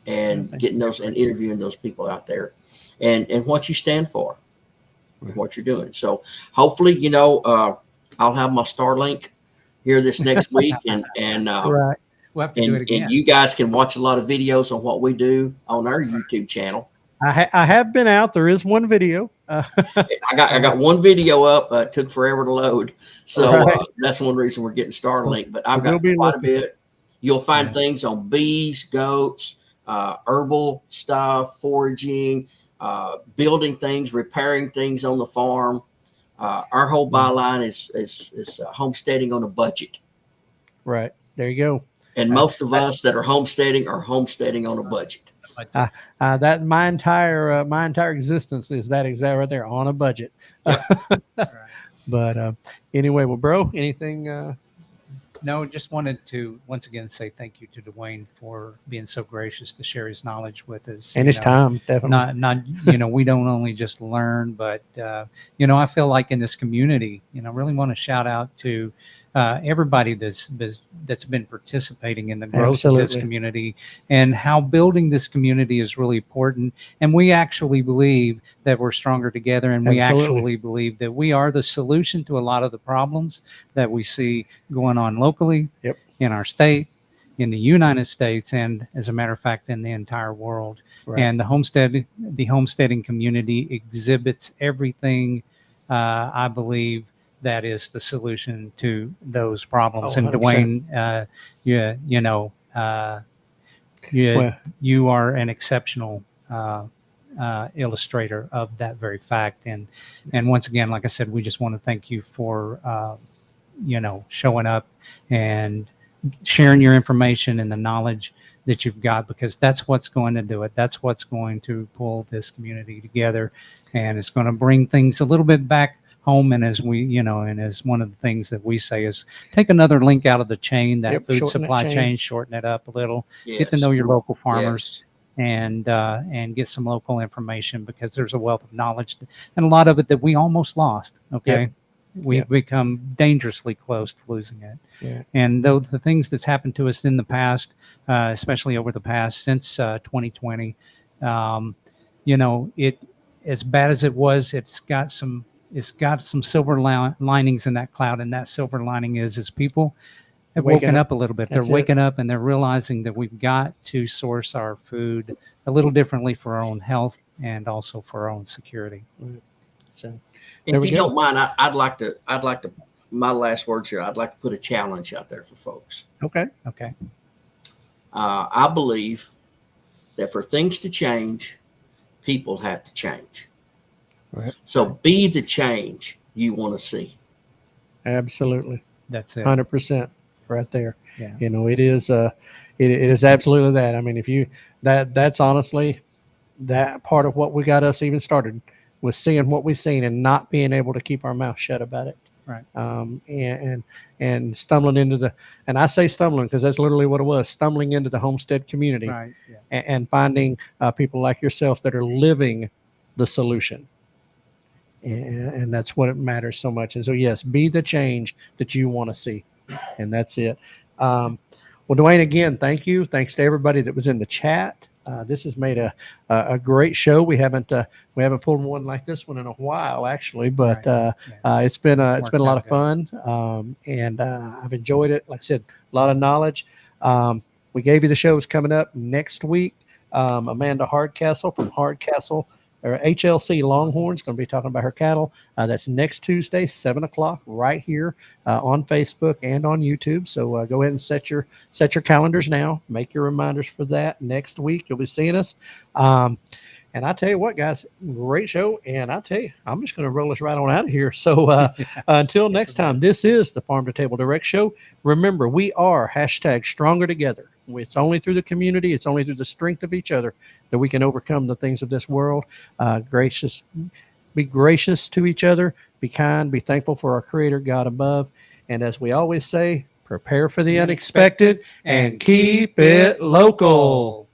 C: and getting those and interviewing those people out there, and what you stand for, and what you're doing. So hopefully, I'll have my Starlink here this next week, and
B: Right.
A: We'll have to do it again.
C: and you guys can watch a lot of videos on what we do on our YouTube channel.
B: I have been out. There is one video.
C: I got one video up. It took forever to load, so that's one reason we're getting Starlink. But I've got quite a bit. You'll find things on bees, goats, herbal stuff, foraging, building things, repairing things on the farm. Our whole byline is homesteading on a budget.
B: Right. There you go.
C: And most of us that are homesteading on a budget.
B: That my entire existence is that exact right there, on a budget.
C: Yep.
B: But anyway, well, bro, anything?
A: No, just wanted to once again say thank you to Dwayne for being so gracious to share his knowledge with us.
B: And his time, definitely.
A: Not we don't only just learn, but I feel like in this community, really want to shout out to everybody that's been participating in the growth of this community, and how building this community is really important. And we actually believe that we're stronger together, and we actually believe that we are the solution to a lot of the problems that we see going on locally in our state, in the United States, and as a matter of fact, in the entire world. Right. And the homesteading community exhibits everything, I believe, that is the solution to those problems. And Dwayne, you are an exceptional illustrator of that very fact. And once again, like I said, we just want to thank you for showing up and sharing your information and the knowledge that you've got, because that's what's going to do it. That's what's going to pull this community together, and it's going to bring things a little bit back home. And as we, and as one of the things that we say is take another link out of the chain, that food supply chain, shorten it up a little, get to know your local farmers, and get some local information, because there's a wealth of knowledge and a lot of it that we almost lost. Okay.
B: Yep.
A: We've
B: Yep.
A: become dangerously close to losing it.
B: Yeah.
A: And though the things that's happened to us in the past, especially over the past since 2020, you know, it, as bad as it was, it's got some silver linings in that cloud, and that silver lining is people have
B: Waking
A: woken
B: up.
A: up a little bit.
B: That's
A: They're
B: it.
A: waking up and they're realizing that we've got to source our food a little differently for our own health and also for our own security.
B: So there
C: If
B: we
C: you
B: go.
C: don't mind, I'd like to, my last words here, I'd like to put a challenge out there for folks.
B: Okay.
A: Okay.
C: I believe that for things to change, people have to change.
B: Right.
C: So be the change you want to see.
B: Absolutely.
A: That's it.
B: 100% right there.
A: Yeah.
B: You know, it is it is absolutely that. I mean, if you that's honestly that part of what we got us even started, was seeing what we've seen and not being able to keep our mouth shut about it.
A: Right.
B: And stumbling into the, and I say stumbling because that's literally what it was, stumbling into the homestead community.
A: Right. Yeah.
B: And finding people like yourself that are living the solution. And that's what it matters so much. And so, yes, be the change that you want to see. And that's it. Well, Dewayne, again, thank you. Thanks to everybody that was in the chat. This has made a great show. We haven't pulled one like this one in a while, actually, but
A: Right.
B: it's been a lot of
A: Worked
B: fun. And I've enjoyed it. Like I said, a lot of knowledge. We gave you the shows coming up next week. Amanda Hardcastle from Hardcastle or HLC Longhorns going to be talking about her cattle. That's next Tuesday, 7:00, right here on Facebook and on YouTube. So go ahead and set your calendars now. Make your reminders for that. Next week you'll be seeing us. And I tell you what, guys, great show. And I tell you, I'm just going to roll us right on out of here. So until next time, this is the Farm to Table Direct Show. Remember, we are #stronger together. It's only through the community. It's only through the strength of each other that we can overcome the things of this world. Be gracious to each other. Be kind. Be thankful for our Creator, God above. And as we always say, prepare for the unexpected and keep it local.